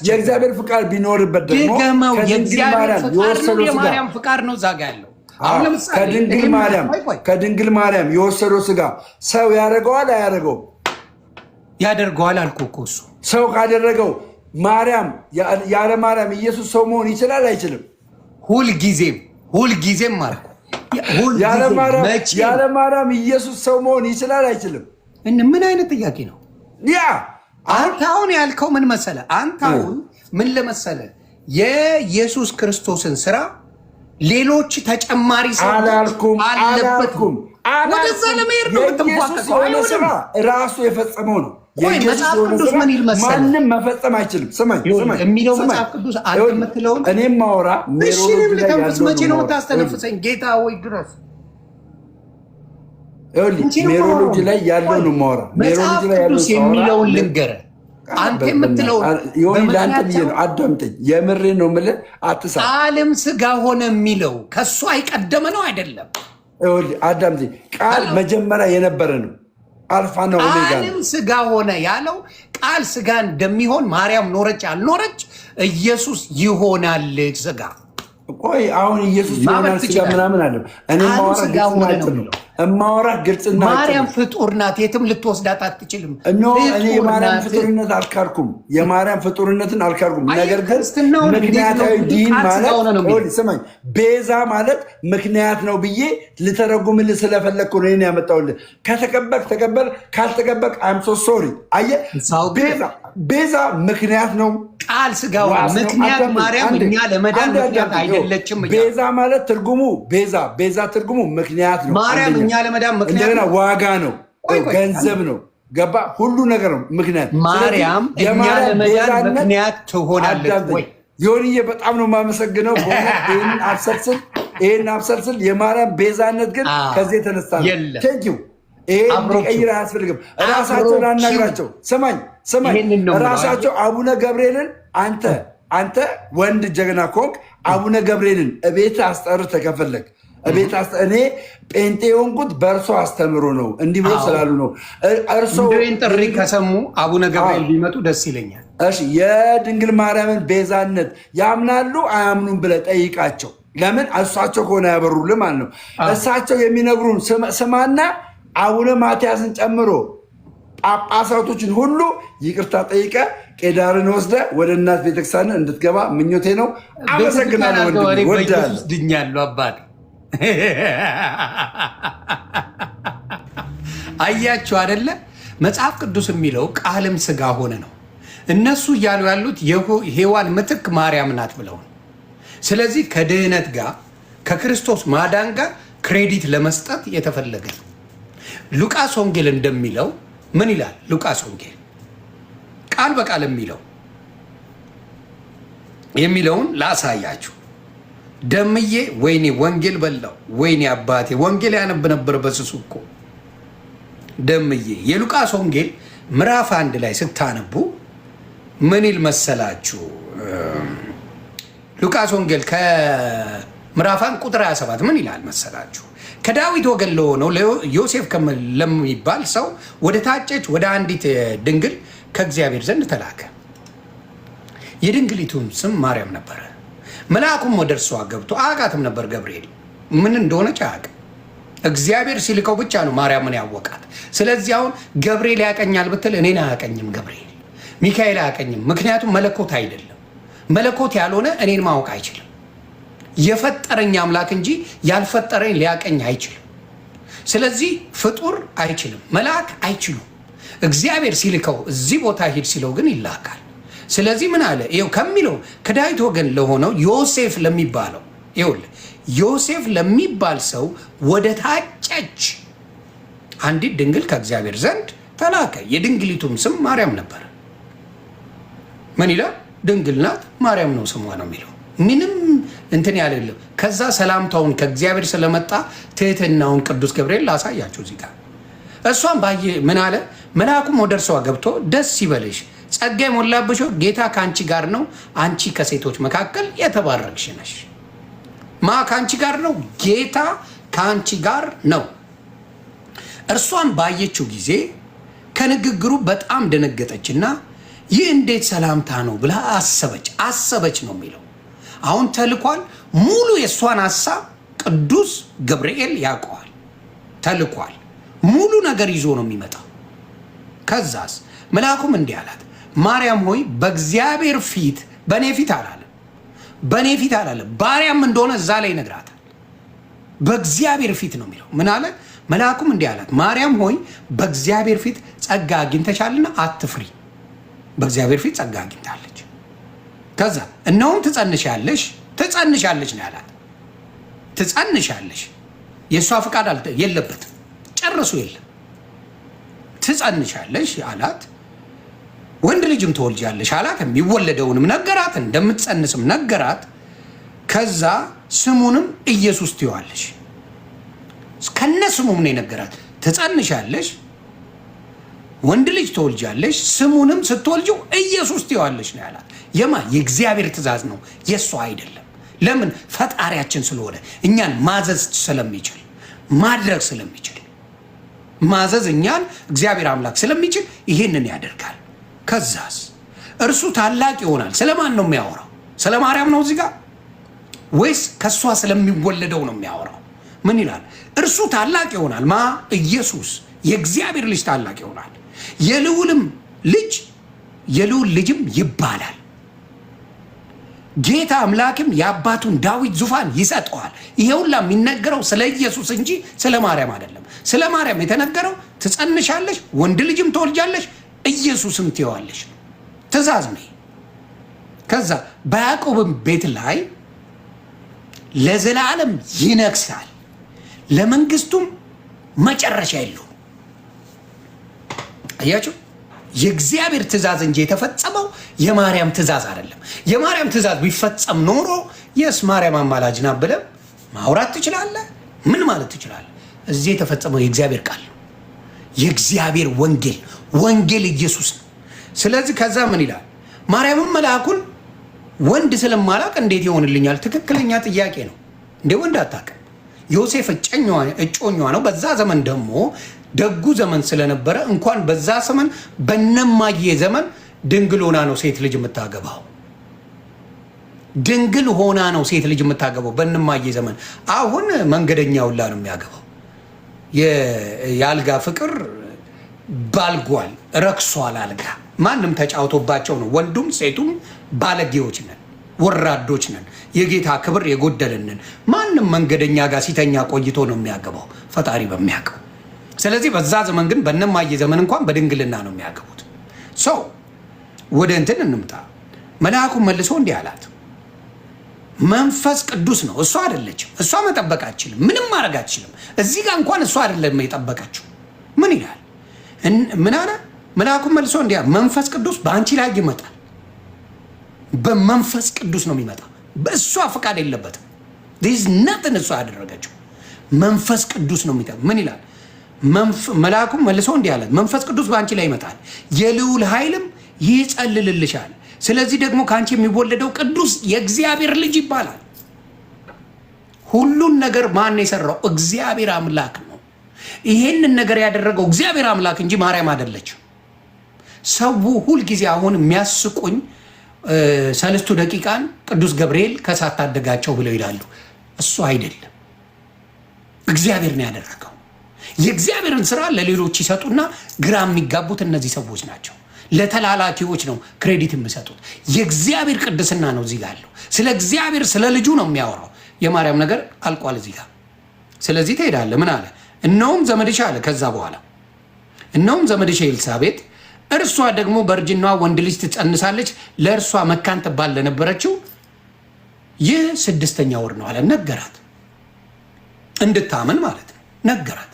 የእግዚአብሔር ፍቃድ ቢኖርበት ደግሞ የማርያም ፍቃድ ነው እዛ ጋ ያለው። ከድንግል ማርያም የወሰደው ስጋ ሰው ያደርገዋል አያደርገውም? ያደርገዋል አልኩህ እኮ። እሱ ሰው ካደረገው ማርያም ያለ ማርያም ኢየሱስ ሰው መሆን ይችላል አይችልም? ሁልጊዜም አልኩህ። ያለ ማርያም ኢየሱስ ሰው መሆን ይችላል አይችልም? ምን አይነት ጥያቄ ነው? አንተ አሁን ያልከው ምን መሰለ? አንተ አሁን ምን ለመሰለ የኢየሱስ ክርስቶስን ስራ ሌሎች ተጨማሪ ሰው አላልኩም። ወደዛ ለመሄድ ነው የምትንፏቀቀው። ስራ ራሱ የፈጸመው ነው። መጽሐፍ ቅዱስ ምን ይል መሰለ? ማንም መፈጸም አይችልም። ስማኝ የሚለው መጽሐፍ ቅዱስ አንተ የምትለውን እኔም ማወራ መቼ ነው የምታስተነፍሰኝ? ጌታ ወይ ድረስ ሜሮሎጂ ላይ ያለው ነው ማወራ። መጽሐፍ ቅዱስ የሚለውን ልንገርህ። አንተ የምትለው አዳምጠኝ፣ የምሬ ነው የምልህ። አትሳ ዓለም ስጋ ሆነ የሚለው ከእሱ አይቀደመ ነው አይደለም? አዳምጠኝ። ቃል መጀመሪያ የነበረ ነው። አልፋ ነው ኦሜጋ ነው። ዓለም ስጋ ሆነ ያለው ቃል ስጋ እንደሚሆን ማርያም ኖረች አልኖረች ኢየሱስ ይሆናል ስጋ። ቆይ አሁን ኢየሱስ ይሆናል ስጋ ምናምን አለ። እኔ ማወራ ግልጽና ማርያም ፍጡር ናት። የትም ልትወስዳት አትችልም። እኔ የማርያም ፍጡርነት አልካልኩም። የማርያም ፍጡርነትን አልካልኩም። ነገር ግን ምክንያታዊ ዲን ማለት ስማኝ፣ ቤዛ ማለት ምክንያት ነው ብዬ ልተረጉምልህ ስለፈለግኩ ነው እኔ ያመጣሁልህ። ከተቀበልክ ተቀበል፣ ካልተቀበልክ አም ሶ ሶሪ። አየህ፣ ቤዛ ምክንያት ነው። ቃል ስጋ ምክንያት ማርያም እኛ ለመዳን ምክንያት አይደለችም። ቤዛ ማለት ትርጉሙ ቤዛ ትርጉሙ ምክንያት ነው። ማርያም እኛ ለመዳን ምክንያት እንደገና ዋጋ ነው፣ ገንዘብ ነው። ገባ? ሁሉ ነገር ነው ምክንያት። ማርያም እኛ ለመዳን ምክንያት ትሆናለች ወይ? ዮኒዬ በጣም ነው የማመሰግነው። ይህን አብሰልስል። የማርያም ቤዛነት ግን ከዚህ የተነሳ ነው። ቴንኪው። ይሄ እንዲቀይር አያስፈልግም። ራሳቸውን አናግራቸው። ስማኝ፣ ራሳቸው አቡነ ገብርኤልን አንተ ወንድ ጀግና ኮንክ አቡነ ገብርኤልን እቤት አስጠርተህ ከፈለግ እኔ ጴንጤ የሆንኩት በእርሶ አስተምሮ ነው እንዲህ ብሎ ስላሉ ነው። እርሶን ጥሪ ከሰሙ አቡነ ገብርኤል ቢመጡ ደስ ይለኛል። እሺ፣ የድንግል ማርያምን ቤዛነት ያምናሉ አያምኑም ብለህ ጠይቃቸው። ለምን እሳቸው ከሆነ ያበሩልህ ማለት ነው። እሳቸው የሚነግሩን ስማና አቡነ ማትያስን ጨምሮ ጳጳሳቶችን ሁሉ ይቅርታ ጠይቀ ቄዳርን ወስደ ወደ እናት ቤተክርስቲያን እንድትገባ ምኞቴ ነው። አመሰግናለሁ። ድኛለሁ አባት። አያችሁ አደለ? መጽሐፍ ቅዱስ የሚለው ቃልም ስጋ ሆነ ነው። እነሱ እያሉ ያሉት ሔዋን ምትክ ማርያም ናት ብለው ነው። ስለዚህ ከድህነት ጋር ከክርስቶስ ማዳን ጋር ክሬዲት ለመስጠት የተፈለገ ነው። ሉቃስ ወንጌል እንደሚለው ምን ይላል? ሉቃስ ወንጌል ቃል በቃል የሚለውን ላሳያችሁ። ደምዬ ወይኔ ወንጌል በላው፣ ወይኔ አባቴ ወንጌል ያነብ ነበር በስሱ እኮ ደምዬ። የሉቃስ ወንጌል ምዕራፍ 1 ላይ ስታነቡ ምን ይል መሰላችሁ? ሉቃስ ወንጌል ምዕራፍ 1 ቁጥር 27 ምን ይላል መሰላችሁ? ከዳዊት ወገን ለሆነው ዮሴፍ ለሚባል ሰው ወደ ታጨች ወደ አንዲት ድንግል ከእግዚአብሔር ዘንድ ተላከ። የድንግሊቱም ስም ማርያም ነበረ። መልአኩም ወደ እርሷ ገብቶ አያውቃትም ነበር። ገብርኤል ምን እንደሆነች አያውቅም። እግዚአብሔር ሲልከው ብቻ ነው ማርያምን ያወቃት። ስለዚህ አሁን ገብርኤል ያቀኛል ብትል እኔን አያቀኝም። ገብርኤል ሚካኤል አያቀኝም። ምክንያቱም መለኮት አይደለም። መለኮት ያልሆነ እኔን ማወቅ አይችልም። የፈጠረኝ አምላክ እንጂ ያልፈጠረኝ ሊያቀኝ አይችልም። ስለዚህ ፍጡር አይችልም፣ መልአክ አይችሉም። እግዚአብሔር ሲልከው እዚህ ቦታ ሂድ ሲለው ግን ይላካል። ስለዚህ ምን አለ? ይኸው ከሚለው ከዳዊት ወገን ለሆነው ዮሴፍ ለሚባለው ይኸውልህ ዮሴፍ ለሚባል ሰው ወደ ታጨች አንዲት ድንግል ከእግዚአብሔር ዘንድ ተላከ። የድንግሊቱም ስም ማርያም ነበር። ምን ይላል? ድንግል ናት፣ ማርያም ነው ስሟ ነው የሚለው። ምንም እንትን ያለለው። ከዛ ሰላምታውን ከእግዚአብሔር ስለመጣ ትህትናውን ቅዱስ ገብርኤል ላሳያችሁ እዚህ ጋር። እሷም ባየ ምን አለ? መልአኩም ወደ እርሷ ገብቶ ደስ ይበልሽ፣ ጸጋ የሞላብሽ ጌታ ከአንቺ ጋር ነው፣ አንቺ ከሴቶች መካከል የተባረክሽ ነሽ። ማ ከአንቺ ጋር ነው? ጌታ ከአንቺ ጋር ነው። እርሷን ባየችው ጊዜ ከንግግሩ በጣም ደነገጠችና ይህ እንዴት ሰላምታ ነው ብላ አሰበች ነው የሚለው። አሁን ተልኳል። ሙሉ የእሷን ሀሳብ ቅዱስ ገብርኤል ያውቀዋል። ተልኳል። ሙሉ ነገር ይዞ ነው የሚመጣው። ከዛስ መልአኩም እንዲህ አላት፣ ማርያም ሆይ በእግዚአብሔር ፊት በእኔ ፊት አላለም፣ በእኔ ፊት አላለም። ባሪያም እንደሆነ እዛ ላይ ይነግራታል። በእግዚአብሔር ፊት ነው የሚለው። ምን አለ? መልአኩም እንዲህ አላት፣ ማርያም ሆይ በእግዚአብሔር ፊት ጸጋ አግኝተሻልና አትፍሪ። በእግዚአብሔር ፊት ጸጋ አግኝታለች። ከዛ እነሆም ትጸንሻለሽ ነው ያላት። ትጸንሻለሽ። የእሷ ፍቃድ የለበትም፣ ጨርሶ የለም። ትጸንሻለሽ አላት። ወንድ ልጅም ትወልጃለሽ አላት። የሚወለደውንም ነገራት፣ እንደምትጸንስም ነገራት። ከዛ ስሙንም ኢየሱስ ትይዋለሽ። ከነ ስሙም ነው የነገራት። ትጸንሻለሽ፣ ወንድ ልጅ ትወልጃለሽ፣ ስሙንም ስትወልጂው ኢየሱስ ትይዋለሽ ነው ያላት። የእግዚአብሔር ትእዛዝ ነው፣ የእሷ አይደለም። ለምን? ፈጣሪያችን ስለሆነ እኛን ማዘዝ ስለሚችል ማድረግ ስለሚችል ማዘዝ እኛን እግዚአብሔር አምላክ ስለሚችል ይሄንን ያደርጋል። ከዛስ እርሱ ታላቅ ይሆናል። ስለማን ነው የሚያወራው? ስለ ማርያም ነው እዚህ ጋር ወይስ ከእሷ ስለሚወለደው ነው የሚያወራው? ምን ይላል? እርሱ ታላቅ ይሆናል። ኢየሱስ የእግዚአብሔር ልጅ ታላቅ ይሆናል። የልዑል ልጅም ይባላል። ጌታ አምላክም የአባቱን ዳዊት ዙፋን ይሰጠዋል። ይሄ ሁላ የሚነገረው ስለ ኢየሱስ እንጂ ስለ ማርያም አይደለም። ስለ ማርያም የተነገረው ትጸንሻለሽ፣ ወንድ ልጅም ትወልጃለሽ፣ ኢየሱስም ትይዋለሽ ትእዛዝ ነው። ከዛ በያዕቆብም ቤት ላይ ለዘላለም ይነግሳል፣ ለመንግስቱም መጨረሻ የለውም። አያችሁ? የእግዚአብሔር ትእዛዝ እንጂ የተፈጸመው የማርያም ትእዛዝ አይደለም። የማርያም ትእዛዝ ቢፈጸም ኖሮ የስ ማርያም አማላጅ ናት ብለህ ማውራት ትችላለህ። ምን ማለት ትችላለህ? እዚህ የተፈጸመው የእግዚአብሔር ቃል ነው። የእግዚአብሔር ወንጌል ኢየሱስ ነው። ስለዚህ ከዛ ምን ይላል? ማርያምም መልአኩን ወንድ ስለማላቅ እንዴት ይሆንልኛል? ትክክለኛ ጥያቄ ነው። እንዴ ወንድ አታውቅም? ዮሴፍ እጮኛዋ ነው። በዛ ዘመን ደግሞ ደጉ ዘመን ስለነበረ እንኳን በዛ ዘመን በነማዬ ዘመን ድንግል ሆና ነው ሴት ልጅ የምታገባው። ድንግል ሆና ነው ሴት ልጅ የምታገባው በነማዬ ዘመን። አሁን መንገደኛ ሁላ ነው የሚያገባው። የአልጋ ፍቅር ባልጓል፣ ረክሷል። አልጋ ማንም ተጫውቶባቸው ነው። ወንዱም ሴቱም ባለጌዎች ነን፣ ወራዶች ነን፣ የጌታ ክብር የጎደልንን። ማንም መንገደኛ ጋር ሲተኛ ቆይቶ ነው የሚያገባው ፈጣሪ በሚያውቀው። ስለዚህ በዛ ዘመን ግን በነማዬ ዘመን እንኳን በድንግልና ነው የሚያገቡት። ሰው ወደ እንትን እንምጣ። መልአኩ መልሶ እንዲህ አላት፣ መንፈስ ቅዱስ ነው። እሷ አይደለችም። እሷ መጠበቅ አትችልም፣ ምንም ማድረግ አትችልም። እዚህ ጋር እንኳን እሷ አይደለም የጠበቀችው። ምን ይላል? ምን አለ? መልአኩ መልሶ እንዲህ አለ፣ መንፈስ ቅዱስ በአንቺ ላይ ይመጣል። በመንፈስ ቅዱስ ነው የሚመጣው። በእሷ ፈቃድ የለበትም። ዲስ ናትን እሷ ያደረገችው መንፈስ ቅዱስ ነው የሚመጣው። ምን ይላል? መልአኩም መልሶ እንዲህ አለ፣ መንፈስ ቅዱስ በአንቺ ላይ ይመጣል፣ የልዑል ኃይልም ይጸልልልሻል። ስለዚህ ደግሞ ከአንቺ የሚወለደው ቅዱስ የእግዚአብሔር ልጅ ይባላል። ሁሉን ነገር ማን የሰራው? እግዚአብሔር አምላክ ነው። ይሄንን ነገር ያደረገው እግዚአብሔር አምላክ እንጂ ማርያም አይደለችም። ሰው ሁልጊዜ አሁን የሚያስቁኝ ሰለስቱ ደቂቃን ቅዱስ ገብርኤል ከእሳት ታደጋቸው ብለው ይላሉ። እሱ አይደለም፣ እግዚአብሔር ነው ያደረገው። የእግዚአብሔርን ስራ ለሌሎች ይሰጡና ግራ የሚጋቡት እነዚህ ሰዎች ናቸው። ለተላላኪዎች ነው ክሬዲት የሚሰጡት። የእግዚአብሔር ቅድስና ነው እዚህ ጋር ያለው። ስለ እግዚአብሔር ስለ ልጁ ነው የሚያወራው። የማርያም ነገር አልቋል እዚህ ጋር። ስለዚህ ትሄዳለህ። ምን አለ? እነሆም ዘመድሽ አለ። ከዛ በኋላ እነሆም ዘመድሽ ኤልሳቤጥ እርሷ ደግሞ በእርጅናዋ ወንድ ልጅ ትጸንሳለች፣ ለእርሷ መካን ትባል ለነበረችው ይህ 6ኛ ወር ነው አለ። ነገራት፣ እንድታምን ማለት ነው። ነገራት።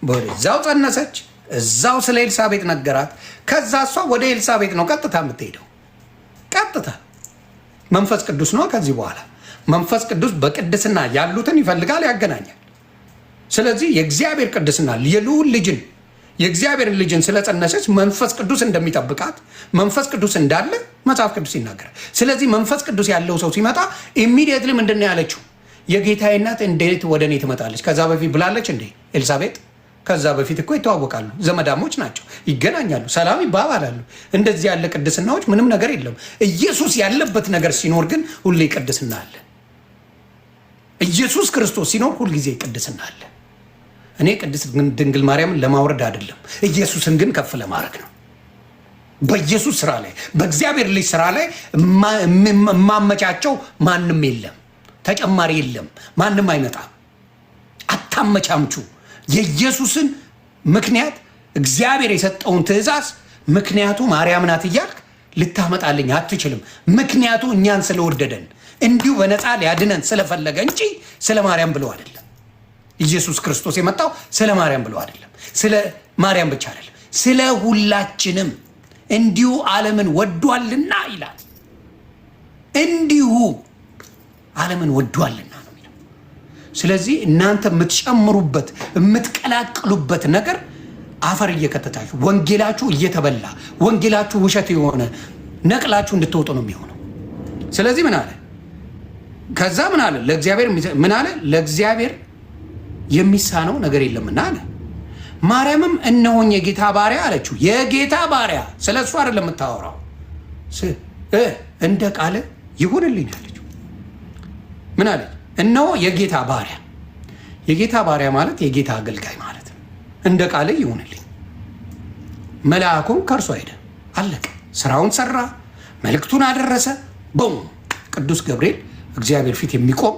በዛው ጸነሰች፣ እዛው ስለ ኤልሳቤጥ ነገራት። ከዛ እሷ ወደ ኤልሳቤጥ ነው ቀጥታ የምትሄደው። ቀጥታ መንፈስ ቅዱስ ነው። ከዚህ በኋላ መንፈስ ቅዱስ በቅድስና ያሉትን ይፈልጋል፣ ያገናኛል። ስለዚህ የእግዚአብሔር ቅድስና የልዑል ልጅን የእግዚአብሔር ልጅን ስለጸነሰች መንፈስ ቅዱስ እንደሚጠብቃት መንፈስ ቅዱስ እንዳለ መጽሐፍ ቅዱስ ይናገራል። ስለዚህ መንፈስ ቅዱስ ያለው ሰው ሲመጣ ኢሚዲየትሊ ምንድን ነው ያለችው? የጌታዬ እናት እንዴት ወደ እኔ ትመጣለች? ከዛ በፊት ብላለች እንዴ ኤልሳቤጥ? ከዛ በፊት እኮ ይተዋወቃሉ፣ ዘመዳሞች ናቸው፣ ይገናኛሉ፣ ሰላም ይባባላሉ። እንደዚህ ያለ ቅድስናዎች ምንም ነገር የለም። ኢየሱስ ያለበት ነገር ሲኖር ግን ሁሌ ቅድስና አለ። ኢየሱስ ክርስቶስ ሲኖር ሁልጊዜ ቅድስና አለ። እኔ ቅድስት ድንግል ማርያምን ለማውረድ አይደለም፣ ኢየሱስን ግን ከፍ ለማድረግ ነው። በኢየሱስ ስራ ላይ በእግዚአብሔር ልጅ ስራ ላይ የማመቻቸው ማንም የለም፣ ተጨማሪ የለም፣ ማንም አይመጣም። አታመቻምቹ። የኢየሱስን ምክንያት እግዚአብሔር የሰጠውን ትእዛዝ ምክንያቱ ማርያም ናት እያልክ ልታመጣልኝ አትችልም። ምክንያቱ እኛን ስለወደደን እንዲሁ በነፃ ሊያድነን ስለፈለገ እንጂ ስለ ማርያም ብሎ አይደለም። ኢየሱስ ክርስቶስ የመጣው ስለ ማርያም ብሎ አይደለም፣ ስለ ማርያም ብቻ አይደለም፣ ስለ ሁላችንም እንዲሁ ዓለምን ወዷልና ይላል። እንዲሁ ዓለምን ወዷልና ነው የሚለው። ስለዚህ እናንተ የምትጨምሩበት የምትቀላቅሉበት ነገር አፈር እየከተታችሁ ወንጌላችሁ እየተበላ ወንጌላችሁ ውሸት የሆነ ነቅላችሁ እንድትወጡ ነው የሚሆነው። ስለዚህ ምን አለ? ከዛ ምን አለ? ለእግዚአብሔር ምን አለ? ለእግዚአብሔር የሚሳነው ነገር የለምና አለ። ማርያምም እነሆኝ የጌታ ባሪያ አለችው። የጌታ ባሪያ ስለ እሱ አይደለም የምታወራው፣ እንደ ቃል ይሁንልኝ አለችው። ምን አለ? እነሆ የጌታ ባሪያ። የጌታ ባሪያ ማለት የጌታ አገልጋይ ማለት ነው። እንደ ቃል ይሁንልኝ። መልአኩም ከእርሱ ሄደ፣ አለቀ። ስራውን ሰራ፣ መልእክቱን አደረሰ። ቦም ቅዱስ ገብርኤል እግዚአብሔር ፊት የሚቆም